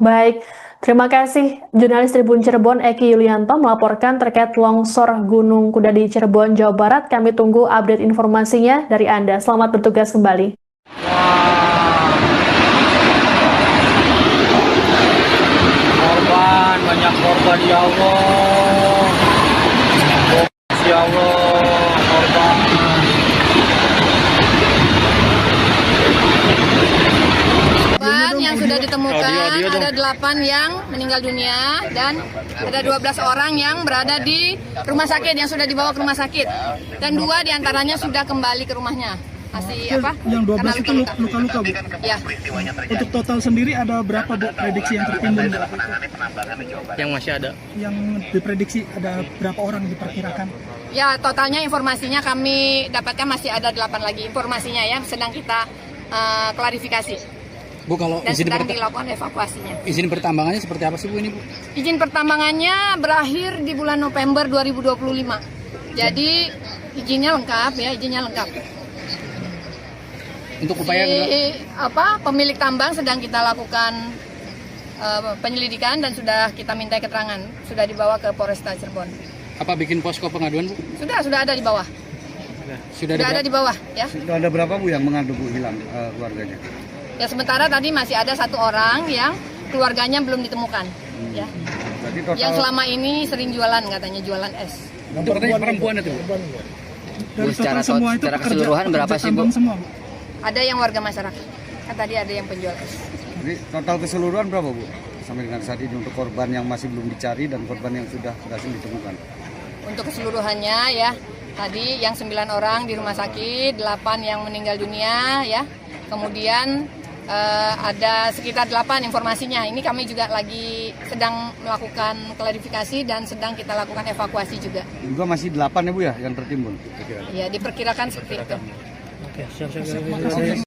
Baik, terima kasih jurnalis Tribun Cirebon Eki Yulianto melaporkan terkait longsor Gunung Kuda di Cirebon, Jawa Barat. Kami tunggu update informasinya dari Anda. Selamat bertugas kembali. Banyak korban, ya Allah. Ya Allah, korban. Yang sudah ditemukan ada 8 yang meninggal dunia dan ada 12 orang yang berada di rumah sakit, yang sudah dibawa ke rumah sakit, dan 2 diantaranya sudah kembali ke rumahnya. Yang 12 itu luka-luka, Bu? Ya. Untuk total sendiri ada berapa, Bu, prediksi yang tertimbun? Yang masih ada? Yang diprediksi ada berapa orang diperkirakan? Ya, totalnya informasinya kami dapatkan masih ada 8 lagi informasinya, ya, sedang kita klarifikasi. Bu, kalau dan sedang dilakukan evakuasinya. Izin pertambangannya seperti apa sih, Bu, ini, Bu? Izin pertambangannya berakhir di bulan November 2025. Jadi izinnya lengkap, ya, izinnya lengkap. Untuk upaya pemilik tambang sedang kita lakukan penyelidikan dan sudah kita minta keterangan, sudah dibawa ke Polresta Cirebon. Apa bikin posko pengaduan, Bu? Sudah ada di bawah. Sudah ada di bawah, ya. Sudah ada berapa, Bu, yang mengadu, Bu, hilang keluarganya? Ya, sementara tadi masih ada 1 orang yang keluarganya belum ditemukan, ya. Berarti total... Yang selama ini sering jualan, katanya jualan es. Untuk perempuan itu, Bu? Dari total semua itu secara keseluruhan berapa sih, Bu? Semua, Bu? Ada yang warga masyarakat, kan tadi ada yang penjual es. Jadi total keseluruhan berapa, Bu, sampai dengan saat ini untuk korban yang masih belum dicari dan korban yang sudah berhasil ditemukan? Untuk keseluruhannya, ya, tadi yang 9 orang di rumah sakit, 8 yang meninggal dunia, ya. Kemudian ada sekitar 8 informasinya. Ini kami juga lagi sedang melakukan klarifikasi dan sedang kita lakukan evakuasi juga. Juga masih 8 ya, Bu, ya, yang tertimbun? Ya, diperkirakan seperti itu.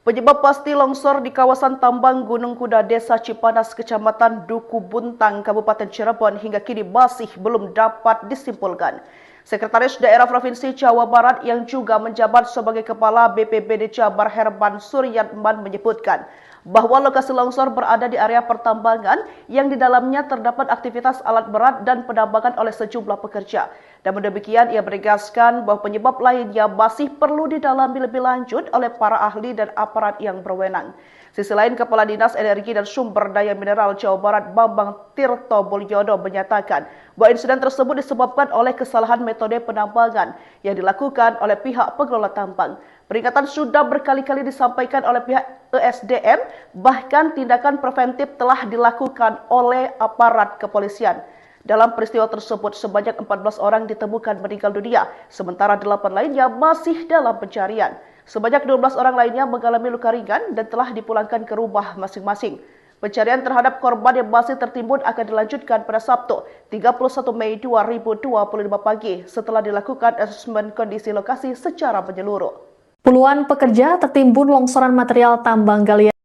Penyebab pasti longsor di kawasan tambang Gunung Kuda Desa Cipanas, Kecamatan Duku Buntang, Kabupaten Cirebon hingga kini masih belum dapat disimpulkan. Sekretaris Daerah Provinsi Jawa Barat yang juga menjabat sebagai Kepala BPBD Jabar Herman Suryatman menyebutkan bahwa lokasi longsor berada di area pertambangan yang di dalamnya terdapat aktivitas alat berat dan penambangan oleh sejumlah pekerja. Namun demikian, ia menegaskan bahwa penyebab lainnya masih perlu didalami lebih lanjut oleh para ahli dan aparat yang berwenang. Sisi lain, Kepala Dinas Energi dan Sumber Daya Mineral Jawa Barat Bambang Tirto Mulyono menyatakan bahwa insiden tersebut disebabkan oleh kesalahan metode penambangan yang dilakukan oleh pihak pengelola tambang. Peringatan sudah berkali-kali disampaikan oleh pihak ESDM, bahkan tindakan preventif telah dilakukan oleh aparat kepolisian. Dalam peristiwa tersebut, sebanyak 14 orang ditemukan meninggal dunia, sementara 8 lainnya masih dalam pencarian. Sebanyak 12 orang lainnya mengalami luka ringan dan telah dipulangkan ke rumah masing-masing. Pencarian terhadap korban yang masih tertimbun akan dilanjutkan pada Sabtu, 31 Mei 2025 pagi setelah dilakukan asesmen kondisi lokasi secara menyeluruh. Puluhan pekerja tertimbun longsoran material tambang galian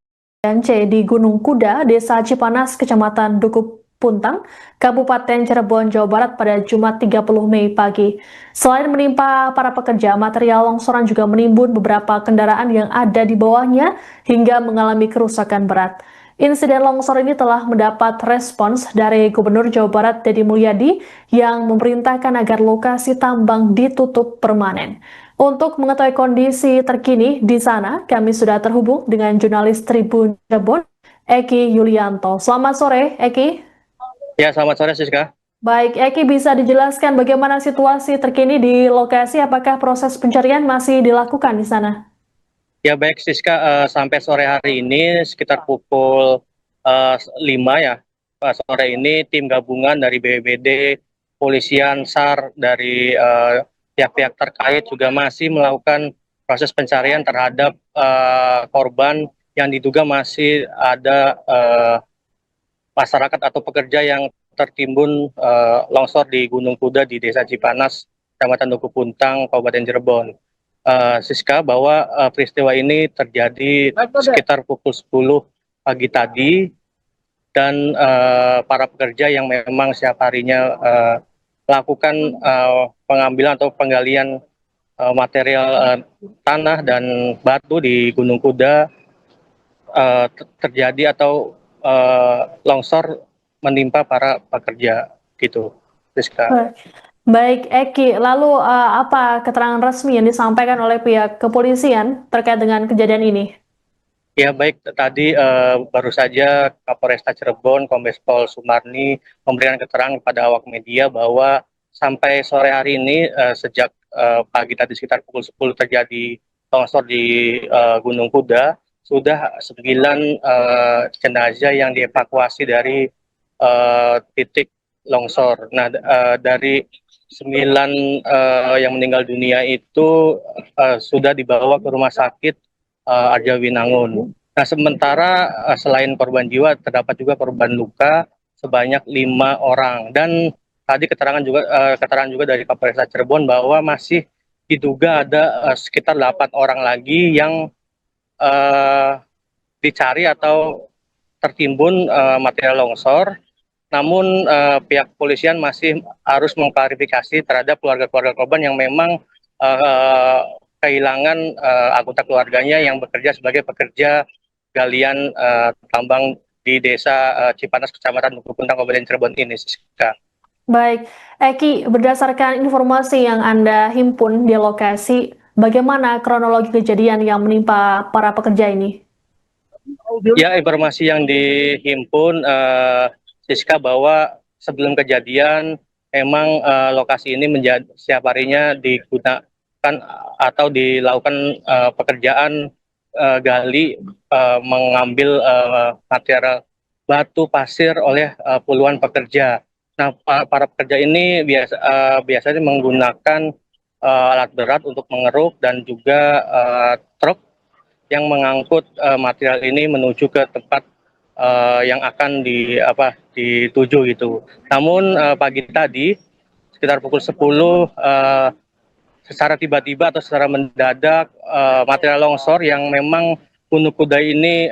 C di Gunung Kuda, Desa Cipanas, Kecamatan Dukuh Puntang, Kabupaten Cirebon, Jawa Barat pada Jumat 30 Mei pagi. Selain menimpa para pekerja, material longsoran juga menimbun beberapa kendaraan yang ada di bawahnya hingga mengalami kerusakan berat. Insiden longsor ini telah mendapat respons dari Gubernur Jawa Barat Deddy Mulyadi yang memerintahkan agar lokasi tambang ditutup permanen. Untuk mengetahui kondisi terkini di sana, kami sudah terhubung dengan jurnalis Tribun Cirebon, Eki Yulianto. Selamat sore, Eki. Ya, selamat sore, Siska. Baik, Eki, bisa dijelaskan bagaimana situasi terkini di lokasi? Apakah proses pencarian masih dilakukan di sana? Ya, baik, Siska. Sampai sore hari ini sekitar pukul 5 ya, sore ini tim gabungan dari BPBD, Polisian, SAR, dari pihak-pihak terkait juga masih melakukan proses pencarian terhadap korban yang diduga masih ada masyarakat atau pekerja yang tertimbun longsor di Gunung Kuda di Desa Cipanas, Kecamatan Dukuh Puntang, Kabupaten Cirebon. Siska, bahwa peristiwa ini terjadi sekitar pukul 10 pagi tadi dan para pekerja yang memang setiap harinya melakukan pengambilan atau penggalian material tanah dan batu di Gunung Kuda terjadi atau longsor menimpa para pekerja gitu, Siska. Baik, Eki, lalu apa keterangan resmi yang disampaikan oleh pihak kepolisian terkait dengan kejadian ini? Ya, baik, tadi baru saja Kapolresta Cirebon, Kombes Pol Sumarni memberikan keterangan kepada awak media bahwa sampai sore hari ini sejak pagi tadi sekitar pukul 10 terjadi longsor di Gunung Kuda, sudah 9 jenazah yang dievakuasi dari titik longsor. Nah, dari 9 yang meninggal dunia itu sudah dibawa ke rumah sakit Arjawinangun. Nah, sementara selain korban jiwa terdapat juga korban luka sebanyak 5 orang. Dan tadi keterangan juga dari Kapolresta Cirebon bahwa masih diduga ada sekitar 8 orang lagi yang dicari atau tertimbun material longsor. Namun pihak kepolisian masih harus mengklarifikasi terhadap keluarga-keluarga korban yang memang kehilangan anggota keluarganya yang bekerja sebagai pekerja galian tambang di Desa Cipanas, Kecamatan Dukuh Puntang, Kabupaten Cirebon ini, Siska. Baik, Eki, berdasarkan informasi yang Anda himpun di lokasi, bagaimana kronologi kejadian yang menimpa para pekerja ini? Ya, informasi yang dihimpun, Siska, bahwa sebelum kejadian memang lokasi ini menjadi setiap harinya digunakan atau dilakukan pekerjaan gali mengambil material batu pasir oleh puluhan pekerja. Nah, para pekerja ini biasanya menggunakan alat berat untuk mengeruk dan juga truk yang mengangkut material ini menuju ke tempat yang akan dituju gitu. Namun pagi tadi sekitar pukul 10 secara tiba-tiba atau secara mendadak material longsor yang memang Gunung Kuda ini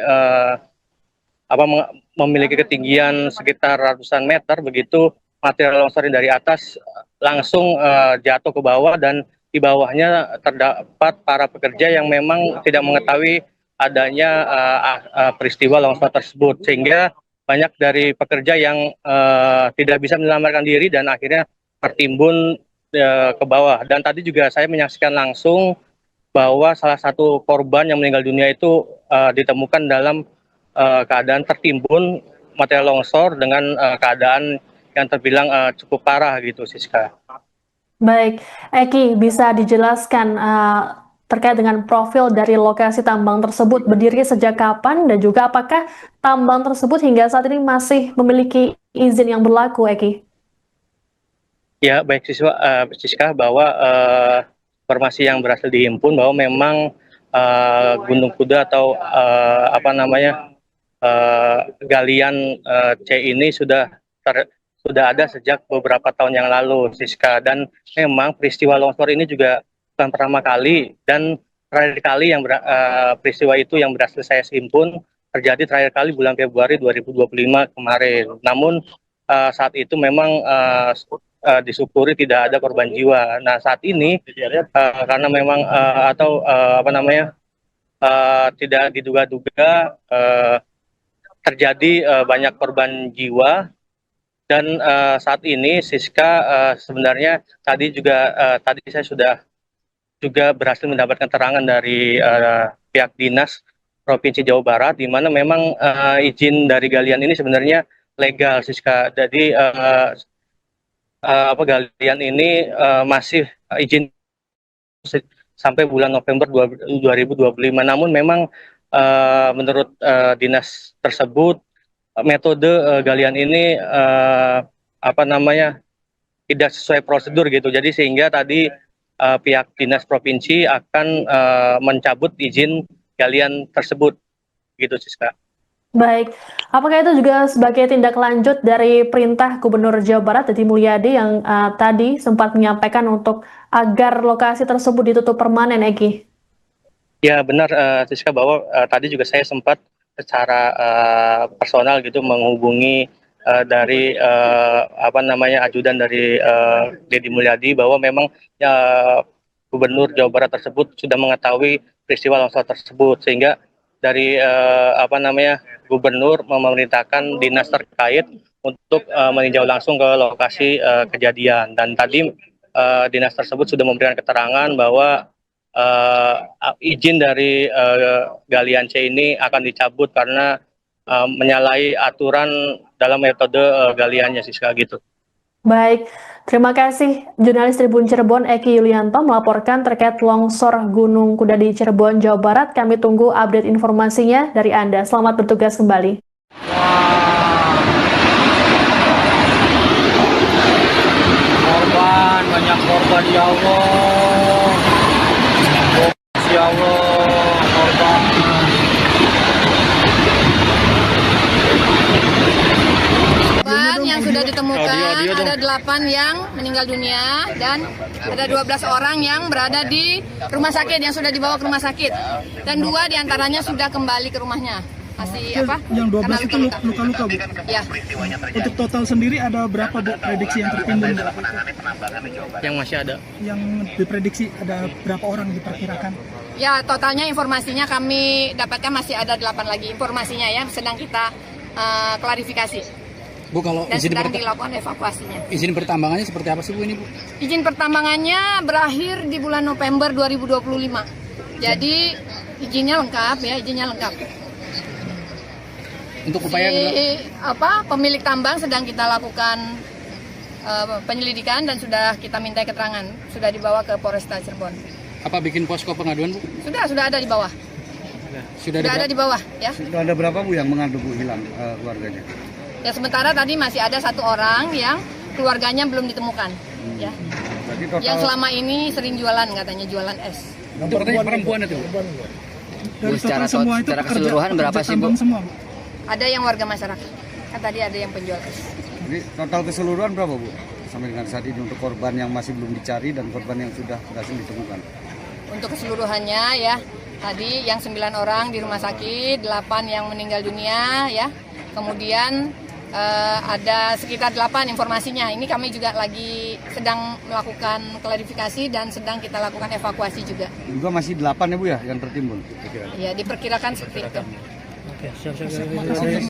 memiliki ketinggian sekitar ratusan meter, begitu material longsor dari atas langsung jatuh ke bawah dan di bawahnya terdapat para pekerja yang memang tidak mengetahui adanya peristiwa longsor tersebut, sehingga banyak dari pekerja yang tidak bisa menyelamatkan diri dan akhirnya tertimbun ke bawah. Dan tadi juga saya menyaksikan langsung bahwa salah satu korban yang meninggal dunia itu ditemukan dalam keadaan tertimbun material longsor dengan keadaan yang terbilang cukup parah gitu, Siska. Baik, Eki, bisa dijelaskan terkait dengan profil dari lokasi tambang tersebut berdiri sejak kapan dan juga apakah tambang tersebut hingga saat ini masih memiliki izin yang berlaku, Eki? Ya, baik Siska, bahwa informasi yang berhasil dihimpun bahwa memang Gunung Kuda atau galian C ini sudah ada sejak beberapa tahun yang lalu, Siska. Dan memang peristiwa longsor ini juga bukan pertama kali, dan terakhir kali yang peristiwa itu yang berhasil saya himpun terjadi terakhir kali bulan Februari 2025 kemarin. Namun saat itu memang disyukuri tidak ada korban jiwa. Nah, saat ini karena memang tidak diduga-duga terjadi banyak korban jiwa, dan saat ini Siska sebenarnya tadi saya sudah juga berhasil mendapatkan keterangan dari pihak dinas Provinsi Jawa Barat, di mana memang izin dari galian ini sebenarnya legal, Siska. Jadi galian ini masih izin sampai bulan November 2025. Namun memang menurut dinas tersebut metode galian ini tidak sesuai prosedur gitu. Jadi sehingga tadi pihak dinas provinsi akan mencabut izin galian tersebut gitu, Siska. Baik, apakah itu juga sebagai tindak lanjut dari perintah Gubernur Jawa Barat Deddy Mulyadi yang tadi sempat menyampaikan untuk agar lokasi tersebut ditutup permanen, Eki? Ya benar, Siska, bahwa tadi juga saya sempat secara personal gitu menghubungi dari ajudan dari Deddy Mulyadi, bahwa memang Gubernur Jawa Barat tersebut sudah mengetahui peristiwa longsor tersebut, sehingga dari Gubernur memerintahkan dinas terkait untuk meninjau langsung ke lokasi kejadian. Dan tadi dinas tersebut sudah memberikan keterangan bahwa izin dari galian C ini akan dicabut karena menyalahi aturan dalam metode galiannya, Siska, gitu. Baik, terima kasih jurnalis Tribun Cirebon Eki Yulianto melaporkan terkait longsor Gunung Kuda di Cirebon, Jawa Barat. Kami tunggu update informasinya dari Anda. Selamat bertugas kembali. Korban, banyak korban, ya Allah. Ya Allah, korban. Yang sudah ditemukan ada 8 yang meninggal dunia dan ada 12 orang yang berada di rumah sakit, yang sudah dibawa ke rumah sakit, dan 2 diantaranya sudah kembali ke rumahnya. Masih Yang 12 itu luka-luka, Bu? Ya. Untuk total sendiri ada berapa, Bu, prediksi yang tertimbun? Yang masih ada? Yang diprediksi ada berapa orang diperkirakan? Ya, totalnya informasinya kami dapatkan masih ada 8 lagi informasinya, ya, sedang kita klarifikasi. Bu, kalau Dan sedang dilakukan evakuasinya. izin pertambangannya seperti apa sih, Bu, ini, Bu? Izin pertambangannya berakhir di bulan November 2025. Jadi izinnya lengkap, ya, izinnya lengkap. Untuk upaya pemilik tambang sedang kita lakukan penyelidikan dan sudah kita minta keterangan, sudah dibawa ke Polresta Cirebon. apa bikin posko pengaduan, Bu? Sudah ada di bawah. Sudah ada di bawah, ya. Sudah ada berapa, Bu, yang mengadu, Bu, hilang keluarganya? Ya, sementara tadi masih ada 1 orang yang keluarganya belum ditemukan, ya. Total... Yang selama ini sering jualan, katanya jualan es. Itu perempuan itu, Bu? Dari total semua itu secara keseluruhan berapa sih, Bu? Semua, Bu? Ada yang warga masyarakat, kan tadi ada yang penjual es. Jadi total keseluruhan berapa, Bu, sampai dengan saat ini untuk korban yang masih belum dicari dan korban yang sudah berhasil ditemukan? Untuk keseluruhannya, ya, tadi yang 9 orang di rumah sakit, 8 yang meninggal dunia, ya. Kemudian ada sekitar 8 informasinya. Ini kami juga lagi sedang melakukan klarifikasi dan sedang kita lakukan evakuasi juga. Juga masih 8 ya, Bu, ya, yang tertimbun? Ya, diperkirakan seperti itu.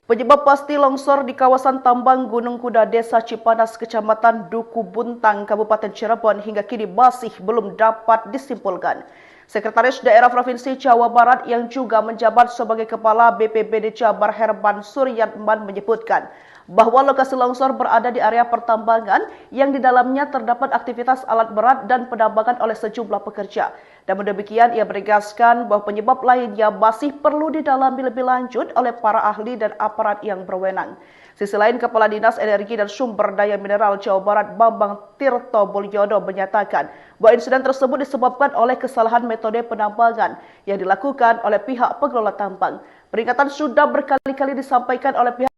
Penyebab pasti longsor di kawasan tambang Gunung Kuda Desa Cipanas, Kecamatan Duku Buntang, Kabupaten Cirebon hingga kini masih belum dapat disimpulkan. Sekretaris Daerah Provinsi Jawa Barat yang juga menjabat sebagai Kepala BPBD Jabar Herman Suryatman menyebutkan bahwa lokasi longsor berada di area pertambangan yang di dalamnya terdapat aktivitas alat berat dan penambangan oleh sejumlah pekerja. Dan demikian ia menegaskan bahwa penyebab lainnya masih perlu didalami lebih lanjut oleh para ahli dan aparat yang berwenang. Sisi lain, Kepala Dinas Energi dan Sumber Daya Mineral Jawa Barat Bambang Tirto Mulyono menyatakan bahwa insiden tersebut disebabkan oleh kesalahan metode penambangan yang dilakukan oleh pihak pengelola tambang. Peringatan sudah berkali-kali disampaikan oleh pihak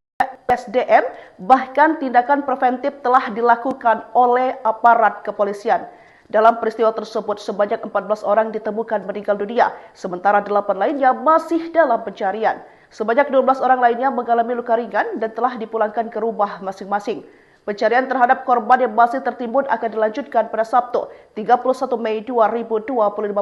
SDM, bahkan tindakan preventif telah dilakukan oleh aparat kepolisian. Dalam peristiwa tersebut, sebanyak 14 orang ditemukan meninggal dunia, sementara 8 lainnya masih dalam pencarian. Sebanyak 12 orang lainnya mengalami luka ringan dan telah dipulangkan ke rumah masing-masing. Pencarian terhadap korban yang masih tertimbun akan dilanjutkan pada Sabtu, 31 Mei 2025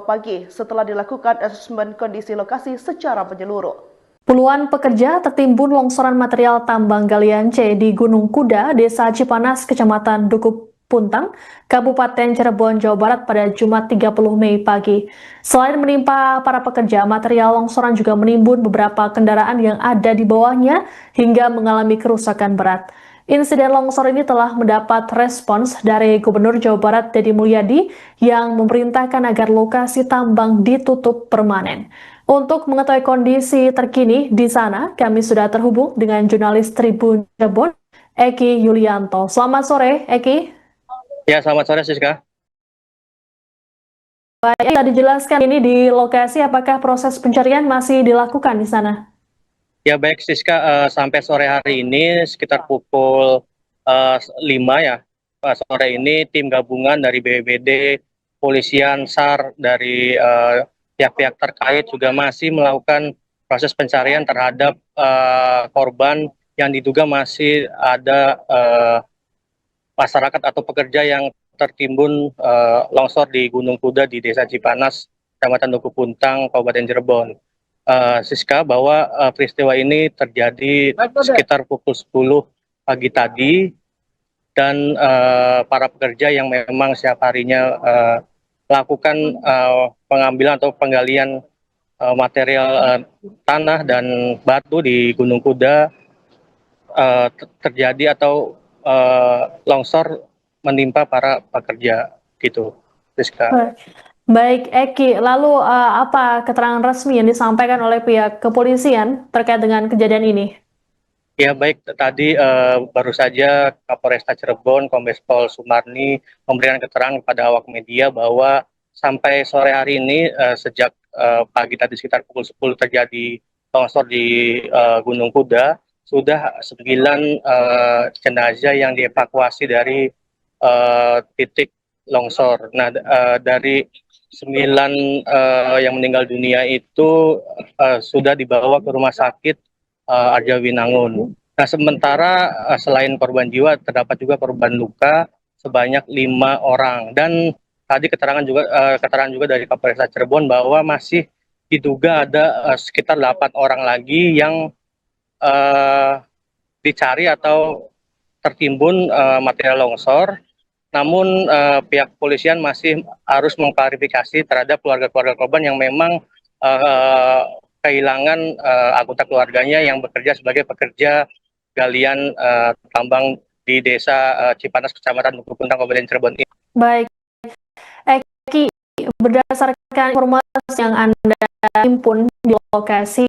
pagi setelah dilakukan asesmen kondisi lokasi secara menyeluruh. Puluhan pekerja tertimbun longsoran material tambang galian C di Gunung Kuda, Desa Cipanas, Kecamatan Dukuh Puntang, Kabupaten Cirebon, Jawa Barat pada Jumat 30 Mei pagi. Selain menimpa para pekerja, material longsoran juga menimbun beberapa kendaraan yang ada di bawahnya hingga mengalami kerusakan berat. Insiden longsor ini telah mendapat respons dari Gubernur Jawa Barat Deddy Mulyadi yang memerintahkan agar lokasi tambang ditutup permanen. Untuk mengetahui kondisi terkini di sana, kami sudah terhubung dengan jurnalis Tribun Cirebon, Eki Yulianto. Selamat sore, Eki. Ya, selamat sore, Siska. Baik, bisa dijelaskan ini di lokasi, apakah proses pencarian masih dilakukan di sana? Ya, baik, Siska, sampai sore hari ini sekitar pukul 5 ya, sore ini tim gabungan dari BPBD, Polisian, SAR, dari pihak-pihak terkait juga masih melakukan proses pencarian terhadap korban yang diduga masih ada masyarakat atau pekerja yang tertimbun longsor di Gunung Kuda di Desa Cipanas, Kecamatan Dukuh Puntang, Kabupaten Cirebon. Siska, bahwa peristiwa ini terjadi sekitar pukul 10 pagi tadi dan para pekerja yang memang setiap harinya melakukan pengambilan atau penggalian material tanah dan batu di Gunung Kuda terjadi atau longsor menimpa para pekerja gitu, Rizka. Baik, Eki, lalu apa keterangan resmi yang disampaikan oleh pihak kepolisian terkait dengan kejadian ini? Ya, baik, tadi baru saja Kapolresta Cirebon, Kombes Pol Sumarni memberikan keterangan kepada awak media bahwa sampai sore hari ini sejak pagi tadi sekitar pukul 10 terjadi longsor di Gunung Kuda, sudah 9 jenazah yang dievakuasi dari titik longsor. Nah, dari 9 yang meninggal dunia itu sudah dibawa ke rumah sakit Arjawinangun. Nah, sementara selain korban jiwa terdapat juga korban luka sebanyak 5 orang. Dan tadi keterangan juga dari Kapolresta Cirebon bahwa masih diduga ada sekitar 8 orang lagi yang dicari atau tertimbun material longsor. Namun pihak kepolisian masih harus mengklarifikasi terhadap keluarga-keluarga korban yang memang kehilangan anggota keluarganya yang bekerja sebagai pekerja galian tambang di Desa Cipanas, Kecamatan Dukuh Puntang, Kabupaten Cirebon. Baik, Eki, berdasarkan informasi yang Anda himpun di lokasi,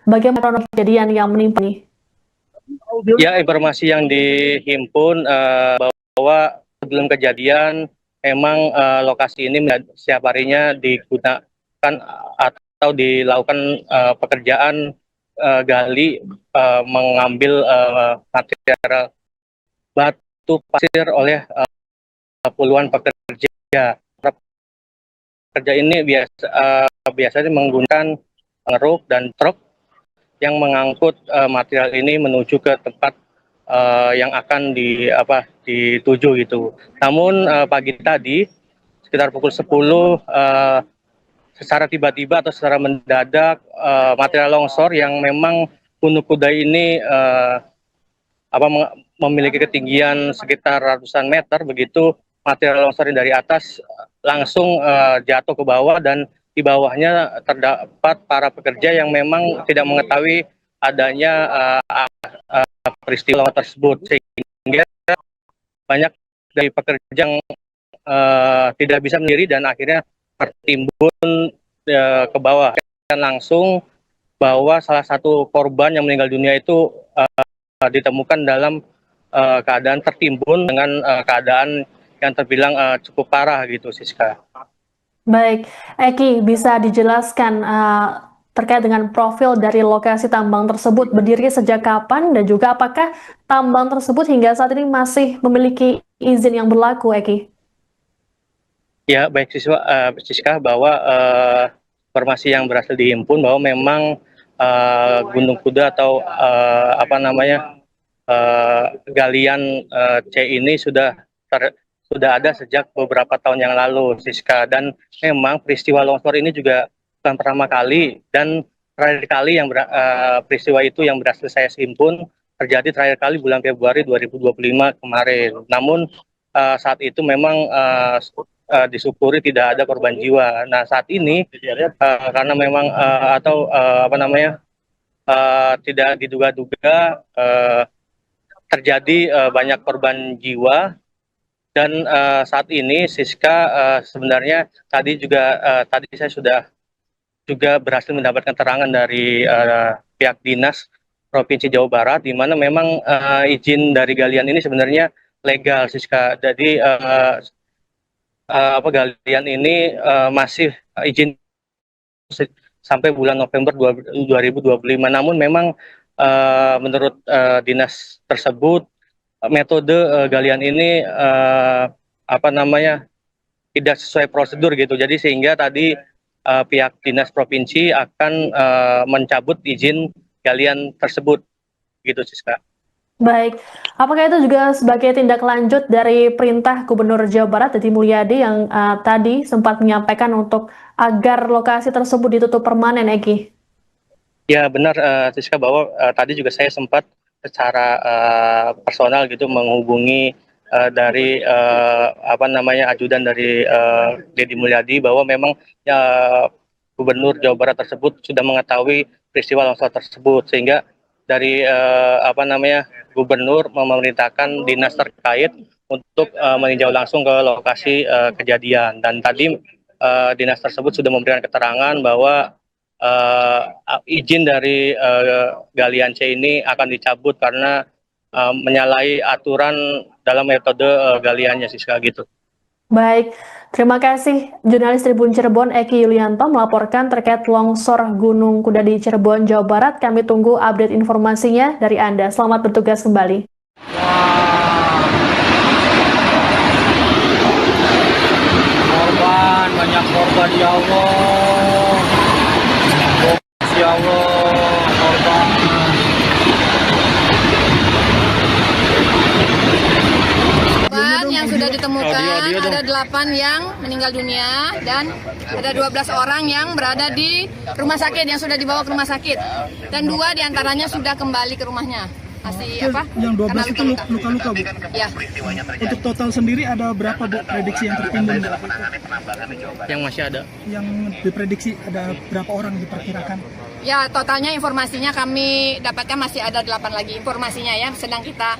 bagaimana kejadian yang menimpa ini? Ya, informasi yang dihimpun bahwa sebelum kejadian memang lokasi ini setiap harinya digunakan atau dilakukan pekerjaan gali mengambil material batu pasir oleh puluhan pekerja. Pekerja ini biasanya menggunakan ngeruk dan truk yang mengangkut material ini menuju ke tempat yang akan dituju gitu. Namun pagi tadi sekitar pukul 10 secara tiba-tiba atau secara mendadak material longsor yang memang Gunung Kuda ini memiliki ketinggian sekitar ratusan meter begitu material longsor dari atas langsung jatuh ke bawah, dan di bawahnya terdapat para pekerja yang memang tidak mengetahui adanya peristiwa tersebut, sehingga banyak dari pekerja yang tidak bisa berdiri dan akhirnya tertimbun ke bawah. Dan langsung bahwa salah satu korban yang meninggal dunia itu ditemukan dalam keadaan tertimbun dengan keadaan yang terbilang cukup parah gitu, Siska. Baik, Eki, bisa dijelaskan terkait dengan profil dari lokasi tambang tersebut, berdiri sejak kapan, dan juga apakah tambang tersebut hingga saat ini masih memiliki izin yang berlaku, Eki? Ya, baik Siska, bahwa informasi yang berhasil dihimpun bahwa memang Gunung Kuda atau galian C ini sudah ada sejak beberapa tahun yang lalu, Siska. Dan memang peristiwa longsor ini juga bukan pertama kali, dan terakhir kali yang peristiwa itu yang berhasil saya himpun terjadi terakhir kali bulan Februari 2025 kemarin. Namun saat itu memang disyukuri tidak ada korban jiwa. Nah, saat ini karena memang tidak diduga-duga terjadi banyak korban jiwa. Dan saat ini Siska sebenarnya tadi saya sudah juga berhasil mendapatkan keterangan dari pihak dinas Provinsi Jawa Barat, di mana memang izin dari galian ini sebenarnya legal, Siska. Jadi galian ini masih izin sampai bulan November 2025. Namun memang menurut dinas tersebut metode galian ini tidak sesuai prosedur gitu. Jadi sehingga tadi pihak dinas provinsi akan mencabut izin galian tersebut gitu, Siska. Baik, apakah itu juga sebagai tindak lanjut dari perintah Gubernur Jawa Barat Deddy Mulyadi yang tadi sempat menyampaikan untuk agar lokasi tersebut ditutup permanen, Eki? Ya, benar, Siska, bahwa tadi juga saya sempat secara personal gitu menghubungi dari ajudan dari Deddy Mulyadi, bahwa memang Gubernur Jawa Barat tersebut sudah mengetahui peristiwa longsor tersebut, sehingga dari Gubernur memerintahkan dinas terkait untuk meninjau langsung ke lokasi kejadian. Dan tadi dinas tersebut sudah memberikan keterangan bahwa izin dari galian C ini akan dicabut karena menyalahi aturan dalam metode galiannya, Siska, gitu. Baik, terima kasih jurnalis Tribun Cirebon Eki Yulianto melaporkan terkait longsor Gunung Kuda di Cirebon, Jawa Barat. Kami tunggu update informasinya dari Anda. Selamat bertugas kembali. Banyak korban, ya Allah. Ya Allah, korban. Yang sudah ditemukan ada 8 yang meninggal dunia dan ada 12 orang yang berada di rumah sakit, yang sudah dibawa ke rumah sakit, dan 2 diantaranya sudah kembali ke rumahnya. Yang 12 itu luka-luka, Bu? Ya. Untuk total sendiri ada berapa, Bu, prediksi yang tertimbun? Yang masih ada? Yang diprediksi ada berapa orang diperkirakan? Ya, totalnya informasinya kami dapatkan masih ada 8 lagi informasinya ya, sedang kita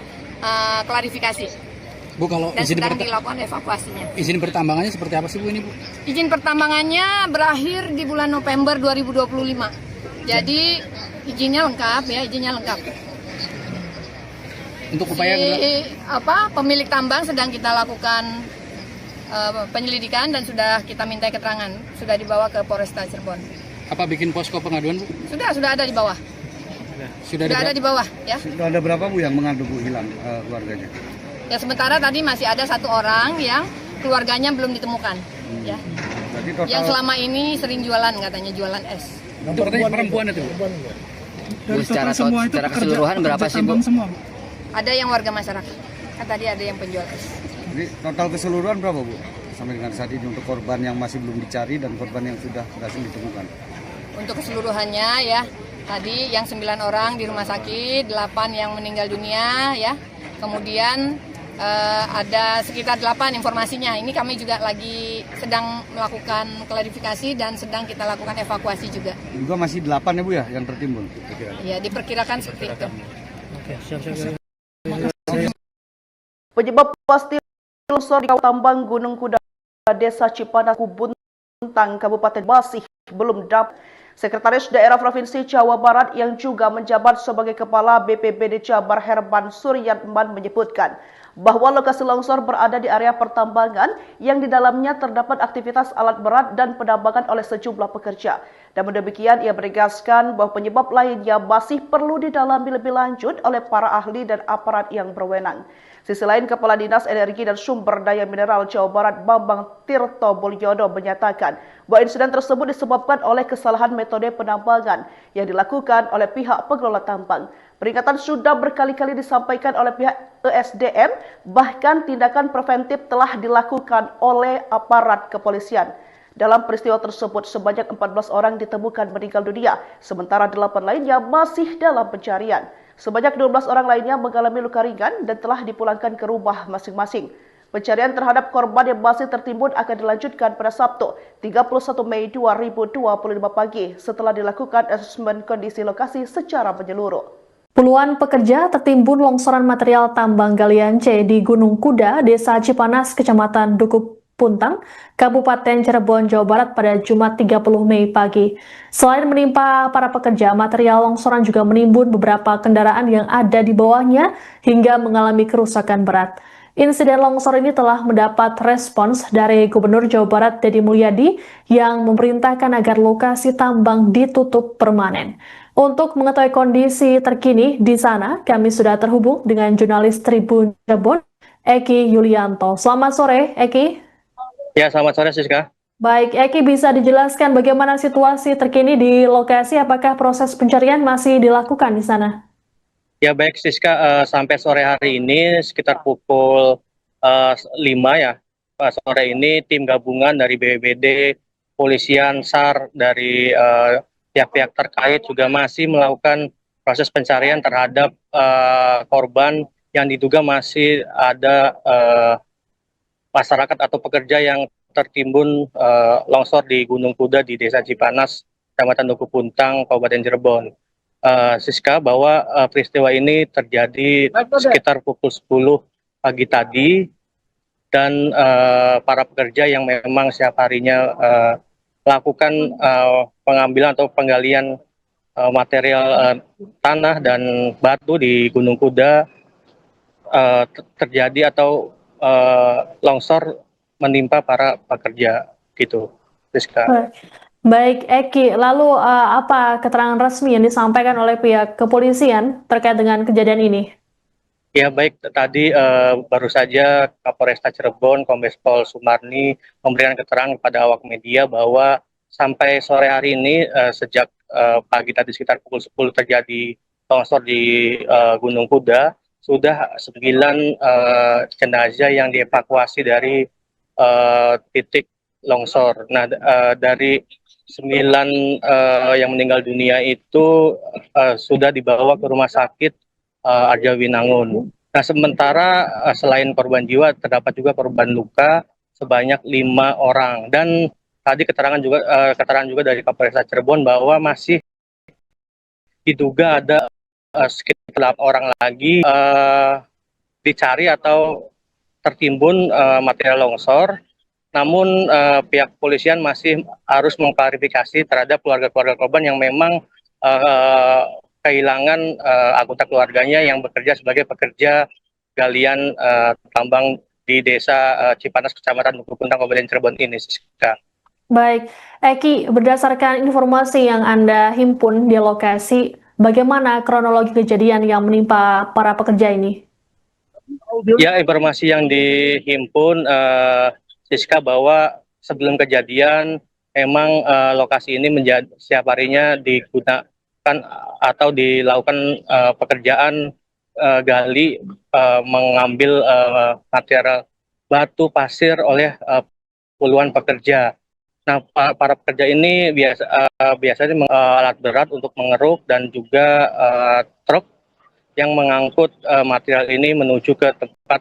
klarifikasi. Bu, kalau dan izin sedang dilakukan evakuasinya. Izin pertambangannya seperti apa sih, Bu, ini, Bu? Izin pertambangannya berakhir di bulan November 2025. Jadi izinnya lengkap ya, izinnya lengkap. Untuk upaya pemilik tambang sedang kita lakukan penyelidikan dan sudah kita minta keterangan, sudah dibawa ke Polresta Cirebon. Apa bikin posko pengaduan, Bu? Sudah ada di bawah. Sudah ada di bawah ya. Sudah ada berapa, Bu, yang mengadu, Bu, hilang keluarganya? Ya, sementara tadi masih ada 1 orang yang keluarganya belum ditemukan. Ya. Total... Yang selama ini sering jualan, katanya jualan es. Itu katanya perempuan itu. Dari total semua itu secara keseluruhan berapa sih, Bu? Semua, Bu? Ada yang warga masyarakat. Kan tadi ada yang penjual es. Jadi total keseluruhan berapa, Bu, sampai dengan saat ini untuk korban yang masih belum dicari dan korban yang sudah berhasil ditemukan? Untuk keseluruhannya ya, tadi yang 9 orang di rumah sakit, 8 yang meninggal dunia ya. Kemudian ada sekitar 8 informasinya. Ini kami juga lagi sedang melakukan klarifikasi dan sedang kita lakukan evakuasi juga. Juga masih 8 ya Bu ya yang tertimbun? Ya, diperkirakan seperti itu. Penyebab pasti longsor di Tambang Gunung Kuda Desa Cipanas Buntang Kabupaten masih belum dapat. Sekretaris Daerah Provinsi Jawa Barat yang juga menjabat sebagai Kepala BPBD Jabar Herman Suryatman menyebutkan bahwa lokasi longsor berada di area pertambangan yang di dalamnya terdapat aktivitas alat berat dan penambangan oleh sejumlah pekerja. Namun demikian, ia menegaskan bahwa penyebab lainnya masih perlu didalami lebih lanjut oleh para ahli dan aparat yang berwenang. Sisi lain, Kepala Dinas Energi dan Sumber Daya Mineral Jawa Barat Bambang Tirto Mulyono menyatakan bahwa insiden tersebut disebabkan oleh kesalahan metode penambangan yang dilakukan oleh pihak pengelola tambang. Peringatan sudah berkali-kali disampaikan oleh pihak ESDM, bahkan tindakan preventif telah dilakukan oleh aparat kepolisian. Dalam peristiwa tersebut, sebanyak 14 orang ditemukan meninggal dunia, sementara 8 lainnya masih dalam pencarian. Sebanyak 12 orang lainnya mengalami luka ringan dan telah dipulangkan ke rumah masing-masing. Pencarian terhadap korban yang masih tertimbun akan dilanjutkan pada Sabtu, 31 Mei 2025 pagi setelah dilakukan asesmen kondisi lokasi secara menyeluruh. Puluhan pekerja tertimbun longsoran material tambang galian C di Gunung Kuda, Desa Cipanas, Kecamatan Dukuh Puntang, Kabupaten Cirebon, Jawa Barat pada Jumat 30 Mei pagi. Selain menimpa para pekerja, material longsoran juga menimbun beberapa kendaraan yang ada di bawahnya hingga mengalami kerusakan berat. Insiden longsor ini telah mendapat respons dari Gubernur Jawa Barat Deddy Mulyadi yang memerintahkan agar lokasi tambang ditutup permanen. Untuk mengetahui kondisi terkini di sana, kami sudah terhubung dengan jurnalis Tribun Cirebon, Eki Yulianto. Selamat sore, Eki. Ya, selamat sore, Siska. Baik, Eki, bisa dijelaskan bagaimana situasi terkini di lokasi? Apakah proses pencarian masih dilakukan di sana? Ya, baik, Siska. Sampai sore hari ini sekitar pukul 5 ya, sore ini tim gabungan dari BPBD, Polisian, SAR, dari pihak-pihak terkait juga masih melakukan proses pencarian terhadap korban yang diduga masih ada masyarakat atau pekerja yang tertimbun longsor di Gunung Kuda di Desa Cipanas, Kecamatan Dukuh Puntang, Kabupaten Cirebon. Siska, bahwa peristiwa ini terjadi sekitar pukul 10 pagi tadi dan para pekerja yang memang setiap harinya melakukan pengambilan atau penggalian material tanah dan batu di Gunung Kuda terjadi atau longsor menimpa para pekerja gitu, Siska. Baik, Eki, lalu apa keterangan resmi yang disampaikan oleh pihak kepolisian terkait dengan kejadian ini? Ya, baik, tadi baru saja Kapolresta Cirebon, Kombes Pol Sumarni memberikan keterangan kepada awak media bahwa sampai sore hari ini sejak pagi tadi sekitar pukul 10 terjadi longsor di Gunung Kuda, sudah 9 jenazah yang dievakuasi dari titik longsor. Nah, dari 9 yang meninggal dunia itu sudah dibawa ke rumah sakit Arjawinangun. Nah, sementara selain korban jiwa terdapat juga korban luka sebanyak 5 orang. Dan tadi keterangan juga dari Kapolresta Cirebon bahwa masih diduga ada sekitar 8 orang lagi dicari atau tertimbun material longsor. Namun pihak kepolisian masih harus mengklarifikasi terhadap keluarga-keluarga korban yang memang kehilangan anggota keluarganya yang bekerja sebagai pekerja galian tambang di Desa Cipanas, Kecamatan Dukuh Puntang, Kabupaten Cirebon ini. Baik, Eki, berdasarkan informasi yang Anda himpun di lokasi, bagaimana kronologi kejadian yang menimpa para pekerja ini? Ya, informasi yang dihimpun, Siska, bahwa sebelum kejadian memang lokasi ini menjadi setiap harinya digunakan atau dilakukan pekerjaan gali mengambil material batu pasir oleh puluhan pekerja. Nah, para pekerja ini biasanya alat berat untuk mengeruk dan juga truk yang mengangkut material ini menuju ke tempat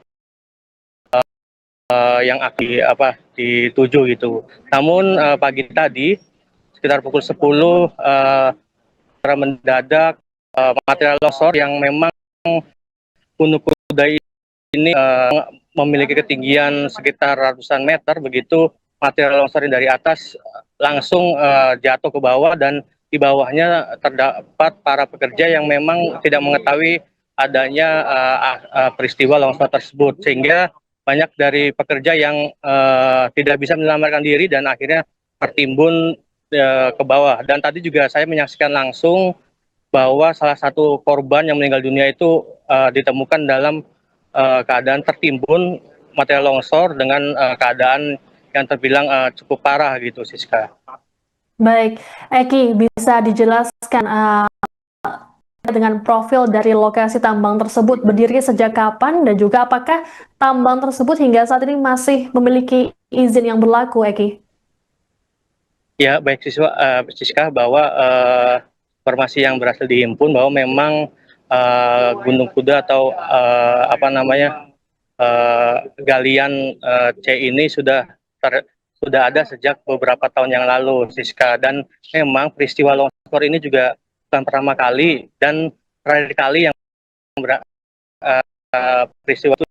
yang dituju gitu. Namun pagi tadi sekitar pukul 10 secara mendadak material longsor yang memang Gunung Kuda ini memiliki ketinggian sekitar ratusan meter, begitu material longsor dari atas langsung jatuh ke bawah, dan di bawahnya terdapat para pekerja yang memang tidak mengetahui adanya peristiwa longsor tersebut, sehingga banyak dari pekerja yang tidak bisa menyelamatkan diri dan akhirnya tertimbun ke bawah. Dan tadi juga saya menyaksikan langsung bahwa salah satu korban yang meninggal dunia itu ditemukan dalam keadaan tertimbun material longsor dengan keadaan yang terbilang cukup parah gitu, Siska. Baik, Eki, bisa dijelaskan dengan profil dari lokasi tambang tersebut berdiri sejak kapan, dan juga apakah tambang tersebut hingga saat ini masih memiliki izin yang berlaku, Eki? Ya, baik Siska, bahwa informasi yang berhasil dihimpun bahwa memang Gunung Kuda atau galian C ini sudah ada sejak beberapa tahun yang lalu, Siska. Dan memang peristiwa longsor ini juga bukan pertama kali dan terakhir kali yang peristiwa itu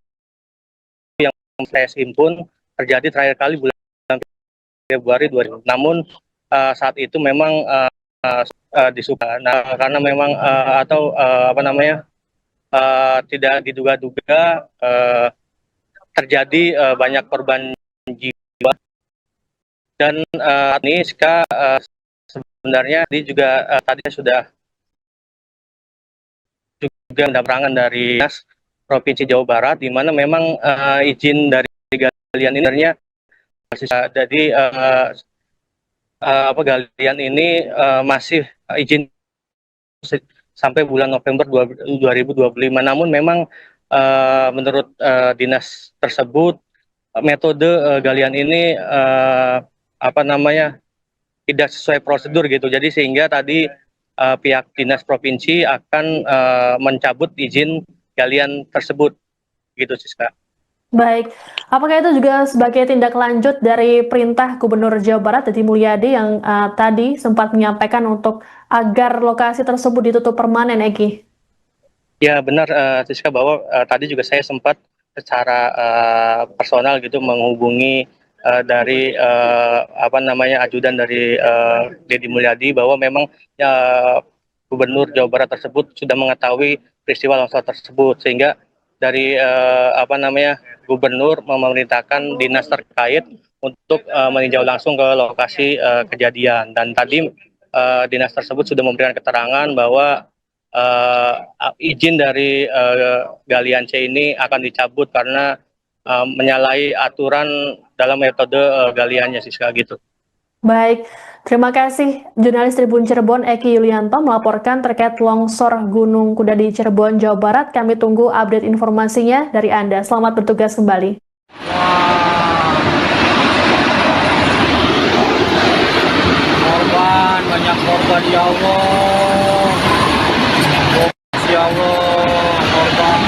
yang saya himpun terjadi terakhir kali bulan Februari 2000. Namun saat itu memang karena memang tidak diduga-duga terjadi banyak korban jiwa. Dan ini sebenarnya juga tadi sudah mendapatkan dari Dinas Provinsi Jawa Barat, di mana memang izin dari galian ini jadi galian ini masih izin sampai bulan November 2025. Namun memang menurut dinas tersebut metode galian ini tidak sesuai prosedur gitu. Jadi sehingga tadi pihak dinas provinsi akan mencabut izin galian tersebut gitu, Siska. Baik, apakah itu juga sebagai tindak lanjut dari perintah Gubernur Jawa Barat Deddy Mulyadi yang tadi sempat menyampaikan untuk agar lokasi tersebut ditutup permanen, Eki? Ya benar, Siska, bahwa tadi juga saya sempat secara personal gitu menghubungi dari ajudan dari Deddy Mulyadi, bahwa memang Gubernur Jawa Barat tersebut sudah mengetahui peristiwa longsor tersebut, sehingga dari Gubernur memerintahkan dinas terkait untuk meninjau langsung ke lokasi kejadian. Dan tadi dinas tersebut sudah memberikan keterangan bahwa izin dari galian C ini akan dicabut karena menyalahi aturan dalam metode galiannya, Siska, gitu. Baik, terima kasih jurnalis Tribun Cirebon Eki Yulianto melaporkan terkait longsor Gunung Kuda di Cirebon, Jawa Barat. Kami tunggu update informasinya dari Anda. Selamat bertugas kembali. Banyak korban, ya Allah. Ya Allah, korban.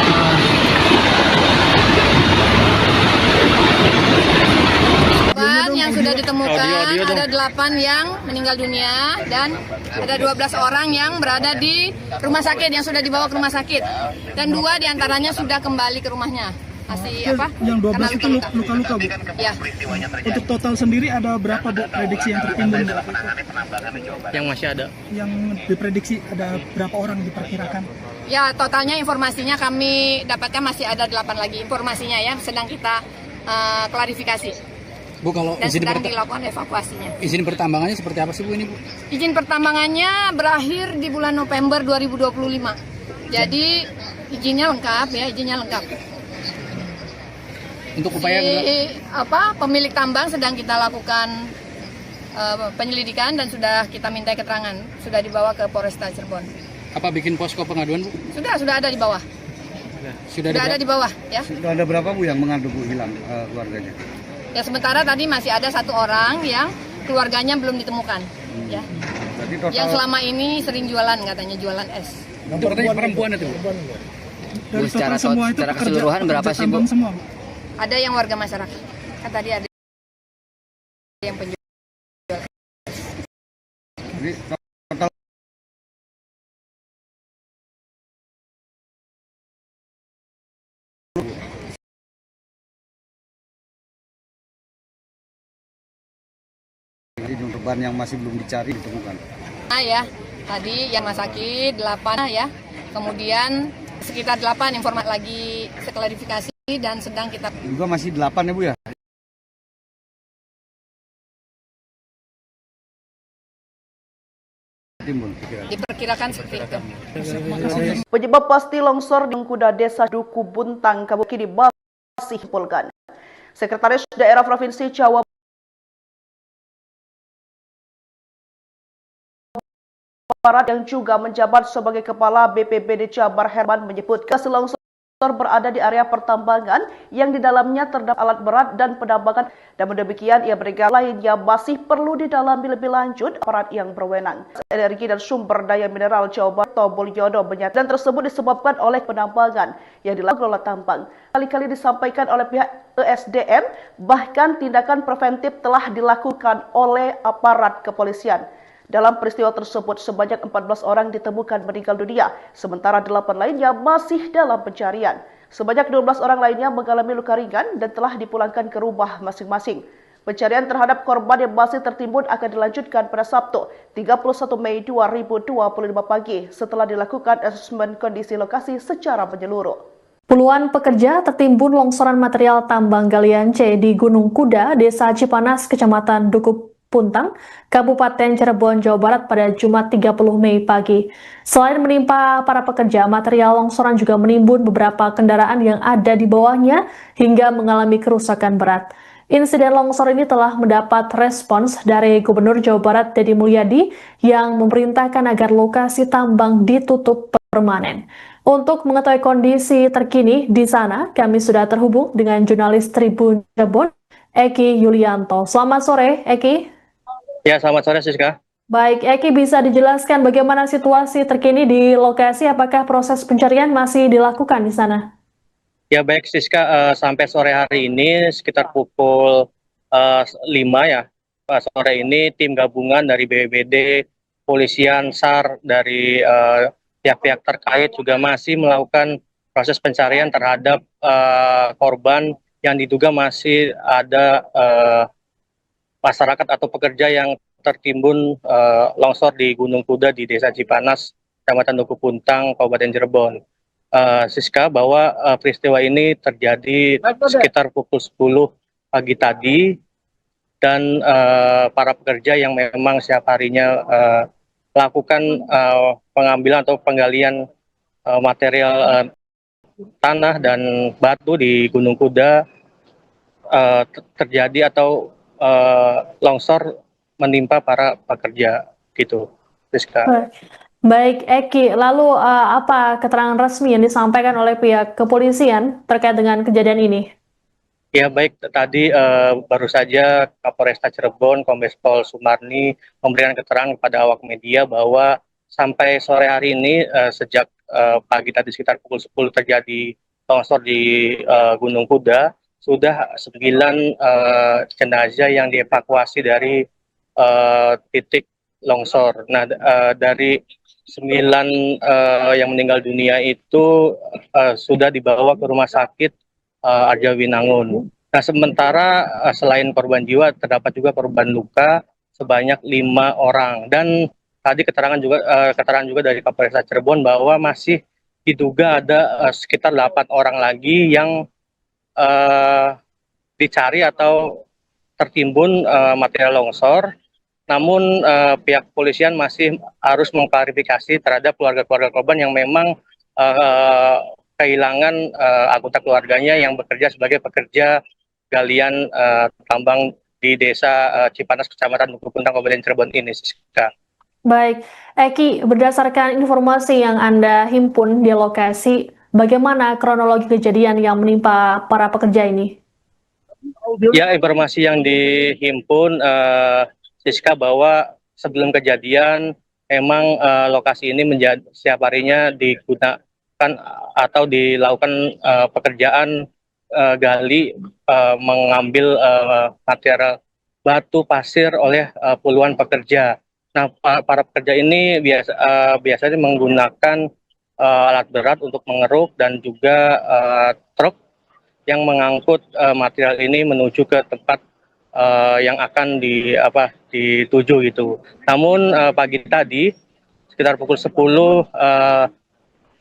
Yang sudah ditemukan ada 8 yang meninggal dunia dan ada 12 orang yang berada di rumah sakit, yang sudah dibawa ke rumah sakit, dan 2 diantaranya sudah kembali ke rumahnya. Yang 12 itu luka-luka, Bu? Ya. Untuk total sendiri ada berapa, Bu, prediksi yang tertimbun? Yang masih ada? Yang diprediksi ada berapa orang diperkirakan? Ya, totalnya informasinya kami dapatkan masih ada 8 lagi informasinya ya, sedang kita klarifikasi. Bu, kalau dan sedang dilakukan evakuasinya. Izin pertambangannya seperti apa sih, Bu, ini, Bu? Izin pertambangannya berakhir di bulan November 2025. Jadi izinnya lengkap ya, izinnya lengkap. Untuk upaya pemilik tambang sedang kita lakukan penyelidikan dan sudah kita minta keterangan, sudah dibawa ke Polresta Cirebon. Apa bikin posko pengaduan, Bu? Sudah ada di bawah. Sudah ada di bawah ya. Sudah ada berapa, Bu, yang mengadu, Bu, hilang keluarganya? Ya, sementara tadi masih ada 1 orang yang keluarganya belum ditemukan. Ya. Jadi total... Yang selama ini sering jualan, katanya jualan es. Itu perempuan itu, Bu? Dari total semua itu secara keseluruhan berapa sih, Bu? Semua, Bu? ada yang warga masyarakat. Kan tadi ada yang penjual. Jadi total jadi korban yang masih belum dicari ditemukan. Ya, tadi yang rumah sakit 8 ya, kemudian sekitar 8 informasi lagi klarifikasi dan sedang kita Juga masih 8 ya Bu ya? Timbul. diperkirakan seperti itu. Penyebab pasti longsor di Kuda Desa Duku Buntang, Kabupaten masih disimpulkan. Sekretaris Daerah Provinsi Jawa Barat yang juga menjabat sebagai Kepala BPBD Jabar Herman menyebut lokasi longsor berada di area pertambangan yang di dalamnya terdapat alat berat dan penambangan, dan demikian ia berikan lainnya masih perlu didalami lebih lanjut aparat yang berwenang. Energi dan Sumber Daya Mineral Jawa Barat Mulyono menyatakan tersebut disebabkan oleh penambangan yang dilakukan oleh tambang. Kali-kali disampaikan oleh pihak ESDM, bahkan tindakan preventif telah dilakukan oleh aparat kepolisian. Dalam peristiwa tersebut, sebanyak 14 orang ditemukan meninggal dunia, sementara 8 lainnya masih dalam pencarian. Sebanyak 12 orang lainnya mengalami luka ringan dan telah dipulangkan ke rumah masing-masing. Pencarian terhadap korban yang masih tertimbun akan dilanjutkan pada Sabtu, 31 Mei 2025 pagi, setelah dilakukan asesmen kondisi lokasi secara menyeluruh. Puluhan pekerja tertimbun longsoran material tambang galian C di Gunung Kuda, Desa Cipanas, Kecamatan Dukuh Puntang, Kabupaten Cirebon, Jawa Barat pada Jumat 30 Mei pagi. Selain menimpa para pekerja, material longsoran juga menimbun beberapa kendaraan yang ada di bawahnya hingga mengalami kerusakan berat. Insiden longsor ini telah mendapat respons dari Gubernur Jawa Barat Deddy Mulyadi yang memerintahkan agar lokasi tambang ditutup permanen. Untuk mengetahui kondisi terkini di sana, kami sudah terhubung dengan jurnalis Tribun Cirebon, Eki Yulianto. Selamat sore, Eki. Ya, selamat sore Siska. Baik, Eki, bisa dijelaskan bagaimana situasi terkini di lokasi? Apakah proses pencarian masih dilakukan di sana? Ya baik Siska, sampai sore hari ini sekitar pukul 5 ya, sore ini tim gabungan dari BPBD, Polisian, SAR, dari pihak-pihak terkait juga masih melakukan proses pencarian terhadap korban yang diduga masih ada masyarakat atau pekerja yang tertimbun longsor di Gunung Kuda di Desa Cipanas, Kecamatan Dukuh Puntang, Kabupaten Cirebon. Siska, bahwa peristiwa ini terjadi sekitar pukul 10 pagi tadi, dan para pekerja yang memang setiap harinya melakukan pengambilan atau penggalian material tanah dan batu di Gunung Kuda terjadi atau longsor menimpa para pekerja gitu, Siska. Baik, Eki, lalu apa keterangan resmi yang disampaikan oleh pihak kepolisian terkait dengan kejadian ini? Ya baik, tadi baru saja Kapolresta Cirebon, Kombes Pol Sumarni memberikan keterangan kepada awak media bahwa sampai sore hari ini sejak pagi tadi sekitar pukul 10 terjadi longsor di Gunung Kuda, sudah 9 jenazah yang dievakuasi dari titik longsor. Nah, dari 9 yang meninggal dunia itu sudah dibawa ke rumah sakit Arjawinangun. Nah, sementara selain korban jiwa terdapat juga korban luka sebanyak 5 orang. Dan tadi keterangan juga dari Kapolresta Cirebon bahwa masih diduga ada sekitar 8 orang lagi yang dicari atau tertimbun material longsor. Namun pihak kepolisian masih harus mengklarifikasi terhadap keluarga-keluarga korban yang memang kehilangan anggota keluarganya yang bekerja sebagai pekerja galian tambang di Desa Cipanas, Kecamatan Dukuh Puntang, Kabupaten Cirebon ini. Baik, Eki, berdasarkan informasi yang Anda himpun di lokasi, bagaimana kronologi kejadian yang menimpa para pekerja ini? Ya, informasi yang dihimpun, Siska, bahwa sebelum kejadian memang lokasi ini menjadi setiap harinya digunakan atau dilakukan pekerjaan gali mengambil material batu pasir oleh puluhan pekerja. Nah, para pekerja ini biasanya menggunakan alat berat untuk mengeruk dan juga truk yang mengangkut material ini menuju ke tempat yang akan dituju gitu. Namun pagi tadi sekitar pukul 10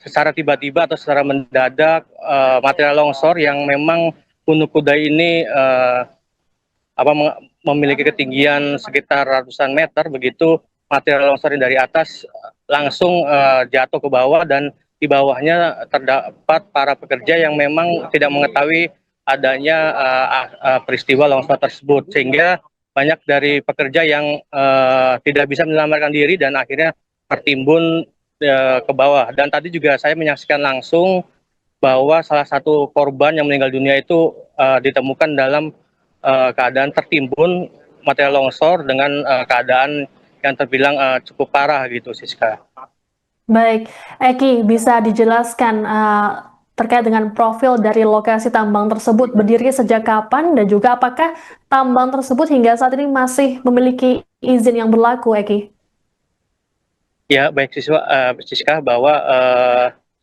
secara tiba-tiba atau secara mendadak material longsor yang memang Gunung Kuda ini memiliki ketinggian sekitar ratusan meter, begitu material longsor dari atas langsung jatuh ke bawah dan di bawahnya terdapat para pekerja yang memang tidak mengetahui adanya peristiwa longsor tersebut, sehingga banyak dari pekerja yang tidak bisa menyelamatkan diri dan akhirnya tertimbun ke bawah. Dan tadi juga saya menyaksikan langsung bahwa salah satu korban yang meninggal dunia itu ditemukan dalam keadaan tertimbun material longsor dengan keadaan yang terbilang cukup parah gitu, Siska. Baik, Eki, bisa dijelaskan terkait dengan profil dari lokasi tambang tersebut berdiri sejak kapan dan juga apakah tambang tersebut hingga saat ini masih memiliki izin yang berlaku, Eki? Ya, baik Siska, bahwa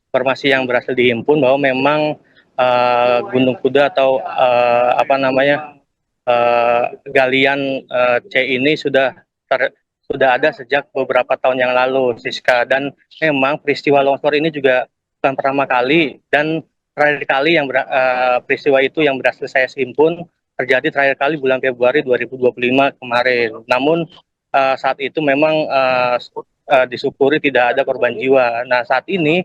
informasi yang berhasil dihimpun bahwa memang Gunung Kuda atau galian C ini sudah ada sejak beberapa tahun yang lalu, Siska. Dan memang peristiwa longsor ini juga bukan pertama kali dan terakhir kali yang peristiwa itu yang berhasil saya himpun terjadi terakhir kali bulan Februari 2025 kemarin. Namun saat itu memang disyukuri tidak ada korban jiwa. Nah, saat ini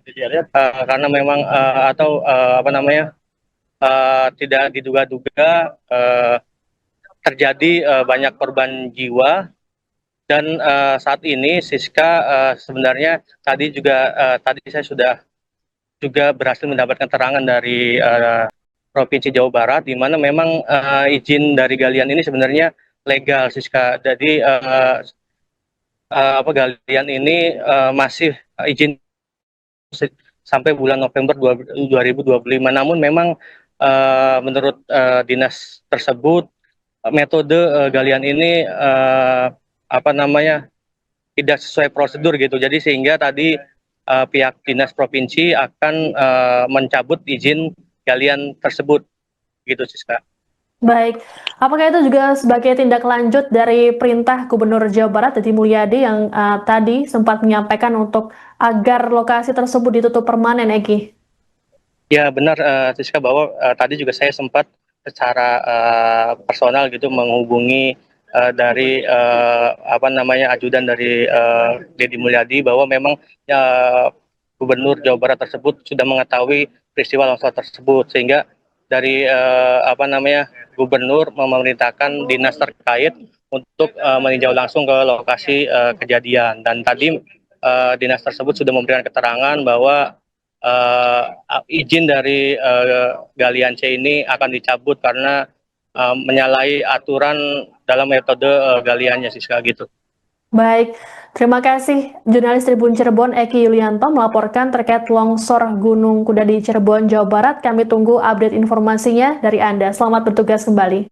karena memang tidak diduga-duga terjadi banyak korban jiwa. Dan saat ini Siska sebenarnya tadi saya sudah juga berhasil mendapatkan keterangan dari Provinsi Jawa Barat, di mana memang izin dari galian ini sebenarnya legal, Siska. Jadi galian ini masih izin sampai bulan November 2025. Namun memang menurut dinas tersebut metode galian ini tidak sesuai prosedur gitu. Jadi sehingga tadi pihak dinas provinsi akan mencabut izin galian tersebut gitu, Siska. Baik, apakah itu juga sebagai tindak lanjut dari perintah Gubernur Jawa Barat Deddy Mulyadi yang tadi sempat menyampaikan untuk agar lokasi tersebut ditutup permanen, Eki? Ya benar, Siska, bahwa tadi juga saya sempat secara personal gitu menghubungi dari ajudan dari Deddy Mulyadi bahwa memang Gubernur Jawa Barat tersebut sudah mengetahui peristiwa longsor tersebut, sehingga dari Gubernur memerintahkan dinas terkait untuk meninjau langsung ke lokasi kejadian. Dan tadi dinas tersebut sudah memberikan keterangan bahwa izin dari galian C ini akan dicabut karena menyalahi aturan dalam metode galiannya, Siska, gitu. Baik, terima kasih jurnalis Tribun Cirebon Eki Yulianto melaporkan terkait longsor Gunung Kuda di Cirebon, Jawa Barat. Kami tunggu update informasinya dari Anda. Selamat bertugas kembali.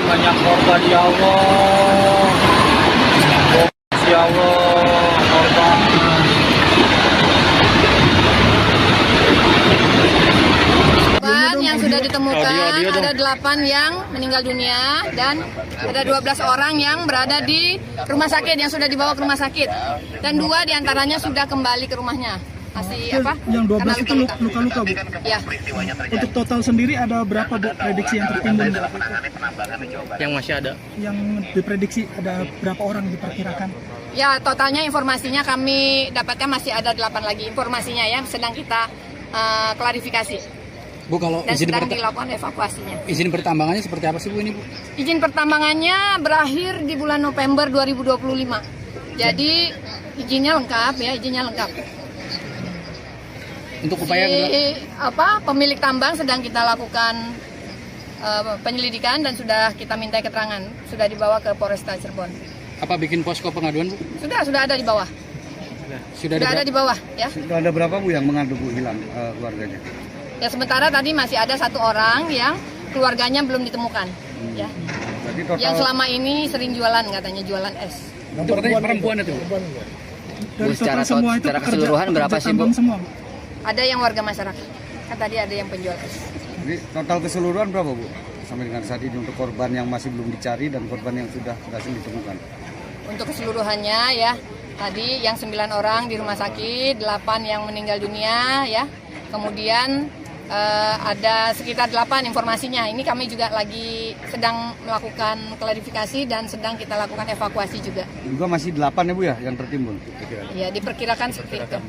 Banyak korban, ya Allah. Ya Allah, korban. Yang sudah ditemukan ada 8 yang meninggal dunia dan ada 12 orang yang berada di rumah sakit, yang sudah dibawa ke rumah sakit, dan 2 diantaranya sudah kembali ke rumahnya. Yang 12 itu luka-luka, Bu? Ya. Untuk total sendiri ada berapa, Bu, prediksi yang tertimbun? Yang masih ada? Yang diprediksi ada berapa orang diperkirakan? Ya, totalnya informasinya kami dapatkan masih ada 8 lagi informasinya ya, sedang kita klarifikasi. Bu, kalau Dan izin sedang dilakukan evakuasinya. Izin pertambangannya seperti apa sih, Bu, ini, Bu? Izin pertambangannya berakhir di bulan November 2025. Jadi izinnya lengkap ya, izinnya lengkap. Untuk upaya pemilik tambang sedang kita lakukan penyelidikan dan sudah kita minta keterangan, sudah dibawa ke Polresta Cirebon. apa bikin posko pengaduan, Bu? Sudah ada di bawah. Sudah Sudah ada di bawah ya. Sudah ada berapa Bu yang mengadu Bu hilang keluarganya? Ya sementara tadi masih ada 1 orang yang keluarganya belum ditemukan ya. Berarti total Yang selama ini sering jualan katanya jualan es. Itu katanya perempuan itu. Dari total semua itu secara keseluruhan berapa sih, Bu? tambang semua. Ada yang warga masyarakat. Kan tadi ada yang penjual es. Jadi total keseluruhan berapa Bu? Sampai dengan saat ini untuk korban yang masih belum dicari dan korban yang sudah berhasil ditemukan. Untuk keseluruhannya ya, tadi yang 9 orang di rumah sakit, 8 yang meninggal dunia ya. Kemudian ada sekitar 8 informasinya. Ini kami juga lagi sedang melakukan klarifikasi dan sedang kita lakukan evakuasi juga. Juga masih 8 ya Bu ya yang tertimbun? Ya, diperkirakan seperti itu.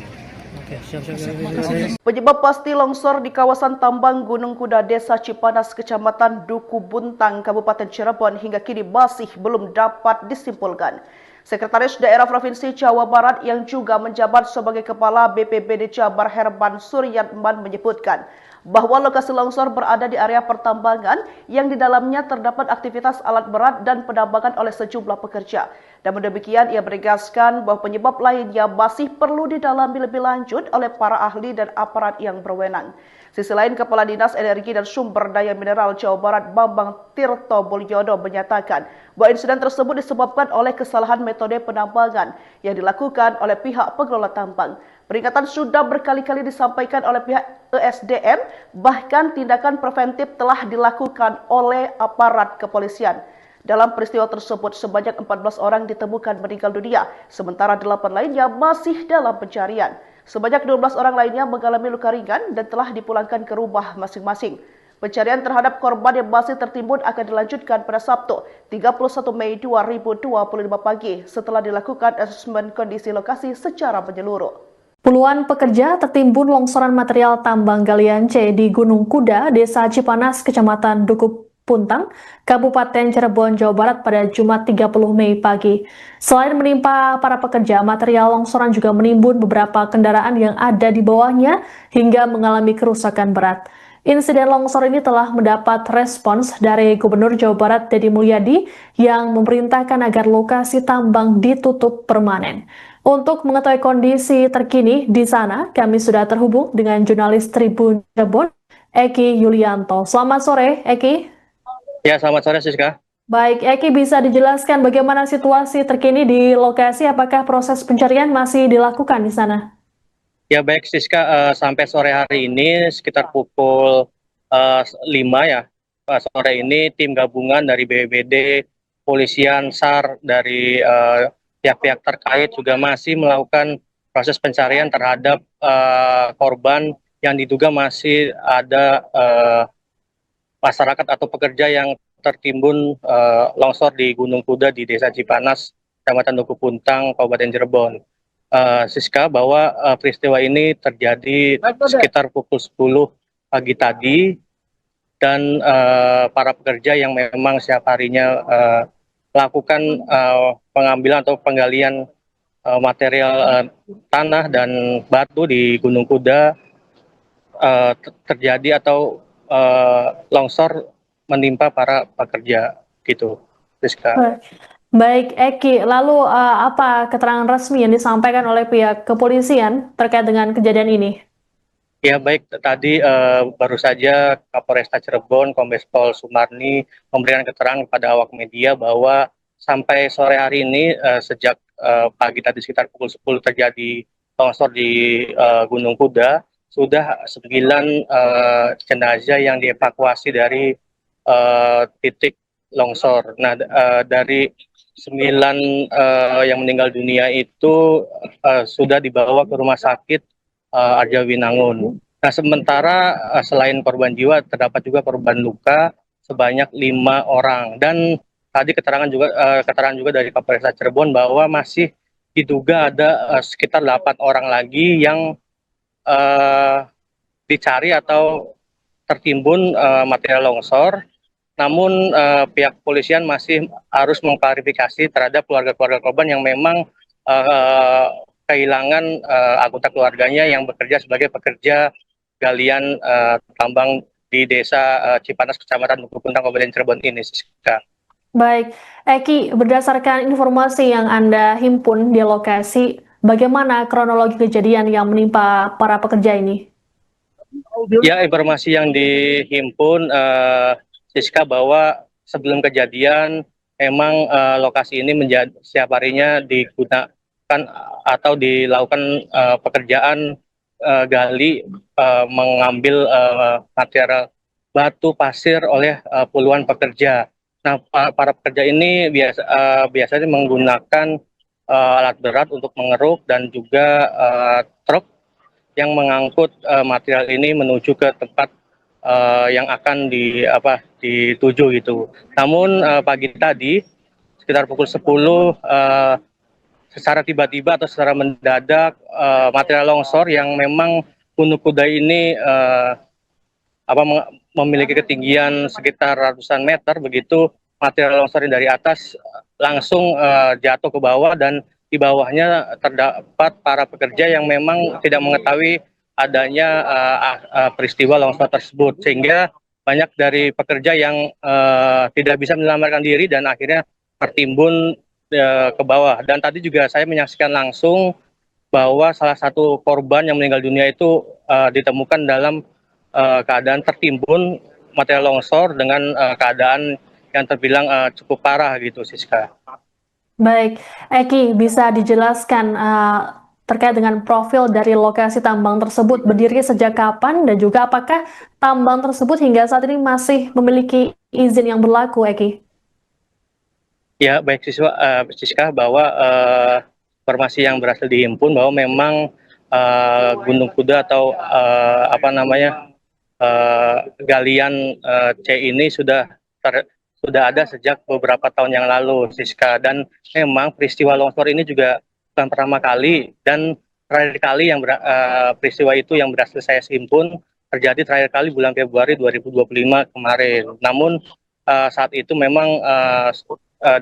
Penyebab pasti longsor di kawasan tambang Gunung Kuda, Desa Cipanas, Kecamatan Duku Buntang, Kabupaten Cirebon hingga kini masih belum dapat disimpulkan. Sekretaris Daerah Provinsi Jawa Barat yang juga menjabat sebagai Kepala BPBD Jabar Herman Suryatman menyebutkan bahwa lokasi longsor berada di area pertambangan yang di dalamnya terdapat aktivitas alat berat dan penambangan oleh sejumlah pekerja. Dan demikian ia menegaskan bahwa penyebab lainnya masih perlu didalami lebih lanjut oleh para ahli dan aparat yang berwenang. Sisi lain, Kepala Dinas Energi dan Sumber Daya Mineral Jawa Barat Bambang Tirto Mulyono menyatakan bahwa insiden tersebut disebabkan oleh kesalahan metode penambangan yang dilakukan oleh pihak pengelola tambang. Peringatan sudah berkali-kali disampaikan oleh pihak ESDM, bahkan tindakan preventif telah dilakukan oleh aparat kepolisian. Dalam peristiwa tersebut, sebanyak 14 orang ditemukan meninggal dunia, sementara 8 lainnya masih dalam pencarian. Sebanyak 12 orang lainnya mengalami luka ringan dan telah dipulangkan ke rumah masing-masing. Pencarian terhadap korban yang masih tertimbun akan dilanjutkan pada Sabtu, 31 Mei 2025 pagi setelah dilakukan asesmen kondisi lokasi secara menyeluruh. Puluhan pekerja tertimbun longsoran material tambang galian C di Gunung Kuda, Desa Cipanas, Kecamatan Duku Puntang, Kabupaten Cirebon, Jawa Barat pada Jumat 30 Mei pagi. Selain menimpa para pekerja, material longsoran juga menimbun beberapa kendaraan yang ada di bawahnya hingga mengalami kerusakan berat. Insiden longsor ini telah mendapat respons dari Gubernur Jawa Barat Deddy Mulyadi yang memerintahkan agar lokasi tambang ditutup permanen. Untuk mengetahui kondisi terkini di sana, kami sudah terhubung dengan jurnalis Tribun Cirebon, Eki Yulianto. Selamat sore, Eki. Ya, selamat sore Siska. Baik, Eki, bisa dijelaskan bagaimana situasi terkini di lokasi? Apakah proses pencarian masih dilakukan di sana? Ya baik Siska, sampai sore hari ini sekitar pukul 5 ya, sore ini tim gabungan dari BPBD, Polisian, SAR, dari pihak-pihak terkait juga masih melakukan proses pencarian terhadap korban yang diduga masih ada masyarakat atau pekerja yang tertimbun longsor di Gunung Kuda di Desa Cipanas, Kecamatan Duku Puntang, Kabupaten Cirebon. Siska, bahwa peristiwa ini terjadi sekitar pukul 10 pagi tadi dan para pekerja yang memang setiap harinya melakukan pengambilan atau penggalian material tanah dan batu di Gunung Kuda terjadi atau longsor menimpa para pekerja gitu, Siska. Baik, Eki, lalu apa keterangan resmi yang disampaikan oleh pihak kepolisian terkait dengan kejadian ini? Ya baik, tadi baru saja Kapolresta Cirebon, Kombes Pol Sumarni memberikan keterangan kepada awak media bahwa sampai sore hari ini sejak pagi tadi sekitar pukul 10 terjadi longsor di Gunung Kuda, sudah 9 jenazah yang dievakuasi dari titik longsor. Nah, dari 9 yang meninggal dunia itu sudah dibawa ke rumah sakit Arjawinangun. Nah, sementara selain korban jiwa terdapat juga korban luka sebanyak 5 orang. Dan tadi keterangan juga dari Kapolresta Cirebon bahwa masih diduga ada sekitar 8 orang lagi yang dicari atau tertimbun material longsor. Namun pihak kepolisian masih harus mengklarifikasi terhadap keluarga-keluarga korban yang memang kehilangan anggota keluarganya yang bekerja sebagai pekerja galian tambang di Desa Cipanas, Kecamatan Duku Puntang, Kabupaten Cirebon ini. Baik, Eki, berdasarkan informasi yang Anda himpun di lokasi, Bagaimana kronologi kejadian yang menimpa para pekerja ini? Ya, informasi yang dihimpun Siska bahwa sebelum kejadian memang lokasi ini setiap harinya digunakan atau dilakukan pekerjaan gali mengambil material batu pasir oleh puluhan pekerja. Nah, para pekerja ini biasanya menggunakan alat berat untuk mengeruk dan juga truk yang mengangkut material ini menuju ke tempat yang akan dituju gitu. Namun pagi tadi sekitar pukul 10 secara tiba-tiba atau secara mendadak material longsor yang memang Gunung Kuda ini memiliki ketinggian sekitar ratusan meter, begitu material longsor dari atas langsung jatuh ke bawah, dan di bawahnya terdapat para pekerja yang memang tidak mengetahui adanya peristiwa longsor tersebut, sehingga banyak dari pekerja yang tidak bisa menyelamatkan diri dan akhirnya tertimbun ke bawah. Dan tadi juga saya menyaksikan langsung bahwa salah satu korban yang meninggal dunia itu ditemukan dalam keadaan tertimbun material longsor dengan keadaan yang terbilang cukup parah gitu, Siska. Baik, Eki, bisa dijelaskan terkait dengan profil dari lokasi tambang tersebut, berdiri sejak kapan dan juga apakah tambang tersebut hingga saat ini masih memiliki izin yang berlaku, Eki? Ya, baik Siska, bahwa informasi yang berhasil dihimpun bahwa memang Gunung Kuda atau galian C ini sudah ada sejak beberapa tahun yang lalu, Siska. Dan memang peristiwa longsor ini juga bukan pertama kali, dan terakhir kali yang peristiwa itu yang berhasil saya himpun terjadi terakhir kali bulan Februari 2025 kemarin. Namun saat itu memang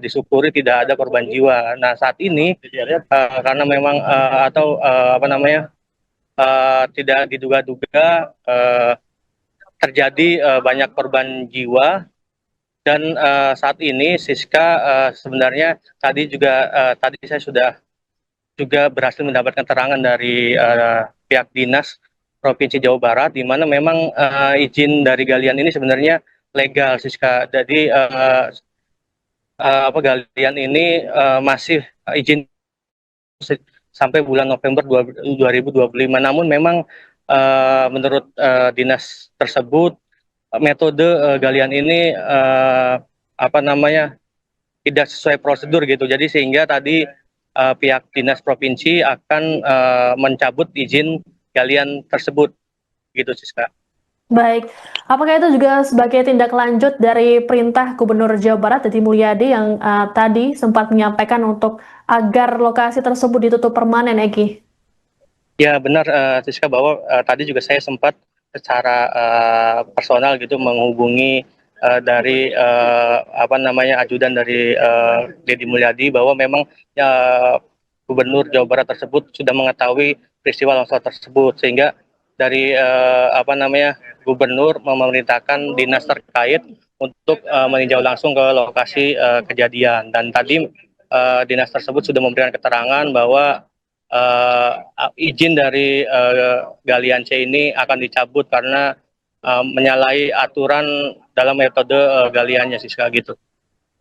disyukuri tidak ada korban jiwa. Nah, saat ini karena memang tidak diduga-duga terjadi banyak korban jiwa. Dan saat ini Siska sebenarnya tadi saya sudah juga berhasil mendapatkan keterangan dari pihak dinas Provinsi Jawa Barat, di mana memang izin dari galian ini sebenarnya legal, Siska. Jadi galian ini masih izin sampai bulan November 2025. Namun memang menurut dinas tersebut metode galian ini tidak sesuai prosedur gitu. Jadi sehingga tadi pihak dinas provinsi akan mencabut izin galian tersebut gitu, Siska. Baik, apakah itu juga sebagai tindak lanjut dari perintah Gubernur Jawa Barat Deddy Mulyadi yang tadi sempat menyampaikan untuk agar lokasi tersebut ditutup permanen, Eki? Ya benar, Siska, bahwa tadi juga saya sempat secara personal gitu menghubungi dari ajudan dari Deddy Mulyadi, bahwa memang Gubernur Jawa Barat tersebut sudah mengetahui peristiwa longsor tersebut, sehingga dari Gubernur memerintahkan dinas terkait untuk meninjau langsung ke lokasi kejadian. Dan tadi dinas tersebut sudah memberikan keterangan bahwa izin dari galian C ini akan dicabut karena menyalahi aturan dalam metode galiannya, Siska, gitu.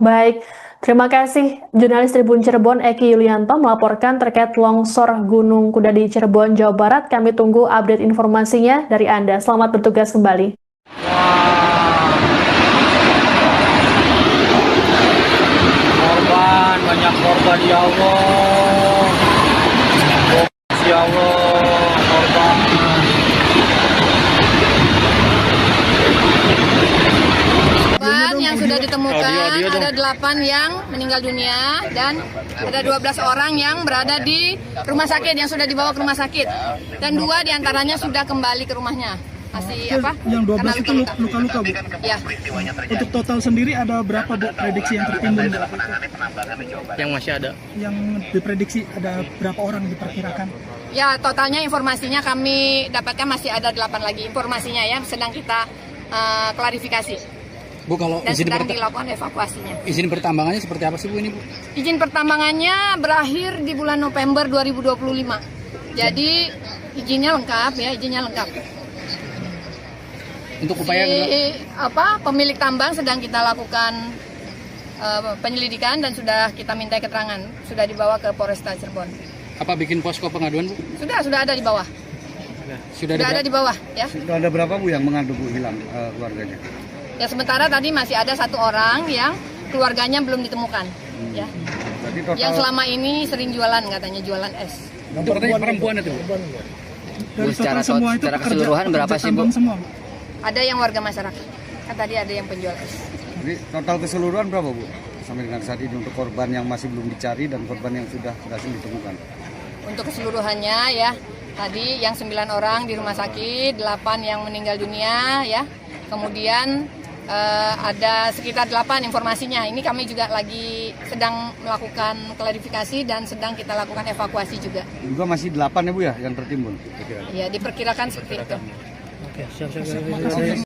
Baik, terima kasih jurnalis Tribun Cirebon Eki Yulianto melaporkan terkait longsor Gunung Kuda di Cirebon, Jawa Barat. Kami tunggu update informasinya dari Anda. Selamat bertugas kembali. Banyak korban, ya Allah. Ya Allah, korban. Yang sudah ditemukan ada 8 yang meninggal dunia dan ada 12 orang yang berada di rumah sakit, yang sudah dibawa ke rumah sakit, dan 2 diantaranya sudah kembali ke rumahnya. Yang 12 itu luka-luka, Bu? Ya. Untuk total sendiri ada berapa, Bu, prediksi yang tertimbun? Yang masih ada? Yang diprediksi ada berapa orang diperkirakan? Ya, totalnya informasinya kami dapatkan masih ada 8 lagi informasinya, ya, sedang kita klarifikasi. Bu, kalau dan sedang dilakukan evakuasinya. izin pertambangannya seperti apa sih Bu ini Bu? Izin pertambangannya berakhir di bulan November 2025. Jadi izinnya lengkap ya, izinnya lengkap. Untuk upaya Pemilik tambang sedang kita lakukan penyelidikan dan sudah kita minta keterangan, sudah dibawa ke Polresta Cirebon. apa bikin posko pengaduan Bu? Sudah ada di bawah. Sudah Ada di bawah ya. Sudah ada berapa Bu yang mengadu Bu hilang keluarganya? Ya sementara tadi masih ada 1 orang yang keluarganya belum ditemukan. Ya. Jadi total Yang selama ini sering jualan katanya, jualan es. Itu katanya perempuan itu Bu? Dari secara semua itu keseluruhan berapa sih, Bu? tambang semua, Bu? Ada yang warga masyarakat. Kan tadi ada yang penjual es. Jadi total keseluruhan berapa Bu? Sampai dengan saat ini untuk korban yang masih belum dicari dan korban yang sudah berhasil ditemukan. Untuk keseluruhannya ya, tadi yang 9 orang di rumah sakit, 8 yang meninggal dunia ya. Kemudian ada sekitar 8 informasinya. Ini kami juga lagi sedang melakukan klarifikasi dan sedang kita lakukan evakuasi juga. Juga masih 8 ya Bu ya yang tertimbun. Ya, diperkirakan seperti itu.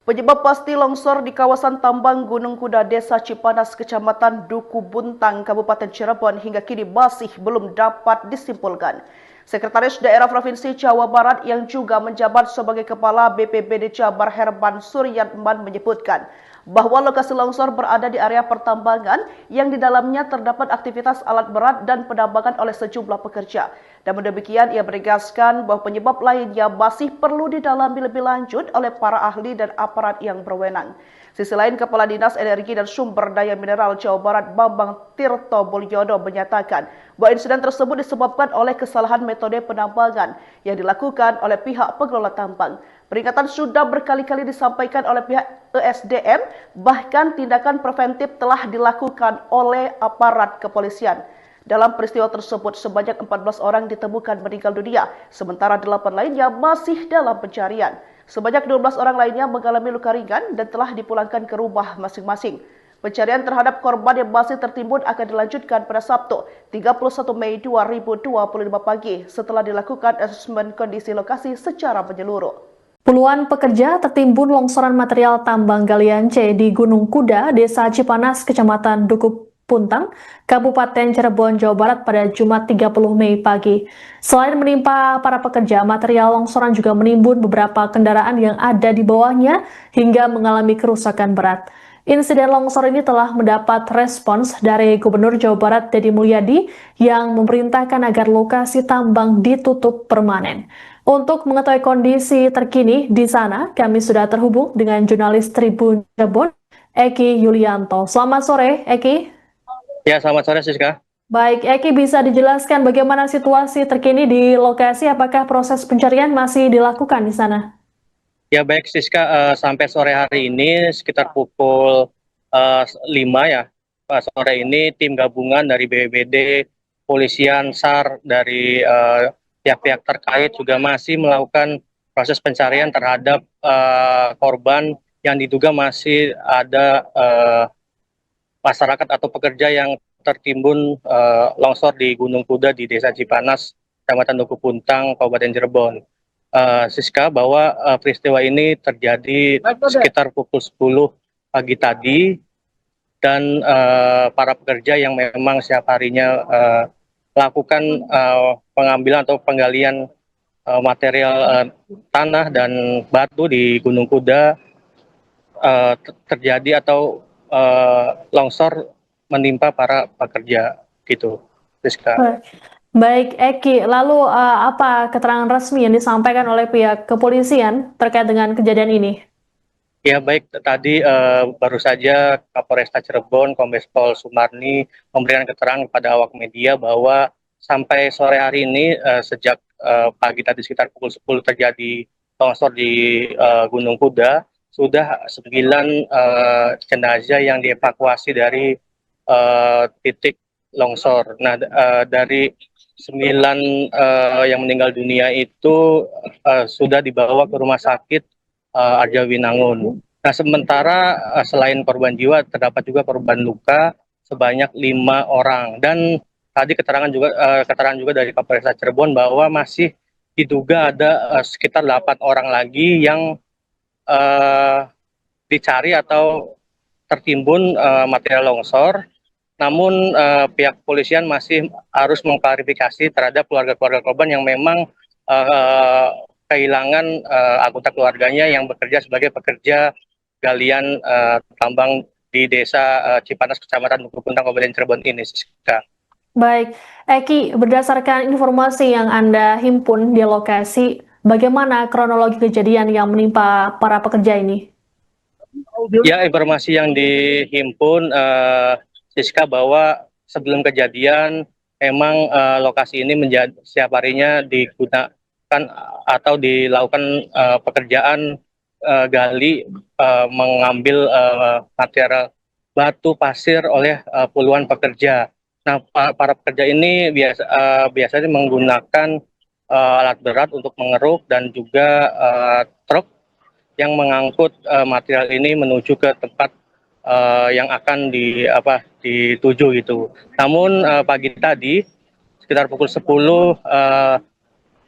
Penyebab pasti longsor di kawasan tambang Gunung Kuda, Desa Cipanas, Kecamatan Duku Buntang, Kabupaten Cirebon hingga kini masih belum dapat disimpulkan. Sekretaris Daerah Provinsi Jawa Barat yang juga menjabat sebagai Kepala BPBD Jabar Herman Suryatman menyebutkan bahwa lokasi longsor berada di area pertambangan yang di dalamnya terdapat aktivitas alat berat dan penambangan oleh sejumlah pekerja. Dan demikian ia menegaskan bahwa penyebab lainnya masih perlu didalami lebih lanjut oleh para ahli dan aparat yang berwenang. Sisi lain, Kepala Dinas Energi dan Sumber Daya Mineral Jawa Barat Bambang Tirto Mulyono menyatakan bahwa insiden tersebut disebabkan oleh kesalahan metode penambangan yang dilakukan oleh pihak pengelola tambang. Peringatan sudah berkali-kali disampaikan oleh pihak ESDM, bahkan tindakan preventif telah dilakukan oleh aparat kepolisian. Dalam peristiwa tersebut, sebanyak 14 orang ditemukan meninggal dunia, sementara 8 lainnya masih dalam pencarian. Sebanyak 12 orang lainnya mengalami luka ringan dan telah dipulangkan ke rumah masing-masing. Pencarian terhadap korban yang masih tertimbun akan dilanjutkan pada Sabtu, 31 Mei 2025 pagi setelah dilakukan asesmen kondisi lokasi secara menyeluruh. Puluhan pekerja tertimbun longsoran material tambang galian C di Gunung Kuda, Desa Cipanas, Kecamatan Duku Puntang, Kabupaten Cirebon, Jawa Barat pada Jumat 30 Mei pagi. Selain menimpa para pekerja, material longsoran juga menimbun beberapa kendaraan yang ada di bawahnya hingga mengalami kerusakan berat. Insiden longsor ini telah mendapat respons dari Gubernur Jawa Barat Deddy Mulyadi yang memerintahkan agar lokasi tambang ditutup permanen. Untuk mengetahui kondisi terkini di sana, kami sudah terhubung dengan jurnalis Tribun Cirebon, Eki Yulianto. Selamat sore, Eki. Ya, selamat sore, Siska. Baik, Eki, bisa dijelaskan bagaimana situasi terkini di lokasi? Apakah proses pencarian masih dilakukan di sana? Ya, baik, Siska. Sampai sore hari ini sekitar pukul 5 ya, sore ini tim gabungan dari BPBD, Polisian, SAR, dari pihak-pihak terkait juga masih melakukan proses pencarian terhadap korban yang diduga masih ada masyarakat atau pekerja yang tertimbun longsor di Gunung Kuda di Desa Cipanas, Kecamatan Duku Puntang, Kabupaten Cirebon. Siska, bahwa peristiwa ini terjadi sekitar pukul 10 pagi tadi dan para pekerja yang memang setiap harinya melakukan pengambilan atau penggalian material tanah dan batu di Gunung Kuda terjadi atau longsor menimpa para pekerja gitu, Siska. Baik, Eki, lalu apa keterangan resmi yang disampaikan oleh pihak kepolisian terkait dengan kejadian ini? Ya, baik, tadi baru saja Kapolresta Cirebon, Kombes Pol Sumarni memberikan keterangan kepada awak media bahwa sampai sore hari ini sejak pagi tadi sekitar pukul 10 terjadi longsor di Gunung Kuda, sudah 9 jenazah yang dievakuasi dari titik longsor. Nah, dari 9 yang meninggal dunia itu sudah dibawa ke rumah sakit Arjawinangun. Nah, sementara selain korban jiwa terdapat juga korban luka sebanyak 5 orang. Dan tadi keterangan juga dari Kapolresta Cirebon bahwa masih diduga ada sekitar 8 orang lagi yang dicari atau tertimbun material longsor. Namun pihak kepolisian masih harus mengklarifikasi terhadap keluarga-keluarga korban yang memang kehilangan anggota keluarganya yang bekerja sebagai pekerja galian tambang di Desa Cipanas, Kecamatan Dukuh Puntang, Kabupaten Cirebon ini, Siska. Baik, Eki, berdasarkan informasi yang Anda himpun di lokasi, bagaimana kronologi kejadian yang menimpa para pekerja ini? Ya, informasi yang dihimpun Siska, bahwa sebelum kejadian memang lokasi ini menjadi setiap harinya digunakan atau dilakukan pekerjaan gali mengambil material batu pasir oleh puluhan pekerja. Nah, para pekerja ini biasanya menggunakan alat berat untuk mengeruk dan juga truk yang mengangkut material ini menuju ke tempat yang akan dituju gitu. Namun pagi tadi sekitar pukul 10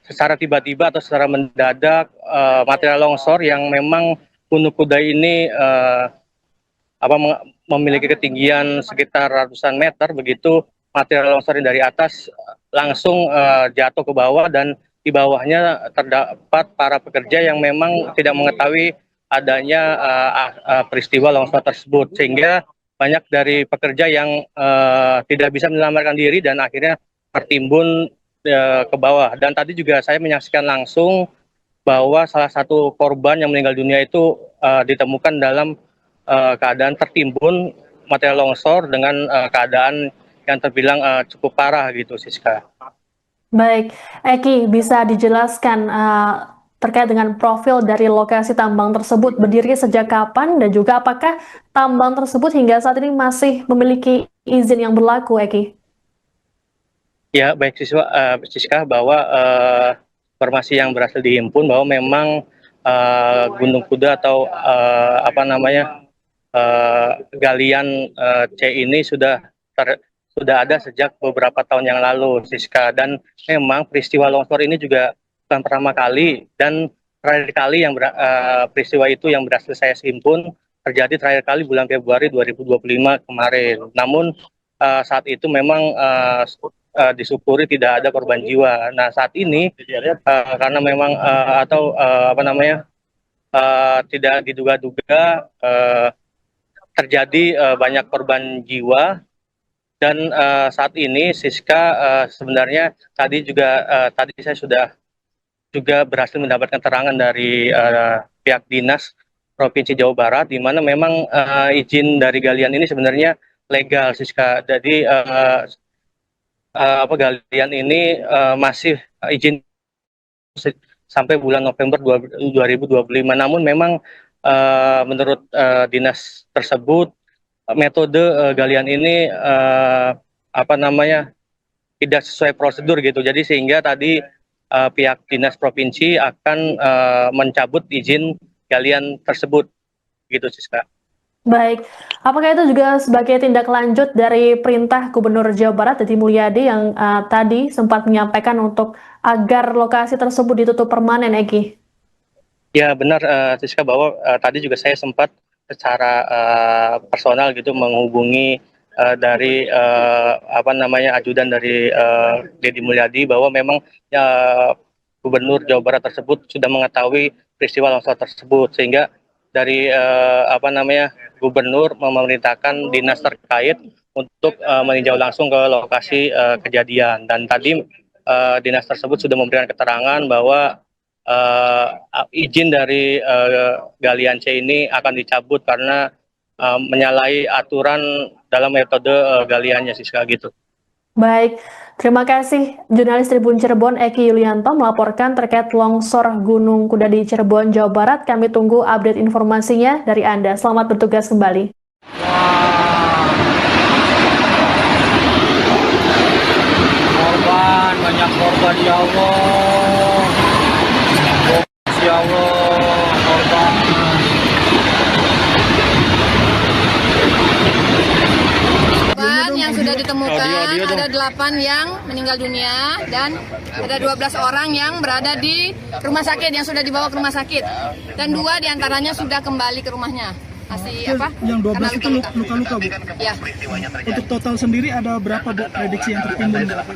secara tiba-tiba atau secara mendadak material longsor yang memang Gunung Kuda ini memiliki ketinggian sekitar ratusan meter, begitu material longsor dari atas langsung jatuh ke bawah, dan di bawahnya terdapat para pekerja yang memang tidak mengetahui adanya peristiwa longsor tersebut, sehingga banyak dari pekerja yang tidak bisa menyelamatkan diri dan akhirnya tertimbun ke bawah. Dan tadi juga saya menyaksikan langsung bahwa salah satu korban yang meninggal dunia itu ditemukan dalam keadaan tertimbun material longsor dengan keadaan yang terbilang cukup parah gitu, Siska. Baik, Eki, bisa dijelaskan terkait dengan profil dari lokasi tambang tersebut, berdiri sejak kapan dan juga apakah tambang tersebut hingga saat ini masih memiliki izin yang berlaku, Eki? Ya, baik Siska, bahwa informasi yang berhasil dihimpun bahwa memang Gunung Kuda atau galian C ini sudah ada sejak beberapa tahun yang lalu, Siska, dan memang peristiwa longsor ini juga bukan pertama kali, dan terakhir kali yang peristiwa itu yang berhasil saya himpun terjadi terakhir kali bulan Februari 2025 kemarin. Namun saat itu memang disyukuri tidak ada korban jiwa. Nah, saat ini karena memang tidak diduga-duga terjadi banyak korban jiwa. Dan saat ini, Siska, sebenarnya tadi saya sudah juga berhasil mendapatkan keterangan dari pihak Dinas Provinsi Jawa Barat, di mana memang izin dari galian ini sebenarnya legal, Siska. Jadi galian ini masih izin sampai bulan November 2025. Namun memang menurut dinas tersebut metode galian ini tidak sesuai prosedur gitu. Jadi sehingga tadi pihak dinas provinsi akan mencabut izin galian tersebut, gitu, Siska. Baik, apakah itu juga sebagai tindak lanjut dari perintah Gubernur Jawa Barat Deddy Mulyadi yang tadi sempat menyampaikan untuk agar lokasi tersebut ditutup permanen, Eki? Ya benar, Siska, bahwa tadi juga saya sempat secara personal gitu menghubungi dari ajudan dari Deddy Mulyadi, bahwa memang Gubernur Jawa Barat tersebut sudah mengetahui peristiwa longsor tersebut, sehingga dari Gubernur memerintahkan dinas terkait untuk meninjau langsung ke lokasi kejadian. Dan tadi dinas tersebut sudah memberikan keterangan bahwa izin dari galian C ini akan dicabut karena menyalahi aturan dalam metode galiannya, Siska, gitu. Baik, terima kasih jurnalis Tribun Cirebon Eki Yulianto melaporkan terkait longsor Gunung Kuda di Cirebon, Jawa Barat. Kami tunggu update informasinya dari Anda. Selamat bertugas kembali. Korban, banyak korban, ya Allah. Ya Allah, korban. Yang sudah ditemukan ada 8 yang meninggal dunia dan ada 12 orang yang berada di rumah sakit, yang sudah dibawa ke rumah sakit, dan 2 diantaranya sudah kembali ke rumahnya. masih apa? Yang 12 karena itu luka-luka, Bu. Ya, Untuk total sendiri ada berapa, Bu, prediksi yang tertimbun, Bu?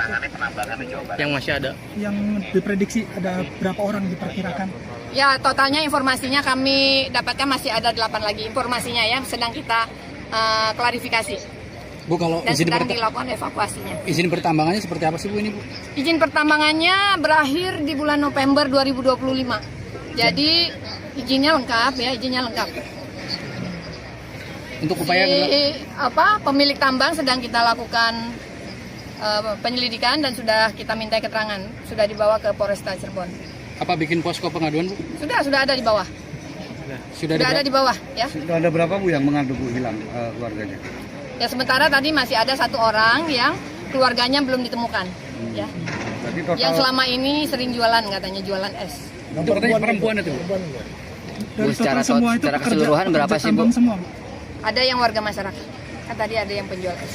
Yang masih ada. Yang diprediksi ada berapa orang diperkirakan? ya totalnya informasinya kami dapatkan masih ada 8 lagi informasinya ya, sedang kita klarifikasi Bu, kalau dan izin sedang dilakukan evakuasinya. izin pertambangannya seperti apa sih Bu ini Bu? Izin pertambangannya berakhir di bulan November 2025. Jadi izinnya lengkap ya, izinnya lengkap. Untuk upaya Pemilik tambang sedang kita lakukan penyelidikan dan sudah kita minta keterangan, sudah dibawa ke Polresta Cirebon. apa bikin posko pengaduan Bu? Sudah ada di bawah. Sudah Sudah ada di bawah ya. Sudah ada berapa, Bu, yang mengadu, Bu, hilang keluarganya? Ya sementara tadi masih ada 1 orang yang keluarganya belum ditemukan ya. Jadi total Yang selama ini sering jualan, katanya jualan es. Itu katanya perempuan itu Bu? Dari total semua itu keseluruhan berapa sih, Bu? tambang semua, Bu? Ada yang warga masyarakat. Kan tadi ada yang penjual es.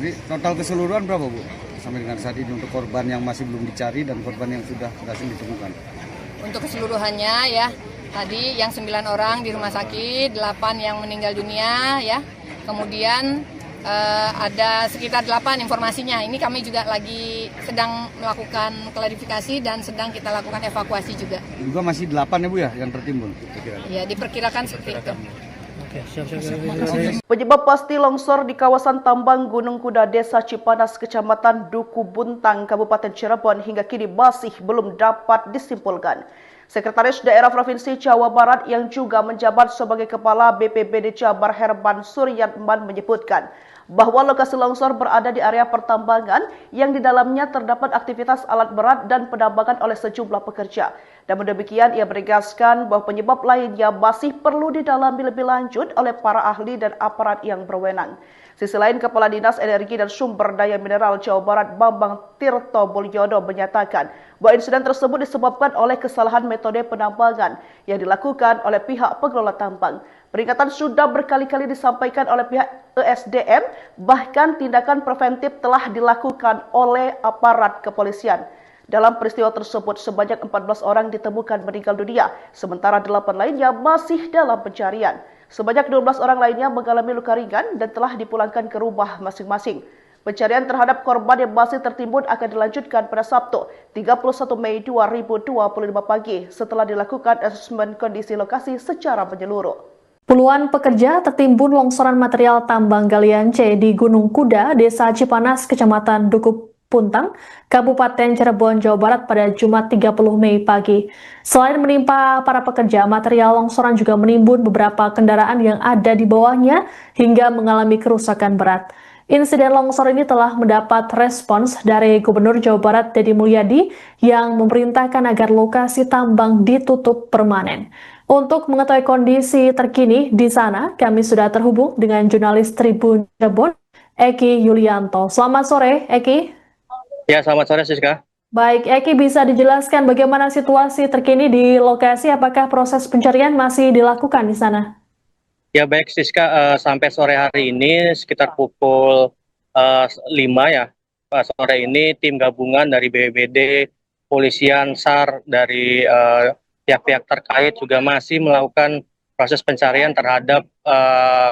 Jadi total keseluruhan berapa, Bu, sampai dengan saat ini untuk korban yang masih belum dicari dan korban yang sudah berhasil ditemukan? Untuk keseluruhannya ya, tadi yang 9 orang di rumah sakit, 8 yang meninggal dunia ya. Kemudian ada sekitar 8 informasinya. Ini kami juga lagi sedang melakukan klarifikasi dan sedang kita lakukan evakuasi juga. Juga masih 8 ya, Bu, ya, yang tertimbun? Ya, diperkirakan seperti itu. Penyebab pasti longsor di kawasan tambang Gunung Kuda, Desa Cipanas, Kecamatan Duku Buntang, Kabupaten Cirebon hingga kini masih belum dapat disimpulkan. Sekretaris Daerah Provinsi Jawa Barat yang juga menjabat sebagai Kepala BPBD Jabar Herman Suryatman menyebutkan bahwa lokasi longsor berada di area pertambangan yang di dalamnya terdapat aktivitas alat berat dan penambangan oleh sejumlah pekerja. Dan demikian ia menegaskan bahwa penyebab lainnya masih perlu didalami lebih lanjut oleh para ahli dan aparat yang berwenang. Sisi lain, Kepala Dinas Energi dan Sumber Daya Mineral Jawa Barat Bambang Tirto Mulyono menyatakan bahwa insiden tersebut disebabkan oleh kesalahan metode penambangan yang dilakukan oleh pihak pengelola tambang. Peringatan sudah berkali-kali disampaikan oleh pihak ESDM, bahkan tindakan preventif telah dilakukan oleh aparat kepolisian. Dalam peristiwa tersebut, sebanyak 14 orang ditemukan meninggal dunia, sementara 8 lainnya masih dalam pencarian. Sebanyak 12 orang lainnya mengalami luka ringan dan telah dipulangkan ke rumah masing-masing. Pencarian terhadap korban yang masih tertimbun akan dilanjutkan pada Sabtu, 31 Mei 2025 pagi setelah dilakukan asesmen kondisi lokasi secara menyeluruh. Puluhan pekerja tertimbun longsoran material tambang galian C di Gunung Kuda, Desa Cipanas, Kecamatan Duku Puntang, Kabupaten Cirebon, Jawa Barat pada Jumat 30 Mei pagi. Selain menimpa para pekerja, material longsoran juga menimbun beberapa kendaraan yang ada di bawahnya hingga mengalami kerusakan berat. Insiden longsor ini telah mendapat respons dari Gubernur Jawa Barat Deddy Mulyadi yang memerintahkan agar lokasi tambang ditutup permanen. Untuk mengetahui kondisi terkini di sana, kami sudah terhubung dengan jurnalis Tribun Cirebon, Eki Yulianto. Selamat sore, Eki. Ya, selamat sore, Siska. Baik, Eki, bisa dijelaskan bagaimana situasi terkini di lokasi? Apakah proses pencarian masih dilakukan di sana? Ya, baik, Siska. Sampai sore hari ini sekitar pukul 5 ya, sore ini tim gabungan dari BPBD, Polisian, SAR, dari pihak-pihak terkait juga masih melakukan proses pencarian terhadap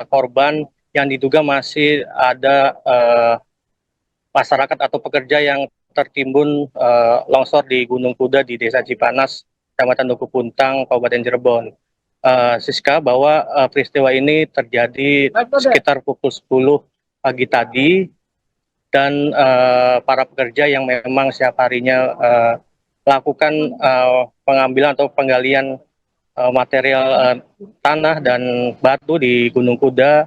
korban yang diduga masih ada masyarakat atau pekerja yang tertimbun longsor di Gunung Kuda di Desa Cipanas, Kecamatan Duku Puntang, Kabupaten Cirebon. Siska, bahwa peristiwa ini terjadi sekitar pukul 10 pagi tadi dan para pekerja yang memang setiap harinya melakukan pengambilan atau penggalian material tanah dan batu di Gunung Kuda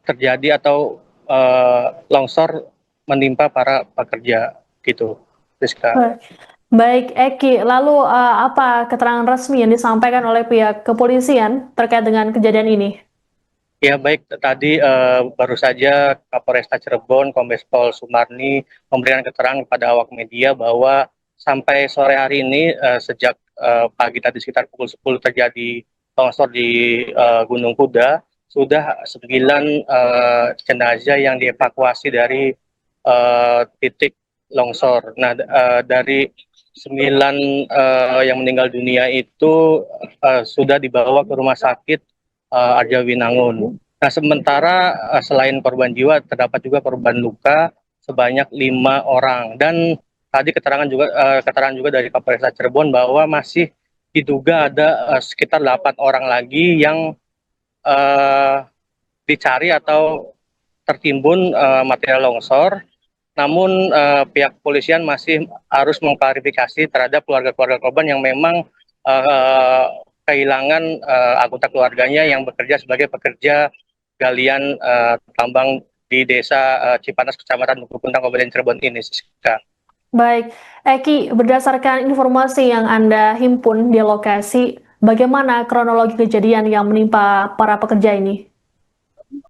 terjadi atau longsor menimpa para pekerja gitu, Siska. Baik, Eki, lalu apa keterangan resmi yang disampaikan oleh pihak kepolisian terkait dengan kejadian ini? Ya, baik, tadi baru saja Kapolresta Cirebon, Kombes Pol Sumarni memberikan keterangan kepada awak media bahwa sampai sore hari ini sejak pagi tadi sekitar pukul 10 terjadi longsor di Gunung Kuda, sudah 9 jenazah yang dievakuasi dari titik longsor. Nah, dari 9 yang meninggal dunia itu sudah dibawa ke rumah sakit Arjawinangun. Nah, sementara selain korban jiwa, terdapat juga korban luka sebanyak 5 orang. Dan tadi keterangan juga dari Kapolres Cirebon bahwa masih diduga ada sekitar 8 orang lagi yang dicari atau tertimbun material longsor. Namun pihak kepolisian masih harus mengklarifikasi terhadap keluarga-keluarga korban yang memang kehilangan anggota keluarganya yang bekerja sebagai pekerja galian tambang di Desa Cipanas, Kecamatan Dukuh Puntang, Kabupaten Cirebon ini, Siska. Baik, Eki, berdasarkan informasi yang Anda himpun di lokasi, bagaimana kronologi kejadian yang menimpa para pekerja ini?